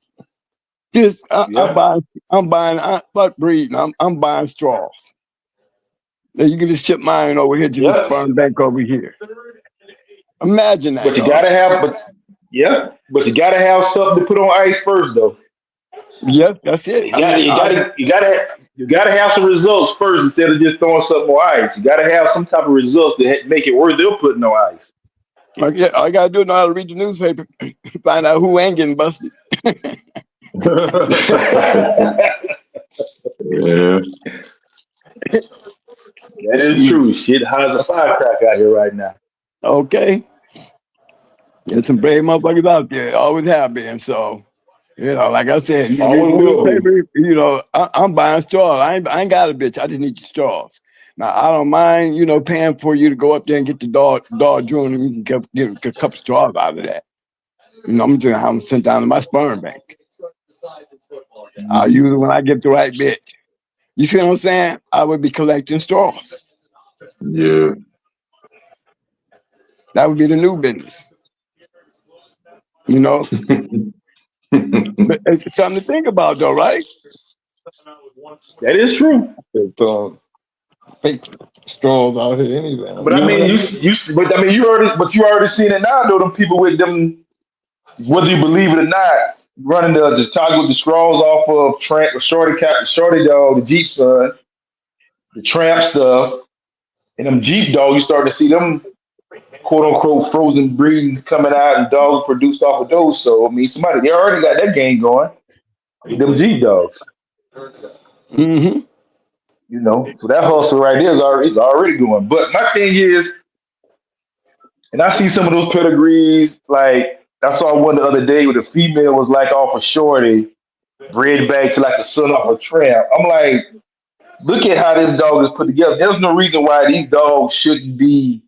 Just I'm buying fuck breeding. I'm buying straws. Now you can just ship mine over here to this farm bank over here. Imagine that. But you gotta have, but you gotta have something to put on ice first, though. Yep, that's it. You gotta have some results first instead of just throwing something on ice. You gotta have some type of results that make it worth it putting on ice. All I gotta do is know how to read the newspaper, find out who ain't getting busted. Yeah. That is true. Shit hot as a firecracker out here right now. Okay. There's some brave motherfuckers out there. Always have been. So, like I said, you read the newspaper, I'm buying straws. I ain't got a bitch. I just need your straws. Now, I don't mind, paying for you to go up there and get the dog drone and you can get a couple straws out of that. I'm just going to have them sent down to my sperm bank. I'll use it when I get the right bitch. You see what I'm saying? I would be collecting straws. Yeah. That would be the new business. You know, but it's something to think about, though, right? That is true. It's fake straws out here anyway. But I mean, you already, but you already seen it now, though. Them people with them, whether you believe it or not, running the chocolate with the straws off of Tramp, the Shorty Dog, the Jeep Son, the Tramp stuff, and them Jeep dogs. You start to see them quote unquote frozen breeds coming out and dogs produced off of those. So I mean, they already got that game going with them Jeep dogs. Mm-hmm. You know, so that hustle right there is already going. But my thing is, and I see some of those pedigrees, like I saw one the other day where the female was like off a shorty, bred back to like a son off a tramp. I'm like, look at how this dog is put together. There's no reason why these dogs shouldn't be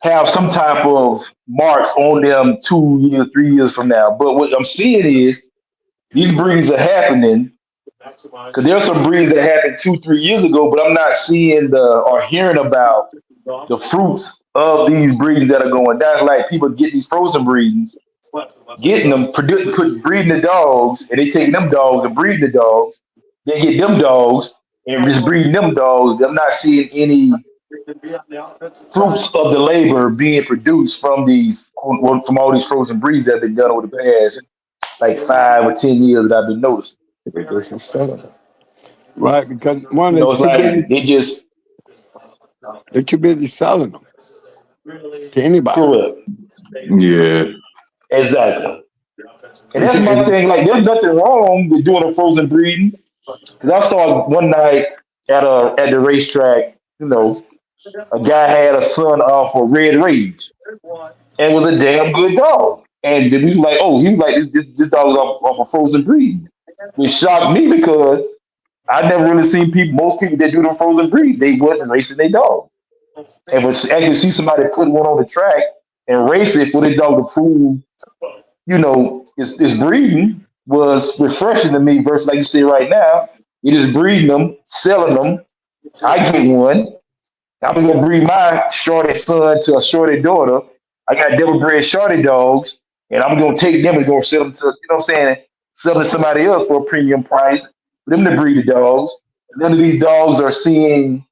have some type of marks on them 2 years, 3 years from now. But what I'm seeing is these breeds are happening because there's some breeds that happened 2, 3 years ago, but I'm not seeing or hearing about the fruits of these breeds that are going down. Like people get these frozen breeds, getting them, breeding the dogs, and they taking them dogs and breeding the dogs. They get them dogs and just breeding them dogs. I'm not seeing any fruits of the labor being produced from from all these frozen breeds that have been done over the past like 5 or 10 years that I've been noticing. Right, because one, You know, it's like they just they're too busy selling them to anybody. correct. Yeah. Exactly. And And, that's my and thing. Like, there's nothing wrong with doing a frozen breeding. Because I saw one night at the racetrack, you know, a guy had a son off a Red Rage and was a damn good dog. And then he was like, this dog was off a frozen breed, which shocked me because I never really seen most people that do the frozen breed, they wasn't racing their dog. And was actually see somebody put one on the track and race it for the dog to prove, his breeding was refreshing to me versus like you say right now, you just breeding them, selling them. I get one. I'm gonna breed my shorty son to a shorty daughter. I got double bred shorty dogs, and I'm gonna take them and go sell them to what I'm saying, sell them to somebody else for a premium price. For them to breed the dogs. None of these dogs are seeing,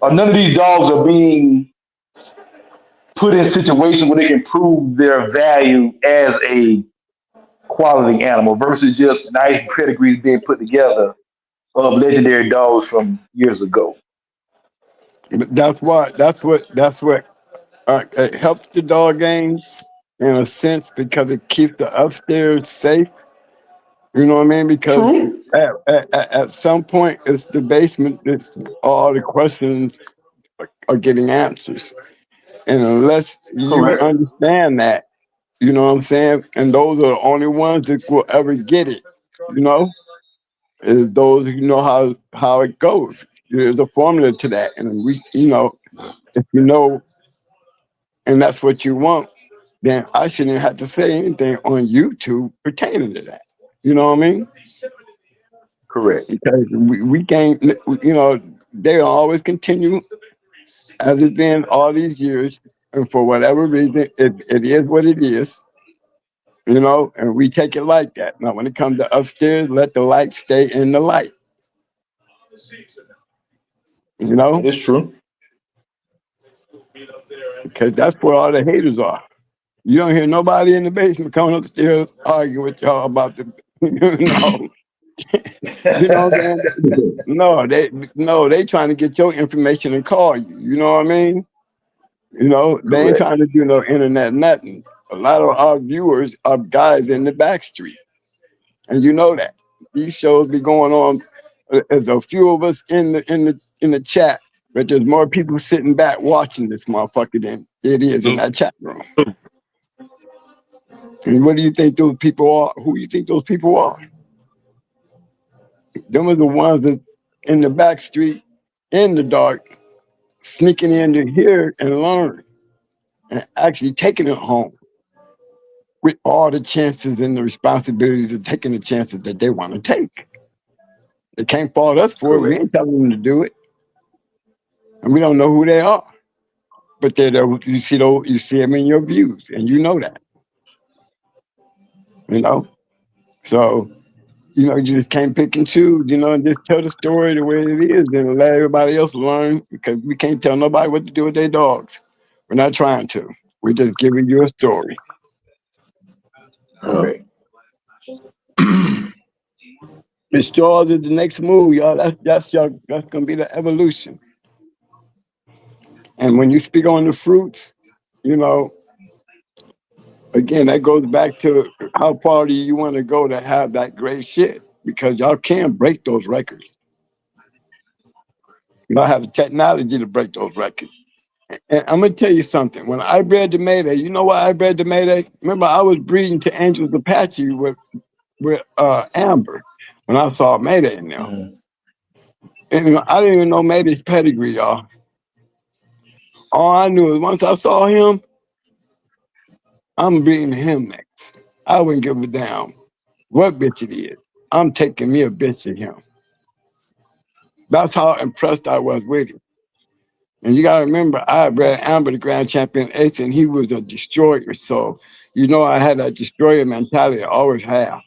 or none of these dogs are being put in situations where they can prove their value as a quality animal versus just nice pedigrees being put together of legendary dogs from years ago. but that's what it helps the dog game in a sense because it keeps the upstairs safe. You know what I mean? Because True. at some point, it's the basement. It's all the questions are getting answers, and unless you Correct. understand that, you know what I'm saying? And those are the only ones that will ever get it. You know, is those who know how it goes. There's a formula to that, and if you know, and that's what you want, then I shouldn't have to say anything on YouTube pertaining to that. You know what I mean? Correct. Because we can't, they'll always continue as it's been all these years, and for whatever reason, it is what it is. And we take it like that. Now, when it comes to upstairs, let the light stay in the light. You That know, is true. because that's where all the haters are. You don't hear nobody in the basement coming upstairs arguing with y'all about the, you know, you know what I'm saying? No, they trying to get your information and call you. You know what I mean? They ain't Correct. trying to do no internet nothing. A lot of our viewers are guys in the back street, and you know that these shows be going on. There's a few of us in the chat, but there's more people sitting back watching this motherfucker than it is in that chat room. And what do you think those people are? Who do you think those people are? Them are the ones that in the back street, in the dark, sneaking in to hear and learn, and actually taking it home. with all the chances and the responsibilities of taking the chances that they want to take. They can't fault us for it. We Correct. ain't telling them to do it, and we don't know who they are. But they're the, you see them in your views, and you know that. You know, so you just can't pick and choose. And just tell the story the way it is, and let everybody else learn because we can't tell nobody what to do with their dogs. We're not trying to. We're just giving you a story. Yeah. Correct. The straws is the next move, y'all. That's gonna be the evolution. And when you speak on the fruits, you know, again, that goes back to how far do you want to go to have that great shit? Because y'all can't break those records. You don't have the technology to break those records. And I'm gonna tell you something. When I bred the Mayday, you know why I bred the Mayday? Remember, I was breeding to Angels Apache with Amber when I saw Mayday in there. Mm-hmm. And I didn't even know Mayday's pedigree, y'all. All I knew is once I saw him, I'm breeding him next. I wouldn't give a damn what bitch it is. I'm taking me a bitch of him. That's how impressed I was with him. And you got to remember, I bred Amber the Grand Champion Ace, and he was a destroyer. So, I had that destroyer mentality I always have.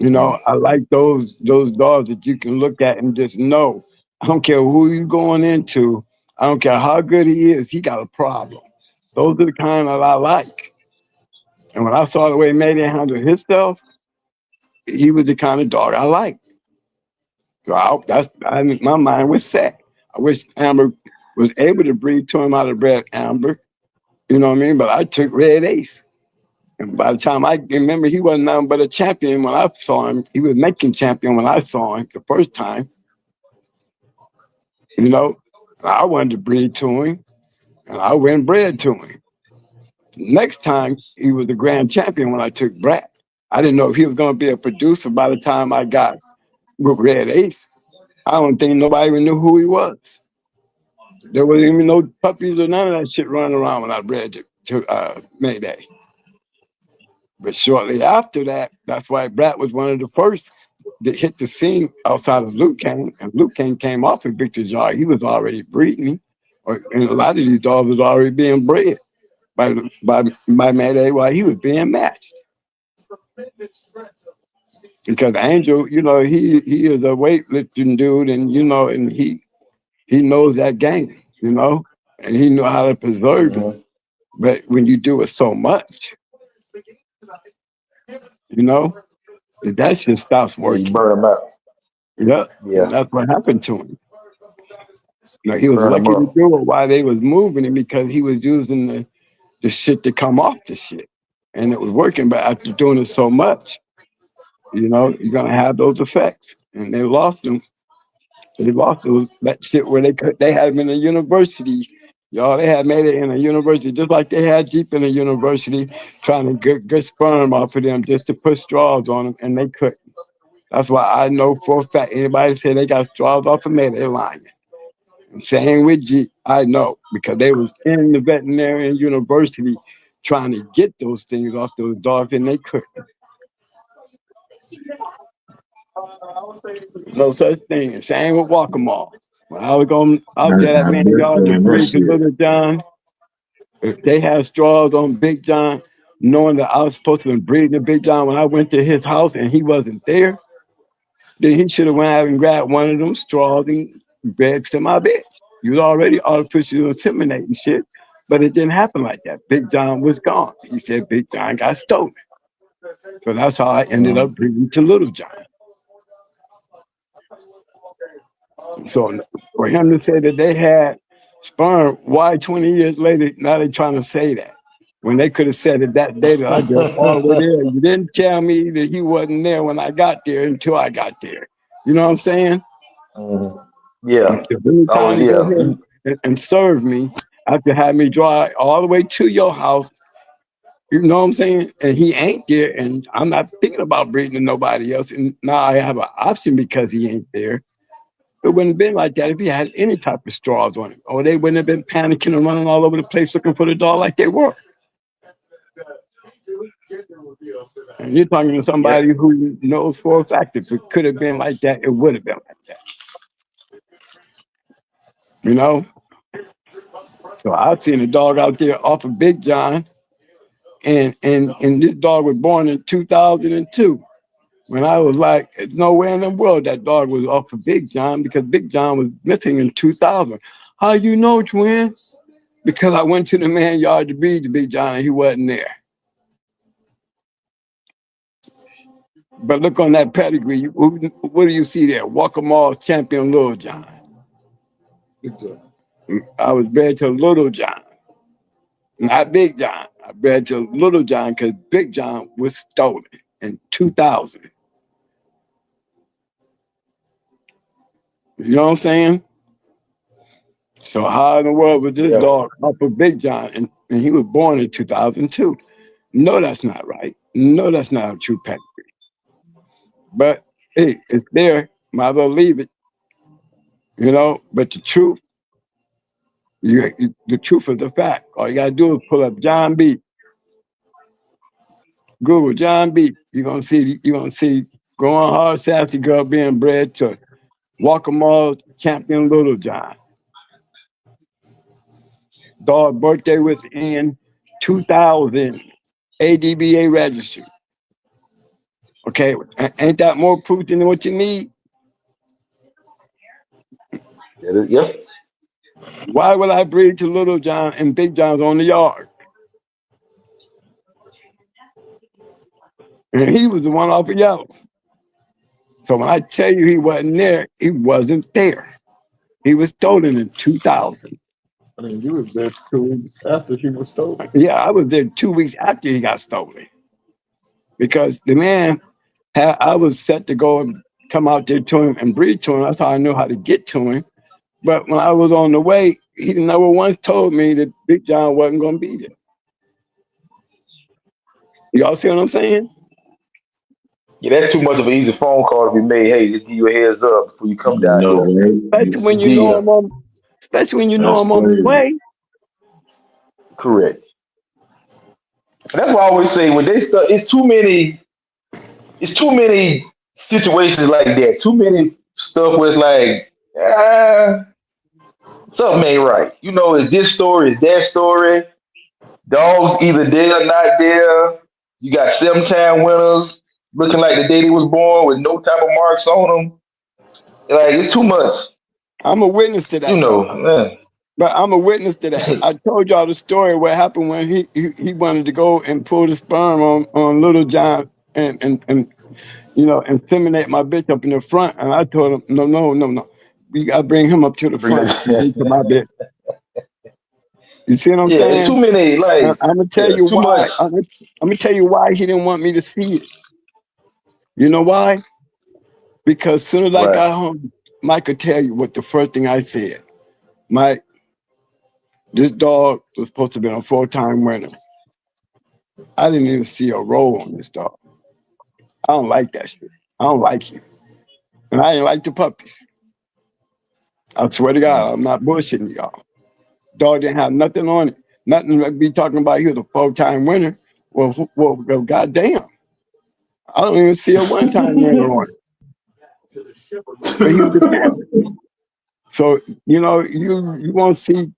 I like those dogs that you can look at and just know. I don't care who you going into. I don't care how good he is. He got a problem. Those are the kind that I like. And when I saw the way Mayday handled himself, he was the kind of dog I liked. So my mind was set. I wish Amber was able to breed to him out of bred Amber. You know what I mean? But I took Red Ace. And by the time I remember, he wasn't nothing but a champion when I saw him. He was making champion when I saw him the first time. I wanted to breed to him, and I went and bred to him. Next time, he was the grand champion when I took Brat. I didn't know if he was going to be a producer by the time I got with Red Ace. I don't think nobody even knew who he was. There wasn't even no puppies or none of that shit running around when I bred to Mayday. But shortly after that, that's why Brat was one of the first that hit the scene outside of Lukane. And Lukane came off of Victor's yard. He was already breeding, and a lot of these dogs was already being bred by Mayday while he was being matched. Because Angel, he is a weightlifting dude, and he knows that game, and he knew how to preserve it. But when you do it so much, that shit stops Yeah, you working. burn them out. Yeah, and Yeah, that's what happened to him. He was burn them lucky to up. do it while they was moving him because he was using the shit to come off the shit. And it was working, but after doing it so much, you're gonna have those effects. And they lost him. They lost that shit where they had him in a university. Y'all, they had made it in a university, just like they had Jeep in a university, trying to get good sperm off of them just to put straws on them, and they couldn't. That's why I know for a fact anybody say they got straws off of me, they're lying. Same with G, I know because they was in the veterinarian university trying to get those things off those dogs and they couldn't. No such thing. Same with Walkmall. When I was going out there that I've man been yard to saying that breed to shit. Little John, if they had straws on Big John, knowing that I was supposed to be breeding to Big John when I went to his house and he wasn't there, then he should have went out and grabbed one of them straws and bred to my bitch. You was already artificially inseminating shit, but it didn't happen like that. Big John was gone. He said Big John got stolen. So that's how I ended up breeding to Little John. So for him to say that they had sperm, why 20 years later, now they're trying to say that? When they could have said it that day that I drove all the way there. You didn't tell me that he wasn't there when I got there until I got there. You know what I'm saying? Yeah. If any Oh time to go yeah. ahead and serve me after having me drive all the way to your house, you know what I'm saying? And he ain't there, and I'm not thinking about breeding to nobody else. And now I have an option because he ain't there. It wouldn't have been like that if he had any type of straws on him. Or they wouldn't have been panicking and running all over the place looking for the dog like they were. And you're talking to Yep. somebody who knows for a fact if it could have been like that, it would have been like that. You know? So I've seen a dog out there off of Big John, and this dog was born in 2002. When I was like, there's nowhere in the world that dog was off of Big John because Big John was missing in 2000. How you know, twin? Because I went to the man yard to breed the Big John and he wasn't there. But look on that pedigree. What do you see there? Walker Mall's champion Little John. I was bred to Little John, not Big John. I bred to Little John because Big John was stolen in 2000. You know what I'm saying? So how in the world was this Yeah. dog up a Big John and he was born in 2002? No, that's not right. No, that's not a true pedigree. But hey, it's there. Might as well leave it. You know, but the truth, the truth is a fact. All you gotta do is pull up John B. Google John B. You're gonna see going hard sassy girl being bred to Walker Mall champion Little John. Dog birthday was in 2000. ADBA registry. Okay, ain't that more proof than what you need? Yep. Why would I breed to Little John and Big John's on the yard? And he was the one off of Yellow. So when I tell you he wasn't there, he wasn't there. He was stolen in 2000. I mean, you was there 2 weeks after he was stolen. Yeah, I was there 2 weeks after he got stolen. Because the man, I was set to go and come out there to him and breed to him. That's how I knew how to get to him. But when I was on the way, he never once told me that Big John wasn't going to be there. Y'all see what I'm saying? Yeah, that's too much of an easy phone call to be made. Hey, just give you a heads up before you come down No, here. man. Especially when you know Yeah, I'm on. Especially when you know That's I'm on the crazy. way. correct. And that's why I always say when they start, it's too many situations like that. Too many stuff where it's like, something ain't right. You know, it's this story, it's that story. Dogs either there or not there. You got 7-time winners looking like the day they was born with no type of marks on them. Like it's too much, I'm a witness to you that, know. though. But I'm a witness to that. I told y'all the story what happened when he wanted to go and pull the sperm on Little John and you know inseminate my bitch up in the front. And I told him, no. We gotta bring him up to the Bring front and that. get to my bitch. You see what I'm Yeah, too saying? many. Like, I'm gonna tell yeah, you too much. why. I'm gonna tell you why he didn't want me to see it. You know why? Because as soon as I Right. got home, Mike could tell you what the first thing I said. Mike, this dog was supposed to be a full-time winner. I didn't even see a roll on this dog. I don't like that shit. I don't like him. And I ain't like the puppies. I swear to God, I'm not bullshitting y'all. Dog didn't have nothing on it. Nothing to be talking about he was a full-time winner. Well, goddamn. I don't even see a one-time winner on it. But he was a champion. So, you know, you won't see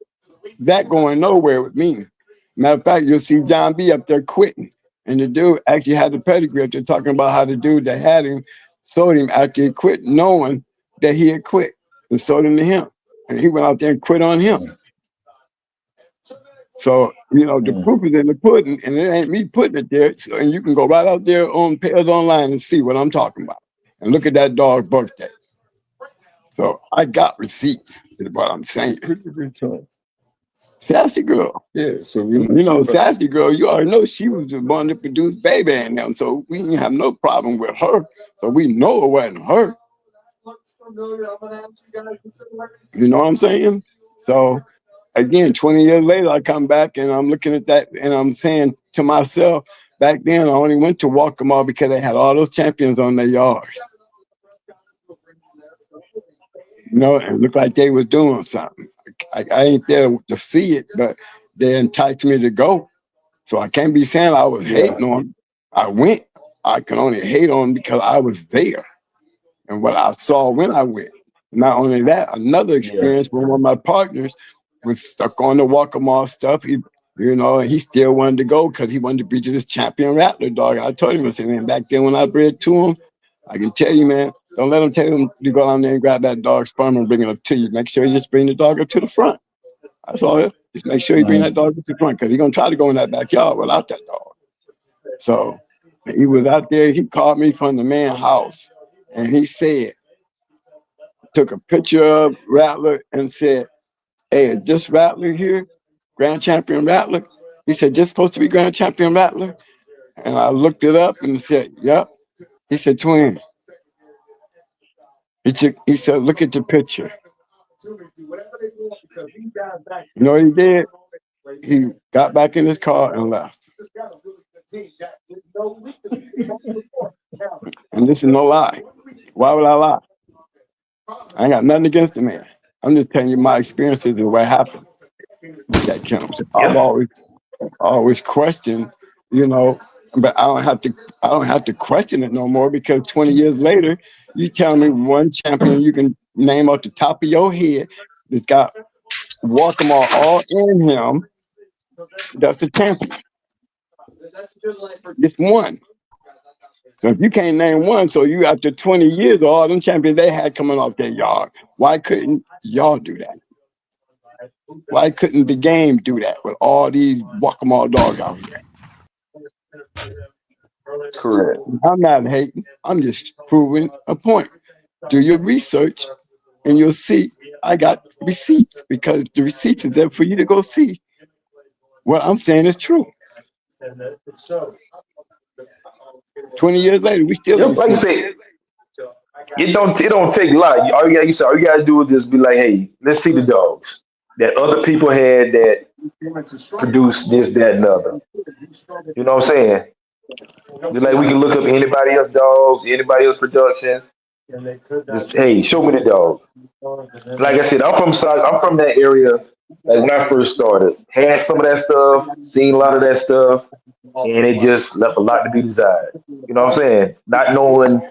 that going nowhere with me. Matter of fact, you'll see John B up there quitting. And the dude actually had the pedigree up there talking about how the dude that had him sold him after he quit, knowing that he had quit and sold him to him. And he went out there and quit on him. So, you know, the proof is in the pudding, and it ain't me putting it there. So, and you can go right out there on Pairs Online and see what I'm talking about. And look at that dog's birthday. So I got receipts, is what I'm saying. Sassy girl. Yeah, so You know, Sassy girl, you already know she was the one that produced Baby and them. So we didn't have no problem with her. So we know it wasn't her. You know what I'm saying? So again, 20 years later, I come back and I'm looking at that and I'm saying to myself, back then I only went to Walker Mall because they had all those champions on their yard. You know, and it looked like they was doing something. I ain't there to see it, but they enticed me to go. So I can't be saying I was Yeah. hating on them. I went. I can only hate on because I was there and what I saw when I went. Not only that, another Yeah. experience with one of my partners was stuck on the Walker stuff. He still wanted to go because he wanted to breed to this champion rattler dog. I told him, I said, man, back then when I bred to him, I can tell you, man, don't let him tell him to go down there and grab that dog's sperm and bring it up to you. Make sure you just bring the dog up to the front. That's all. Just make sure you bring that dog up to the front because he's going to try to go in that backyard without that dog. So he was out there. He called me from the man's house and he said, took a picture of Rattler and said, hey, is this Rattler here? Grand Champion Rattler? He said, just supposed to be Grand Champion Rattler? And I looked it up and said, yep. He said, twin. He said, look at the picture. You know what he did? He got back in his car and left. And this is no lie. Why would I lie? I ain't got nothing against the man. I'm just telling you my experiences and what happened with that kennel. So I've always questioned, but I don't have to question it no more because 20 years later, you tell me one champion you can name off the top of your head that's got Walkmore all in him. That's a champion. Just one. So if you can't name one, so you after 20 years, all them champions they had coming off their yard. Why couldn't y'all do that? Why couldn't the game do that with all these Walkmore dogs out here? Correct. I'm not hating. I'm just proving a point. Do your research, and you'll see I got receipts because the receipts is there for you to go see what I'm saying is true. 20 years later, we still Yep. ain't Like you seen it. said, it don't take a lot. All you gotta do is just be like, hey, let's see the dogs that other people had that produced this, that, and the other. You know what I'm saying? Just like we can look up anybody else dogs, anybody else productions. Just hey, show me the dog. Like I said, I'm from that area. Like when I first started, had some of that stuff, seen a lot of that stuff, and it just left a lot to be desired. You know what I'm saying? Not knowing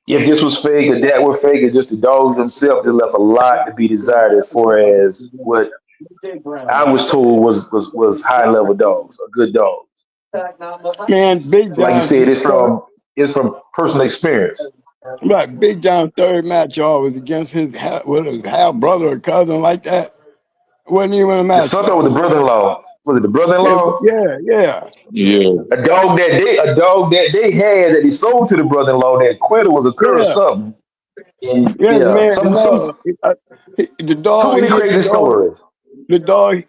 if this was fake or that was fake, or just the dogs themselves, it left a lot to be desired as far as what I was told was high level dogs or good dogs. Man, Big So like you John's said, it's from personal experience. right. Big John's third match, y'all, was against his half brother or cousin like that. Wasn't even a It's match something fight. with the brother-in-law. Was it the brother-in-law? Yeah. Yeah. A dog that they had that he sold to the brother-in-law that quit was a cur or Yeah. something. And Yeah, the yeah, man, some the too dog, many he hit the crazy dog. stories. The dog,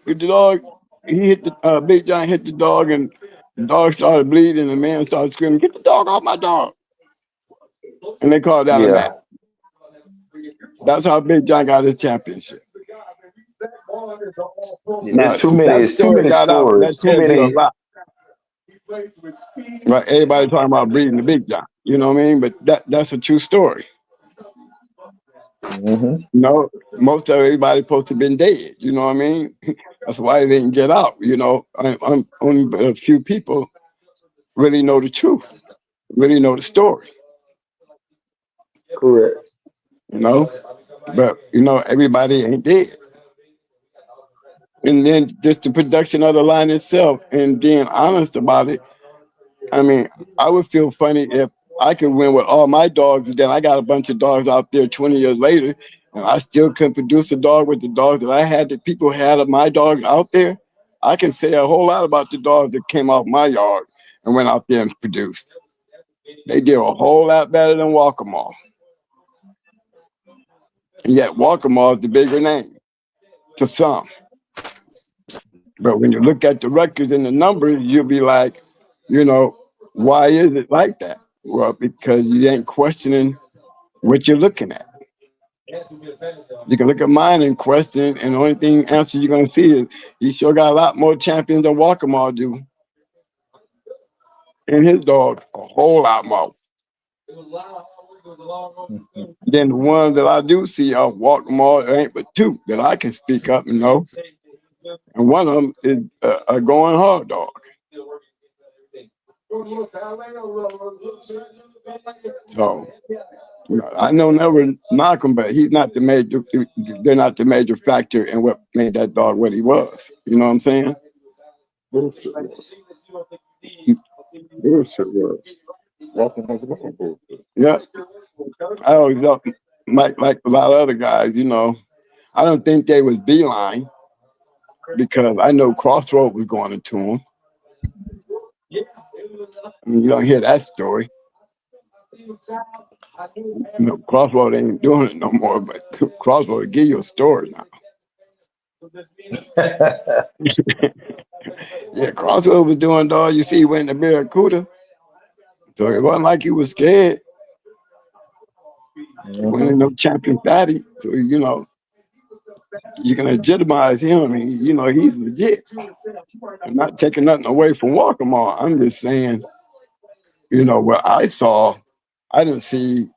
he hit the Big John hit the dog, and the dog started bleeding. And the man started screaming, "Get the dog off my dog!" And they called that a match. Yeah, That's how Big John got his championship. there's Now, too if many. that It's too story many got out, stories. that Too tells you a many. lot. Right? Everybody talking about breeding the Big John. You know what I mean? But that's a true story. Hmm. Most of everybody supposed to have been dead. You know what I mean? That's why they didn't get out. I'm only a few people really know the truth, really know the story. Correct. You know, but everybody ain't dead. And then just the production of the line itself, and being honest about it. I mean, I would feel funny if I could win with all my dogs, and then I got a bunch of dogs out there 20 years later, and I still couldn't produce a dog with the dogs that I had, that people had of my dog out there. I can say a whole lot about the dogs that came off my yard and went out there and produced. They did a whole lot better than Walkmore. And yet Walkmore is the bigger name to some. But when you look at the records and the numbers, you'll be like, you know, why is it like that? Well, because you ain't questioning what you're looking at. You can look at mine and question, and the only answer you're gonna see is he sure got a lot more champions than Walkmore do, and his dogs a whole lot more than the ones that I do see of Walkmore. There ain't but two that I can speak up and know, and one of them is a going hard dog. So I know never knock him, but he's not the major. They're not the major factor in what made that dog what he was. You know what I'm saying? Bullshit was. Bullshit was. Walking like a bullshit. Yeah, I always thought, like a lot of other guys, I don't think they was beeline because I know Crossroad was going into him. I mean, you don't hear that story. Crossroad ain't doing it no more, but Crossroad will give you a story now. Yeah, Crossroad was doing dog. You see, he went to Barracuda, so it wasn't like he was scared. He went in no champion fatty, so you can legitimize him. And he's legit. I'm not taking nothing away from Walkmore. I'm just saying, what I saw, I didn't see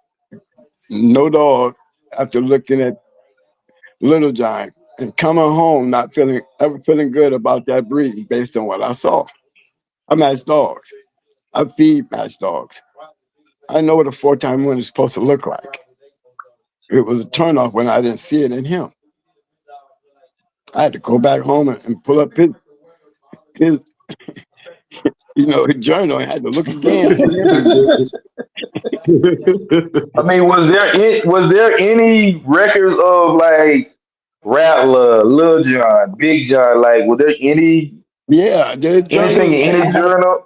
no dog after looking at Little Giant and coming home not feeling good about that breed based on what I saw. I match dogs. I feed match dogs. I know what a 4-time winner is supposed to look like. It was a turnoff when I didn't see it in him. I had to go back home and pull up his his journal and had to look again. I mean, was there any records of like Rattler, Lil John, Big John? Like, was there anything there's in journals. any journal?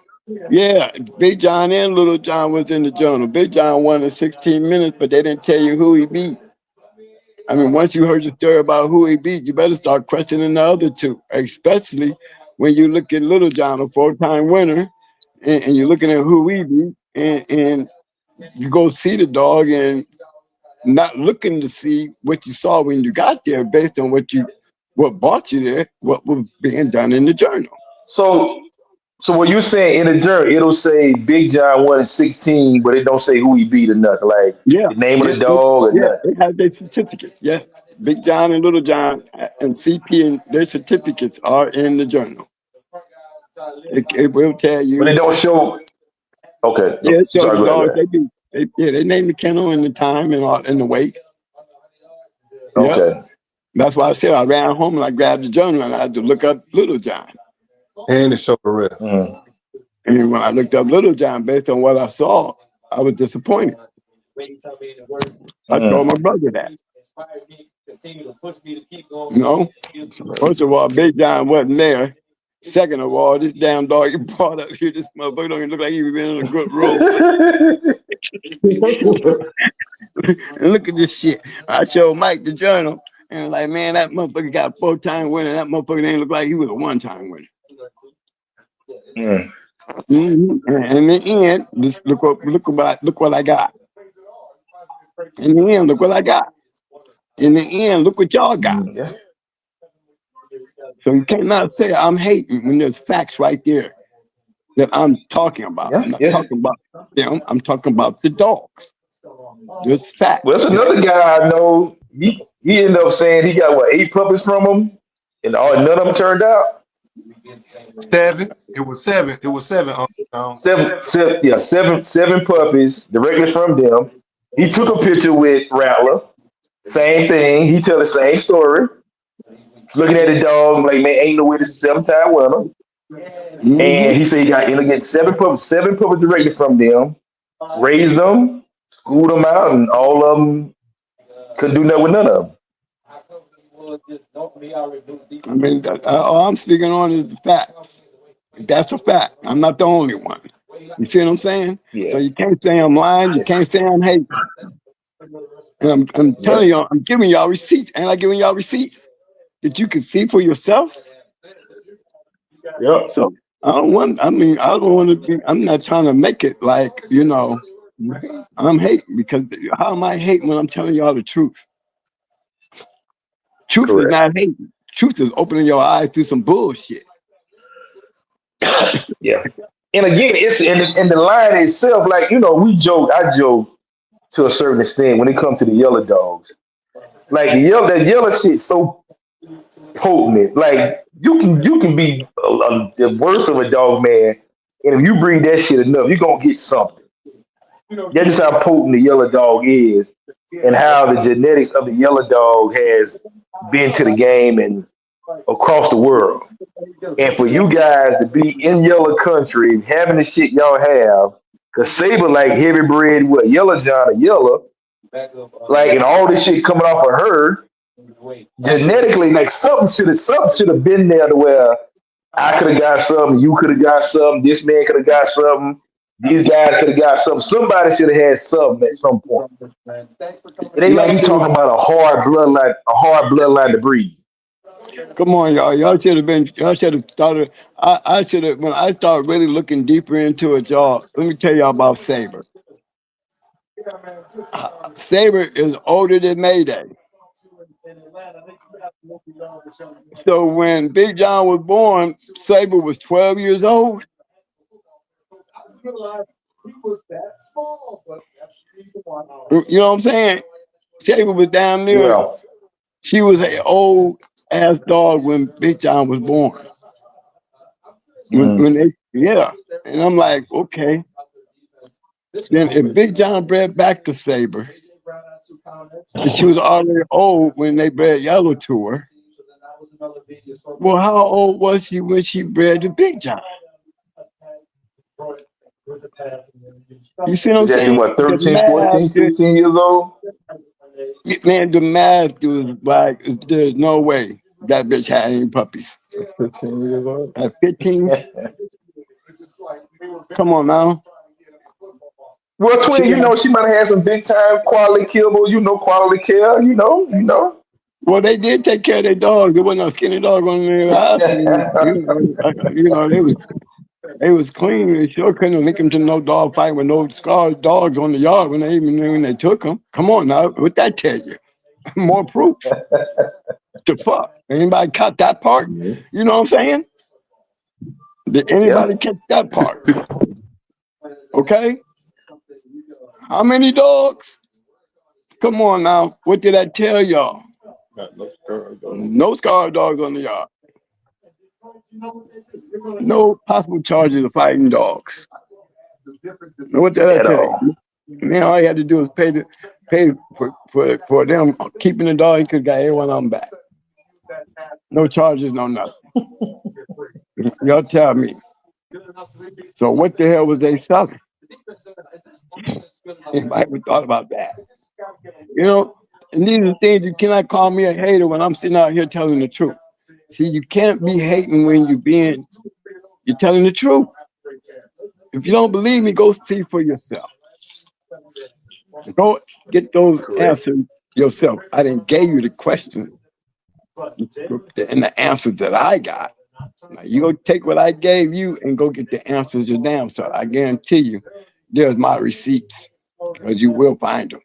Yeah, Big John and Little John was in the journal. Big John won in 16 minutes, but they didn't tell you who he beat. I mean, once you heard the story about who he beat, you better start questioning the other two, especially when you look at Little John, a 4-time winner, and you're looking at who he beat, and you go see the dog and not looking to see what you saw when you got there based on what brought you there, what was being done in the journal. So, so what you saying in the journal? It'll say Big John won in 16, but it don't say who he beat or nothing. Like Yeah, the name of yeah, the dog or yeah. nothing. They have their certificates. Yeah, Big John and Little John and CP and their certificates are in the journal. It will tell But it you. don't show. Okay, Yeah, it shows sorry. the Go ahead. Go dogs. ahead. They do. They name the kennel and the time and all and the weight. Yep. Okay. That's why I said I ran home and I grabbed the journal and I had to look up Little John. And to show the rest. Mm, And when I looked up Little John, based on what I saw, I was disappointed. I told mm. my brother that. First of all, Big John wasn't there. Second of all, this damn dog you brought up here, this motherfucker don't even look like he been in a good room. And look at this shit. I showed Mike the journal, and like, man, that motherfucker got a 4-time winner. That motherfucker didn't look like he was a 1-time winner. Mm. And in the end, look what I got. In the end, look what I got. In the end, look what y'all got. Yeah. So you cannot say I'm hating when there's facts right there that I'm talking about. Yeah. I'm not Yeah. talking about them. I'm talking about the dogs. There's Well, facts. there's another guy I know. He ended up saying he got what 8 puppies from him, and none of them turned out. 7. It was 7. It was 7. Seven puppies directly from them. He took a picture with Rattler. Same thing. He tell the same story. Looking at the dog, like, man, ain't no way this is 7-time winner. And he said he got in again 7 puppies directly from them. Raised them, schooled them out, and all of them couldn't do nothing with none of them. I mean, all I'm speaking on is the facts. That's a fact. I'm not the only one. You see what I'm saying? Yeah. So you can't say I'm lying. You can't say I'm hating. And I'm telling y'all, I'm giving y'all receipts. Ain't I giving y'all receipts that you can see for yourself? Yep. So I don't want to be, I'm not trying to make it like, I'm hating because how am I hating when I'm telling y'all the truth? Truth is Correct. not hating. Truth is opening your eyes to some bullshit. Yeah. And again, it's in the line itself, like, I joke to a certain extent when it comes to the yellow dogs. Like that yellow shit so potent. Like you can be the worst of a dog man And if you breed that shit enough, you're gonna get something. That's just how potent the yellow dog is, and how the genetics of the yellow dog has been to the game and across the world. And for you guys to be in yellow country having the shit y'all have, cause Saber like heavy bred what yellow John or yellow, like and all this shit coming off of her genetically, like something should have been there to where I could have got something, you could have got something, this man could have got something, these guys could have got something. Somebody should have had something at some point. It ain't like Y'all you should talking about a hard bloodline to breed. come on, y'all. Y'all should have been. Y'all should have started. I should have. When I started really looking deeper into it, y'all. Let me tell y'all about Saber. Saber is older than Mayday. So when Big John was born, Saber was 12 years old. You know what I'm saying? Saber was down there. Yeah. She was an old ass dog when Big John was born. Mm. Yeah. And I'm like, okay. Then if Big John bred back to Saber, and she was already old when they bred Yellow to her. Well, how old was she when she bred the Big John? You see what I'm Is that saying? what, The 13, math, 14, 15 years old? man, the math was like, there's no way that bitch had any puppies. 15 years old. At 15, come on now. Well, She twin, got, she might have had some big time quality kibble, quality care, well, they did take care of their dogs. There wasn't no skinny dog on there I seen. They was clean. They sure couldn't link them to no dog fight with no scarred dogs on the yard when they took them. Come on now, what that tell you? More proof. The fuck? Anybody caught that part? Mhm. You know what I'm saying? Did Yeah. anybody catch that part? Okay. How many dogs? Come on now. What did I tell y'all? No scarred dogs on the yard. No possible charges of fighting dogs. Now, what did I At tell all. you? Man, all you had to do was pay for them keeping the dog. He could have got everyone on back. No charges, no nothing. Y'all tell me. So what the hell was they selling? Anybody ever thought about that? And these are things you cannot call me a hater when I'm sitting out here telling the truth. See, you can't be hating when you're telling the truth. If you don't believe me, go see for yourself. Go get those Correct. answers yourself. I didn't gave you the question and the answers that I got. Now you go take what I gave you and go get the answers your damn self. I guarantee you, there's my receipts because you will find them.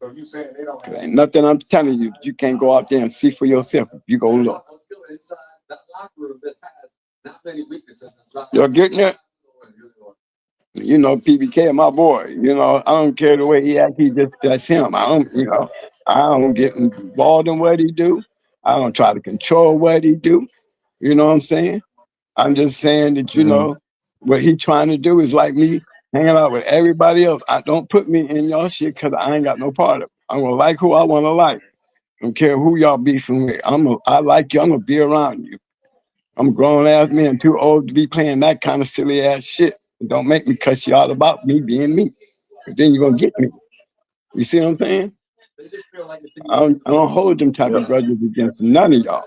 Cause ain't nothing I'm telling you. You can't go out there and see for yourself. You go look. You're getting it. PBK, my boy. I don't care the way he act. That's him. I don't get involved in what he do. I don't try to control what he do. You know what I'm saying? I'm just saying that Hmm. what he trying to do is like me hanging out with everybody else. I don't put me in y'all shit because I ain't got no part of it. I'm gonna like who I want to like. I don't care who y'all beefing with. I like you. I'm gonna be around you. I'm a grown ass man, too old to be playing that kind of silly ass shit. Don't make me cuss you out about me being me. Then you're gonna get me. You see what I'm saying? I don't hold them type Yep. of grudges against none of y'all.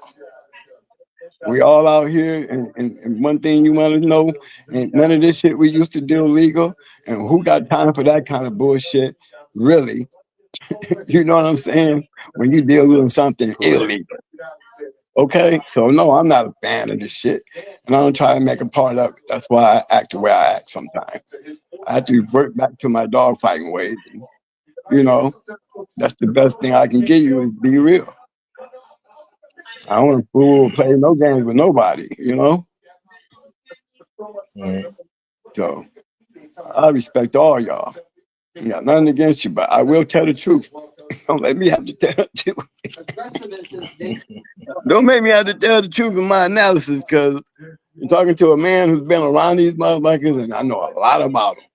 We all out here, and one thing you want to know, and none of this shit we used to do legal, and who got time for that kind of bullshit, really? You know what I'm saying? When you deal with something Correct. illegal. Okay? So no, I'm not a fan of this shit. And I don't try to make a part of it. That's why I act the way I act sometimes. I have to revert back to my dog fighting ways. And, that's the best thing I can give you is be real. I don't want to fool or play no games with nobody. Mhm. So I respect all y'all. I got nothing against you, but I will tell the truth. Don't let me have to tell the truth. Don't make me have to tell the truth in my analysis, because You're talking to a man who's been around these motherfuckers, and I know a lot about them.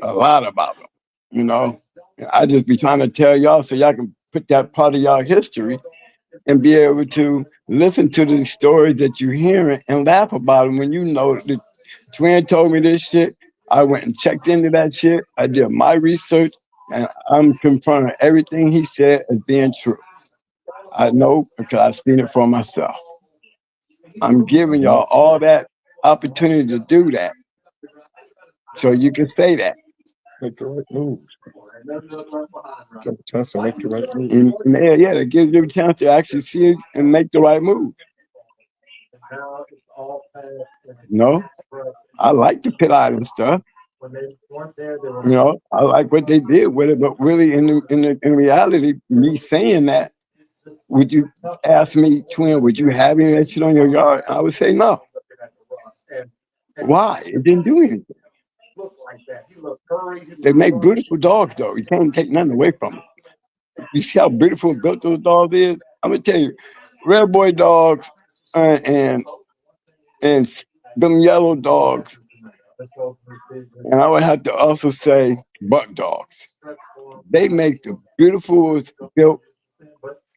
A lot about them. You know, I just be trying to tell y'all so y'all can put that part of y'all history and be able to listen to the stories that you're hearing and laugh about them when you know the twin told me this shit. I went and checked into that shit. I did my research, and I'm confirming everything he said as being true. I know because I've seen it for myself. I'm giving Mhm. y'all all that opportunity to do that, so you can say that. Make the right move. Give a chance to make the right move. And yeah, it gives you a chance to actually see it and make the right move. No, I like the pit island stuff. You know, I like what they did with it, but really, in reality, me saying that, would you ask me, twin, would you have any of that shit on your yard? I would say no. Why? It didn't do anything. They make beautiful dogs, though. You can't take nothing away from them. You see how beautiful and built those dogs is? I'm gonna tell you, red boy dogs and them yellow dogs, and I would have to also say buck dogs. They make the beautiful built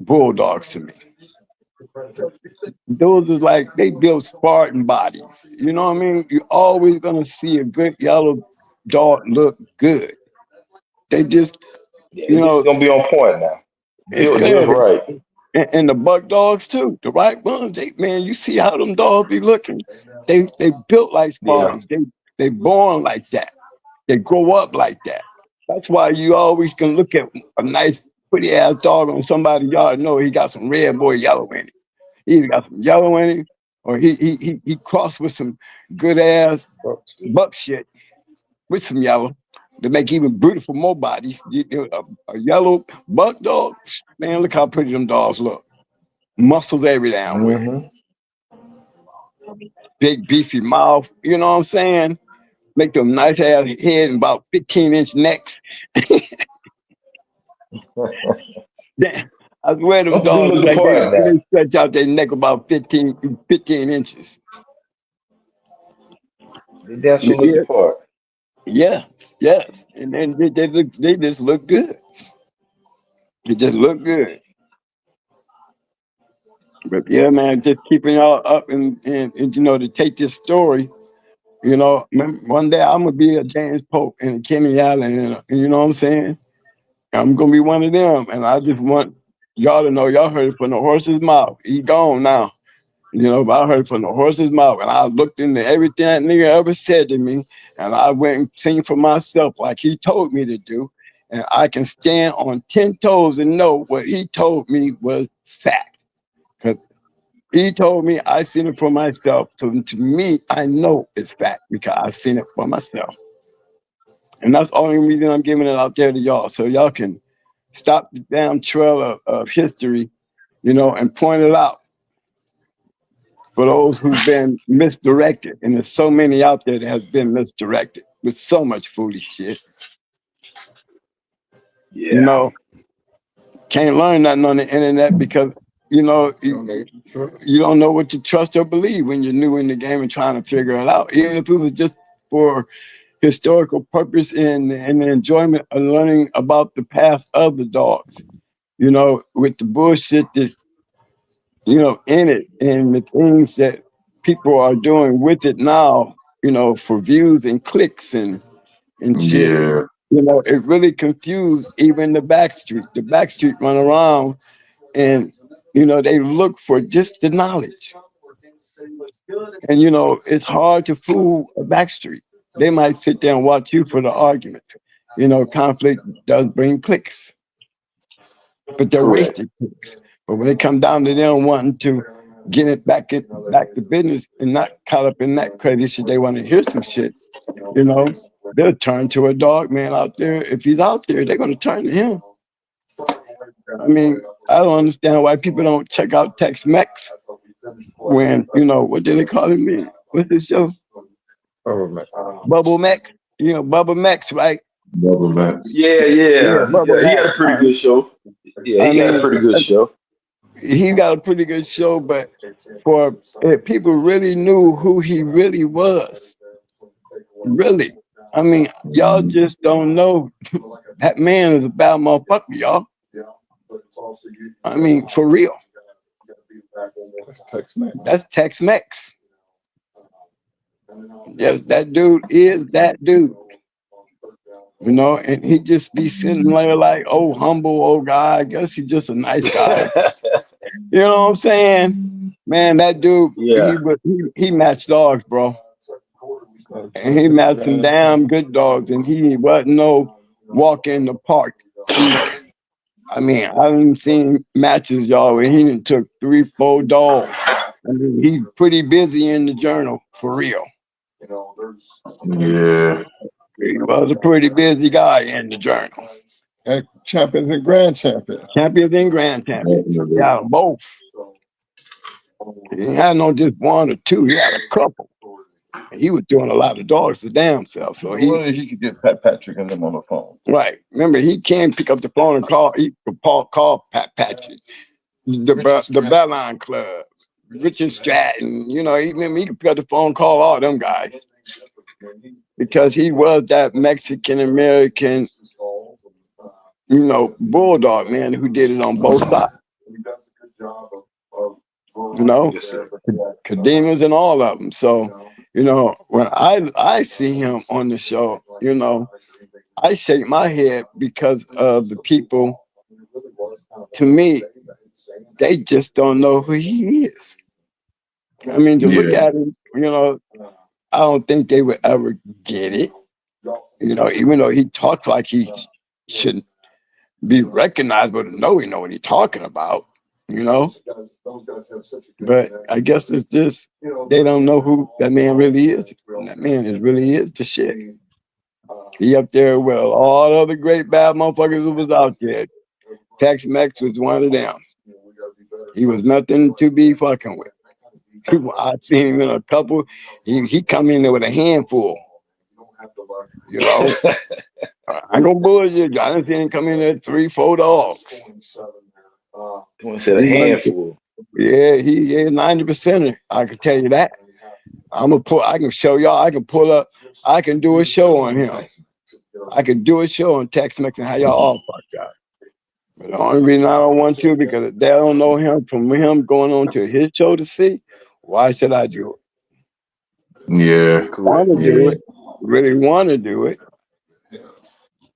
bulldogs to me. Those are like they build Spartan bodies. You know what I mean? You're always gonna see a good yellow dog look good. They just, Yeah, you it's know, gonna be on point now. it's Built good. right. And the buck dogs too, the right ones. They man, you see how them dogs be looking. They built like Yeah. Spartans. They born like that. They grow up like that. That's why you always can look at a nice, pretty ass dog on somebody's yard and know he got some red boy yellow in it. He either got some yellow in him, or he crossed with some good ass buck shit with some yellow to make even beautiful more bodies. A yellow buck dog, man, look how pretty them dogs look. Muscles every damn where. Mm-hmm. Big beefy mouth. You know what I'm saying? Make them nice ass head and about 15-inch necks. Damn, I swear them They dogs look the like part now. they stretch out their neck about 15 inches. They damn sure look the Yeah, part. yeah, yes. And then they just look good. They just look good. But yeah, man, just keeping y'all up and you know, to take this story, you know, one day I'm gonna be a James Pope and a Kenny Allen, and you know what I'm saying? I'm gonna be one of them. And I just want y'all to know y'all heard it from the horse's mouth. He gone now. You know, but I heard it from the horse's mouth, and I looked into everything that nigga ever said to me, and I went and seen for myself like he told me to do. And I can stand on 10 toes and know what he told me was fact. Because he told me I seen it for myself. So to me, I know it's fact because I've seen it for myself. And that's the only reason I'm giving it out there to y'all. So y'all can stop the damn trail of history, you know, and point it out for those who've been misdirected. And there's so many out there that have been misdirected with so much foolish shit. You Yeah. know, can't learn nothing on the internet because, you know, you don't know what to trust or believe when you're new in the game and trying to figure it out. Even if it was just for historical purpose and the enjoyment of learning about the past of the dogs. You know, with the bullshit that's, you know, in it and the things that people are doing with it now, you know, for views and clicks and shit. Yeah. You know, it really confused even the backstreet. The backstreet run around and, you know, they look for just the knowledge. And, you know, it's hard to fool a backstreet. They might sit there and watch you for the argument. You know, conflict does bring clicks, but they're Correct. wasted clicks. But when it comes down to them wanting to get it back to business and not caught up in that crazy shit, they want to hear some shit, you know, they'll turn to a dog man out there. If he's out there, they're going to turn to him. I mean, I don't understand why people don't check out Tex-Mex when, you know, what did they call him, man? What's this show? Bubble Mex. You know, Bubble Mex, right? Double max. Yeah, Yeah, yeah. Bubble Yeah, he got Max. a pretty good show. Yeah, I he got a mean, pretty good show. he got a pretty good show, but for if people really knew who he really was, really, I mean, y'all just don't know. That man is a bad motherfucker, y'all. I mean, for real. That's Tex-Mex. Yes, that dude is that dude. You know, and he just be sitting there like, oh, humble, oh God. I guess he's just a nice guy. You know what I'm saying? Man, that dude, Yeah. he matched dogs, bro. And he matched some damn good dogs, and he wasn't no walk in the park either. I mean, I haven't seen matches, y'all, where he done took 3, 4 dogs. I mean, he's pretty busy in the journal, for real. Yeah. He was a pretty busy guy in the journal. And champions and grand champions. Champions and grand champions. Definitely. Yeah, both. He had no just 1 or 2. He had a couple. And he was doing a lot of dogs to damn self. So He could get Pat Patrick and them on the phone. right. Remember, he can pick up the phone and call. He could call Pat Patrick, the Bellline Club, Richard Stratton. You know, he could pick up the phone, call all them guys because he was that Mexican American, you know, bulldog man who did it on both sides. You know, Cadenas and all of them. So, you know, when I see him on the show, you know, I shake my head because of the people. To me, they just don't know who he is. I mean, to look Yeah. at him, you know, I don't think they would ever get it. You know, even though he talks like he should be recognized, but know what he's talking about. You know, but I guess it's just they don't know who that man really is. And that man really is the shit. He up there with all the other great bad motherfuckers who was out there. Tex-Mex was one of them. He was nothing to be fucking with. I seen him in a couple. He come in there with a handful. You know, I ain't gonna bullshit. I done seen him come in there 3, 4 dogs. I said a handful. Yeah, he is 90%. I can tell you that. I can show y'all. I can pull up. I can do a show on him. I can do a show on Tex-Mex and how y'all all fucked up. But the only reason I don't want to because they don't know him from him going on to his show to see. Why should I do it? Yeah. Want to do Yeah. it? Really want to do it?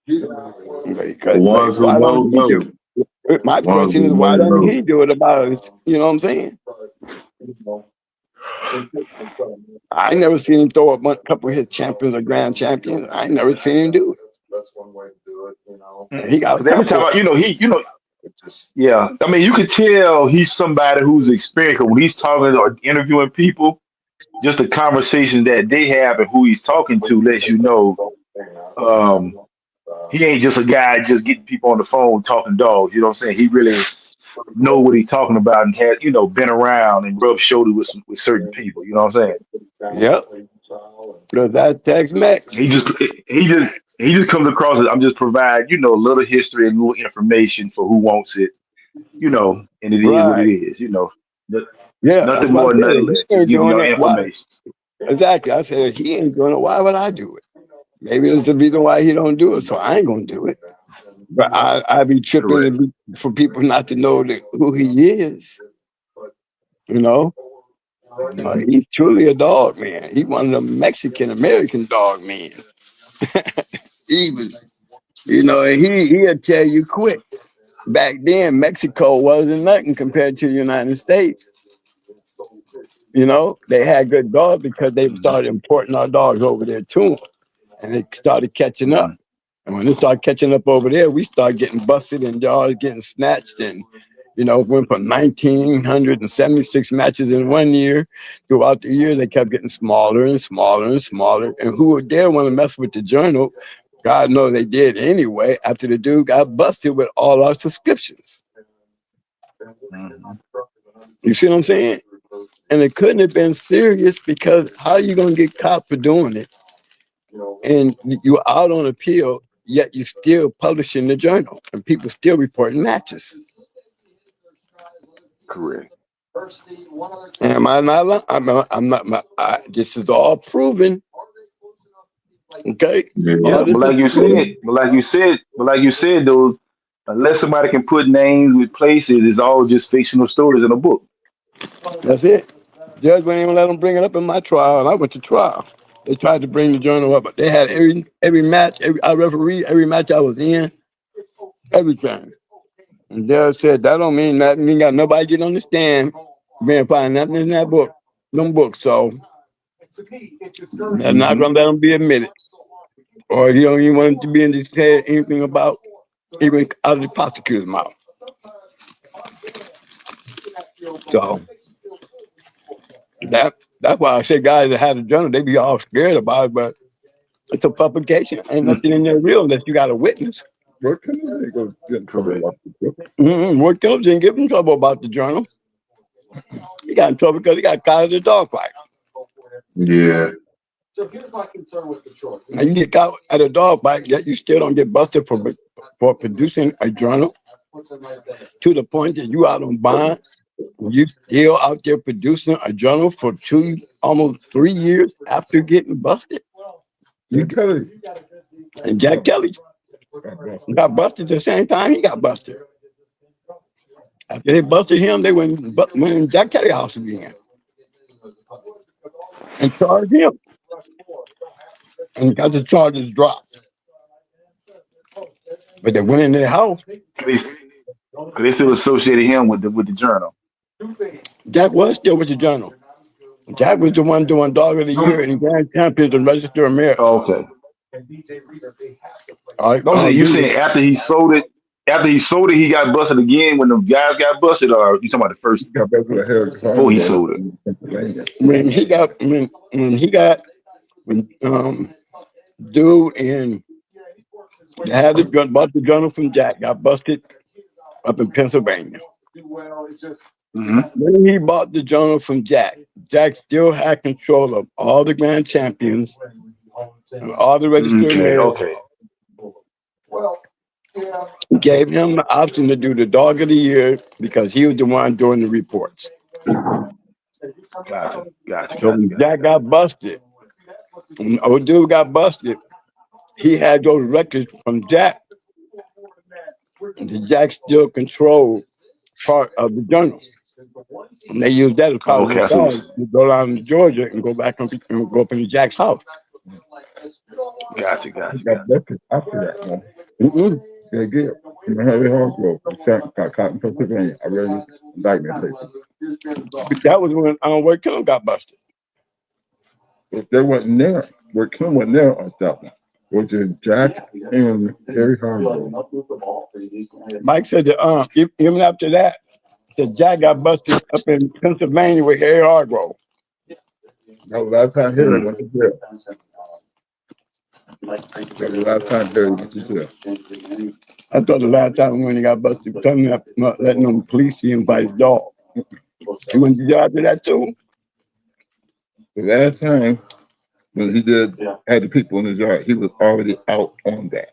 The But ones who why don't know, he do know. it? My The ones question who is why know, doesn't know. he do it about us? You know what I'm saying? I ain't never seen him throw a couple of his champions or grand champions. I ain't never seen him do it. He got a Because every time couple. yeah. I mean, you can tell he's somebody who's experienced. 'Cause when he's talking or interviewing people, just the conversation that they have and who he's talking to lets you know um, he ain't just a guy just getting people on the phone talking dogs. You know what I'm saying? He really know what he's talking about and had been around and rubbed shoulders with certain people. You know what I'm saying? Yep. Because that's Tex-Mex. He just comes across as I'm just provide a little history and little information for who wants it. And it is what it Right. is. No- Yeah, that's Nothing what I more, said. nothing He less. Just ain't giving doing y'all it. Why? information. Exactly. I said if he ain't doing it, why would I do it? Maybe there's a reason why he don't do it, so I ain't gonna do it. But I be tripping Correct. for people not to know who he is. You know, Mhm. he's truly a dog man. He's one of the Mexican American dog men. Even and he'll tell you quick. Back then, Mexico wasn't nothing compared to the United States. You know, they had good dogs because they Mhm. started importing our dogs over there to them, and they started catching up. Mhm. And when they started catching up over there, we started getting busted and yards getting snatched. And, went from 1,976 matches in 1 year. Throughout the year, they kept getting smaller and smaller and smaller. And who would dare want to mess with the journal? God knows they did anyway, after the dude got busted with all our subscriptions. Mhm. You see what I'm saying? And it couldn't have been serious because how are you going to get caught for doing it? And you're out on appeal, yet you still publishing the journal and people still reporting matches. Correct. Am I not? I'm not. This is all proven. Okay. Yeah. All Yeah, but this is like you proven. said, though, unless somebody can put names with places, it's all just fictional stories in a book. That's it. Judge wouldn't even let them bring it up in my trial, and I went to trial. They tried to bring the journal up, but they had every match, I refereed every match I was in, everything. And Judge said that don't mean nothing. You ain't got nobody get on the stand, verifying nothing in that book, them books. So they're not Hmm. gonna let them be admitted, or he don't even want it to be in this head anything about even out of the prosecutor's mouth. So that's why I say guys that had a journal, they be all scared about it, but it's a publication. Ain't nothing in there real unless you got a witness. What can they go get in trouble Correct. about this? What Killers didn't give him trouble about the journal. He got in trouble because he got caught at a dog fight. Yeah. Now you get caught at a dog fight, yet you still don't get busted for producing a journal to the point that you out on bond. You still out there producing a journal for almost 3 years after getting busted. You, Kelly. and Jack Kelly got busted the same time he got busted. After they busted him, they went in Jack Kelly house again and charged him and got the charges dropped. But they went in their house. They still associated him with the journal. Jack was still with the journal. Jack was the one doing Dog of the Year and Grand Champions and Register of Merit. Oh, okay. All right, No, you saying after he sold it? After he sold it, he got busted again when the guys got busted, or you talking about the first Got back to the hell before he sold it? when dude and had bought the journal from Jack, got busted up in Pennsylvania. Mm-hmm. When he bought the journal from Jack, Jack still had control of all the Grand Champions and all the registered Okay. mayors. Okay. Gave him the option to do the Dog of the Year because he was the one doing the reports. Gotcha. So when Jack got busted, when old dude got busted, he had those records from Jack. And Jack still controlled part of the journal. And they used that as Okay. probable cause to go down to Georgia and go back and go up into Jack's house. Gotcha. Got back after that, man. Mm-mm. They get in the heavy hard road. Got caught in Pennsylvania. I read the indictment paper. But that was when Wade Kim got busted. If they wasn't there, where Kim wasn't there on that one. It was just Jack and Harry Harlow. Mike said that even after that, said Jack got busted up in Pennsylvania with Harry Hargrove. That was the last time Harry went to jail. That was the last time Harry went to jail. I thought the last time when he got busted, coming up, not letting them police see him by his dog. He went to jail after that too. The last time when he had the people in his yard, he was already out on that.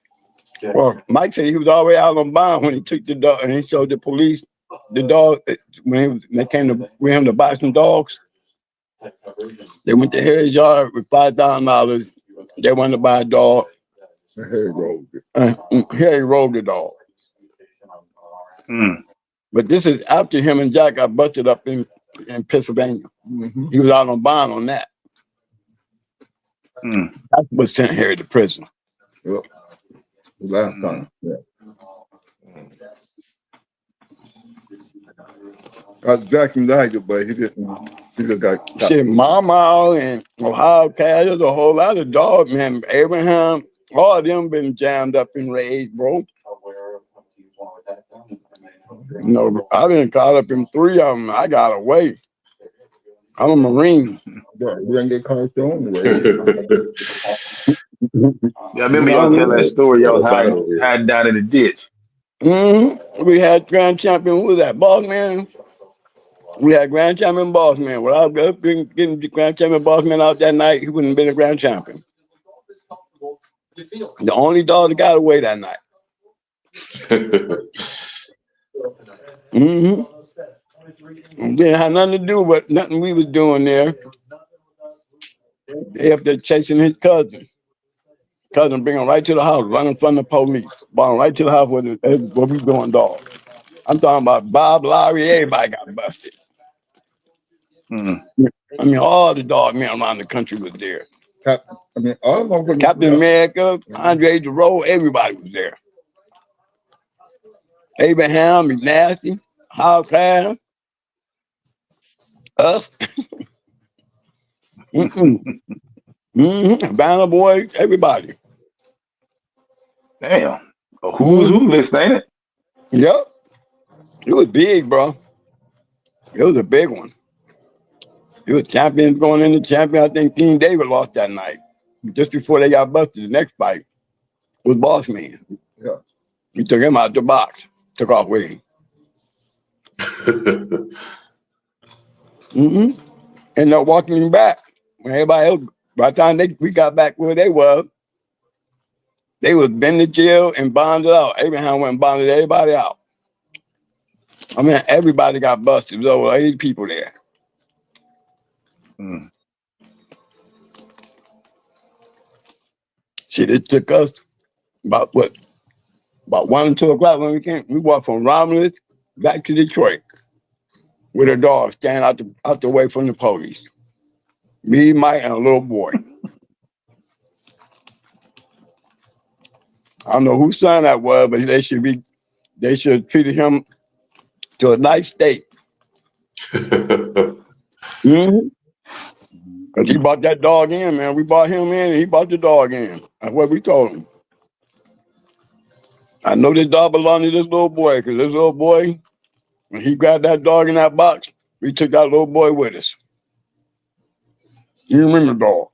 Well, Mike said he was already out on bond when he took the dog and he showed the police the dog when they came to with him to buy some dogs. They went to Harry's yard with $5,000. They wanted to buy a dog. Harry rolled it. Harry rolled the dog. But this is after him and Jack got busted up in Pennsylvania. Mm-hmm. He was out on bond on that. That's what sent Harry to prison. Yep. The last time. Yeah. Jack died, but he didn't. He just got Shit, Mama and Ohio Cash, there's a whole lot of dogs, man. Abraham, all of them been jammed up and raised, bro. No, I've been caught up in 3 of them. I got away. I'm a Marine. Yeah, you didn't get caught on the Yeah, I remember y'all telling that story. Y'all hiding down in the ditch. We had Grand Champion. Who was that? Boss Man. We had Grand Champion Boss Man. Well, I was getting the Grand Champion Boss Man out that night. He wouldn't have been a Grand Champion. The only dog that got away that night. Didn't have nothing to do with nothing we was doing there. They up there chasing his cousin. Cousin bring him right to the house, running from the police. Brought him right to the house where we doing, dog. I'm talking about Bob, Larry, everybody got busted. Mm. I mean, all the dog men around the country was there. All of them. Captain America, Andre Giroux, everybody was there. Abraham, McNasty, Hal Cram, us. Banner Boy, everybody. Damn. A who's who list, ain't it? Yep. It was big, bro. It was a big one. It was champions going into champion. I think King David lost that night. Just before they got busted, the next fight was Boss Man. Yeah. He took him out the box, took off with him. And they're walking him back. When everybody else, by the time we got back where they was been to jail and bonded out. Abraham went and bonded everybody out. I mean, everybody got busted. There was over 80 people there. Mm. Shit, it took us about 1 or 2 o'clock when we came. We walked from Romulus back to Detroit with a dog standing out the way from the police. Me, Mike, and a little boy. I don't know whose son that was, but they should have treated him to a nice steak. Because he bought that dog in, man. We bought him in and he bought the dog in. That's what we told him. I know this dog belonged to this little boy, because this little boy, when he grabbed that dog in that box, we took that little boy with us. You remember the dog.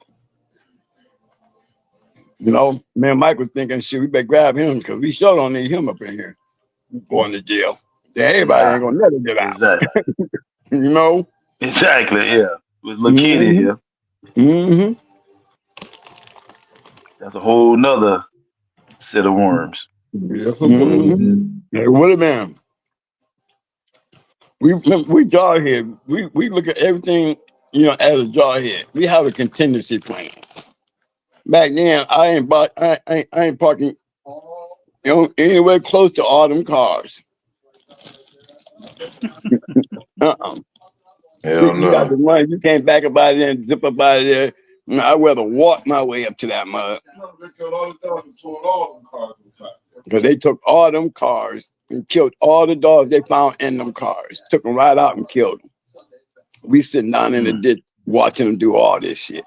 You know, me and Mike was thinking, shit, we better grab him because we sure don't need him up in here going to jail. Everybody ain't gonna never get out. Exactly. You know? Exactly, yeah. With Lukane here. That's a whole nother set of worms. Yes, It would have been. We jarhead. We look at everything, as a jarhead. We have a contingency plan. Back then, I ain't parking, anywhere close to all them cars. Hell You got no. the money, you can't back up out of there and zip up out of there. I'd rather walk my way up to that mud. Because they took all them cars and killed all the dogs they found in them cars. Took them right out and killed them. We sitting down in the ditch watching them do all this shit.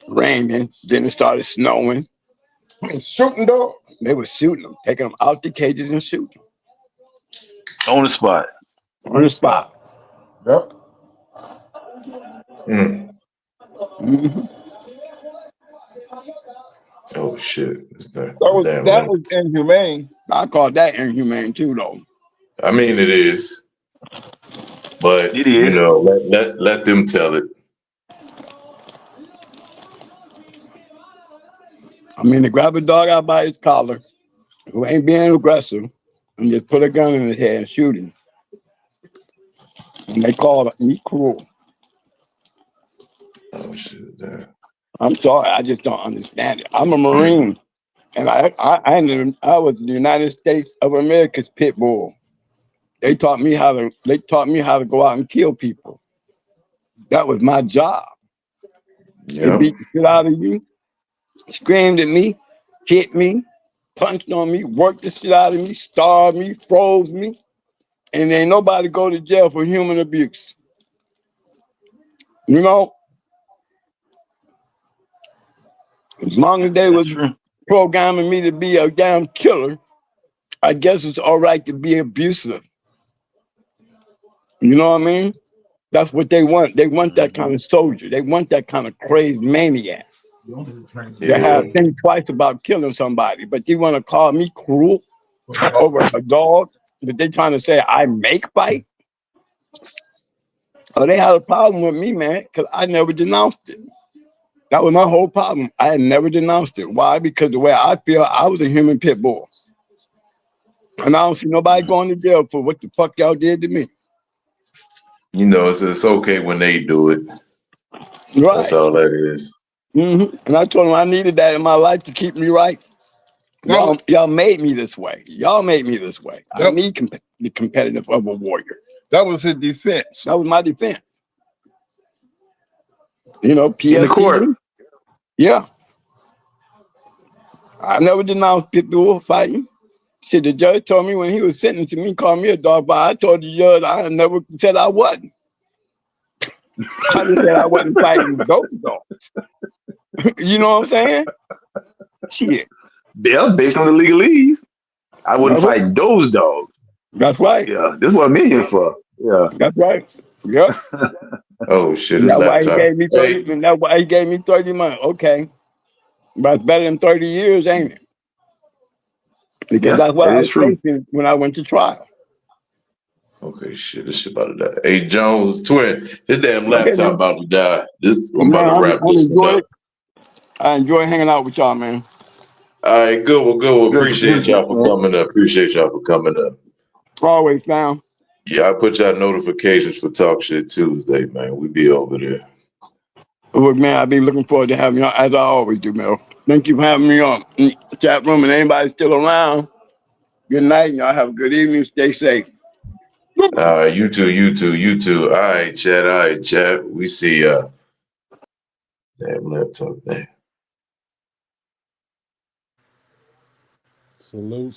Raining, then it started snowing. Shooting dogs. They were shooting them, taking them out the cages and shooting them. On the spot. On the spot. Yep. Oh shit. That was inhumane. I call that inhumane too, though. I mean, it is. But, It is. let them tell it. I mean, to grab a dog out by his collar, who ain't being aggressive, and just put a gun in his head and shoot him. And they call me cruel. Oh shit, damn. I'm sorry, I just don't understand it. I'm a Marine, and I was the United States of America's pit bull. They taught me how to go out and kill people. That was my job. Yeah. They beat the shit out of you, screamed at me, hit me, punched on me, worked the shit out of me, starved me, froze me, and ain't nobody go to jail for human abuse. You know, as long as they was programming me to be a damn killer, I guess it's all right to be abusive. You know what I mean? That's what they want. They want that kind of soldier. They want that kind of crazy maniac. They have think twice about killing somebody, but you want to call me cruel over a dog that they trying to say I make fight? Oh, they had a problem with me, man, because I never denounced it. That was my whole problem. I had never denounced it. Why? Because the way I feel, I was a human pit bull. And I don't see nobody going to jail for what the fuck y'all did to me. You know, it's okay when they do it. That's Right. all that is. And I told them I needed that in my life to keep me right. Y'all made me this way. Y'all made me this way. I need the competitive of a warrior. That was his defense. That was my defense. You know, In the court. PSTV. Yeah. I never denounced Pitbull fighting. See, the judge told me when he was sentencing me, called me a dog, but I told the judge I never said I wasn't. I just said I wasn't fighting those dogs. You know what I'm saying? Shit. Yeah, based on the legalese, I wouldn't That's fight those dogs. That's right. Yeah, this is what I'm in here for. Yeah. That's right. Yep. Oh shit, And his that's why he laptop. gave me 30. Hey, And that's why he gave me 30 months. Okay. But it's better than 30 years, ain't it? Because Yeah, that's what that I is was true. facing when I went to trial. okay, shit, this shit about to die. Hey, Jones, twin, his damn Okay, laptop man. about to die. I'm about Man, to wrap I'm this one enjoying up. it. I enjoy hanging out with y'all, man. All right, good one, good one. Good, Appreciate good, y'all for man. coming up. Appreciate y'all for coming up. Always found. Yeah, I put y'all notifications for Talk Shit Tuesday, man. We be over there. Look, man, I'll be looking forward to having y'all, as I always do, Mel. Thank you for having me on the chat room, and anybody still around, good night, and y'all have a good evening. Stay safe. All right, you too, you too, you too. All right, chat. All right, chat. We see ya. Damn laptop, man. Salute.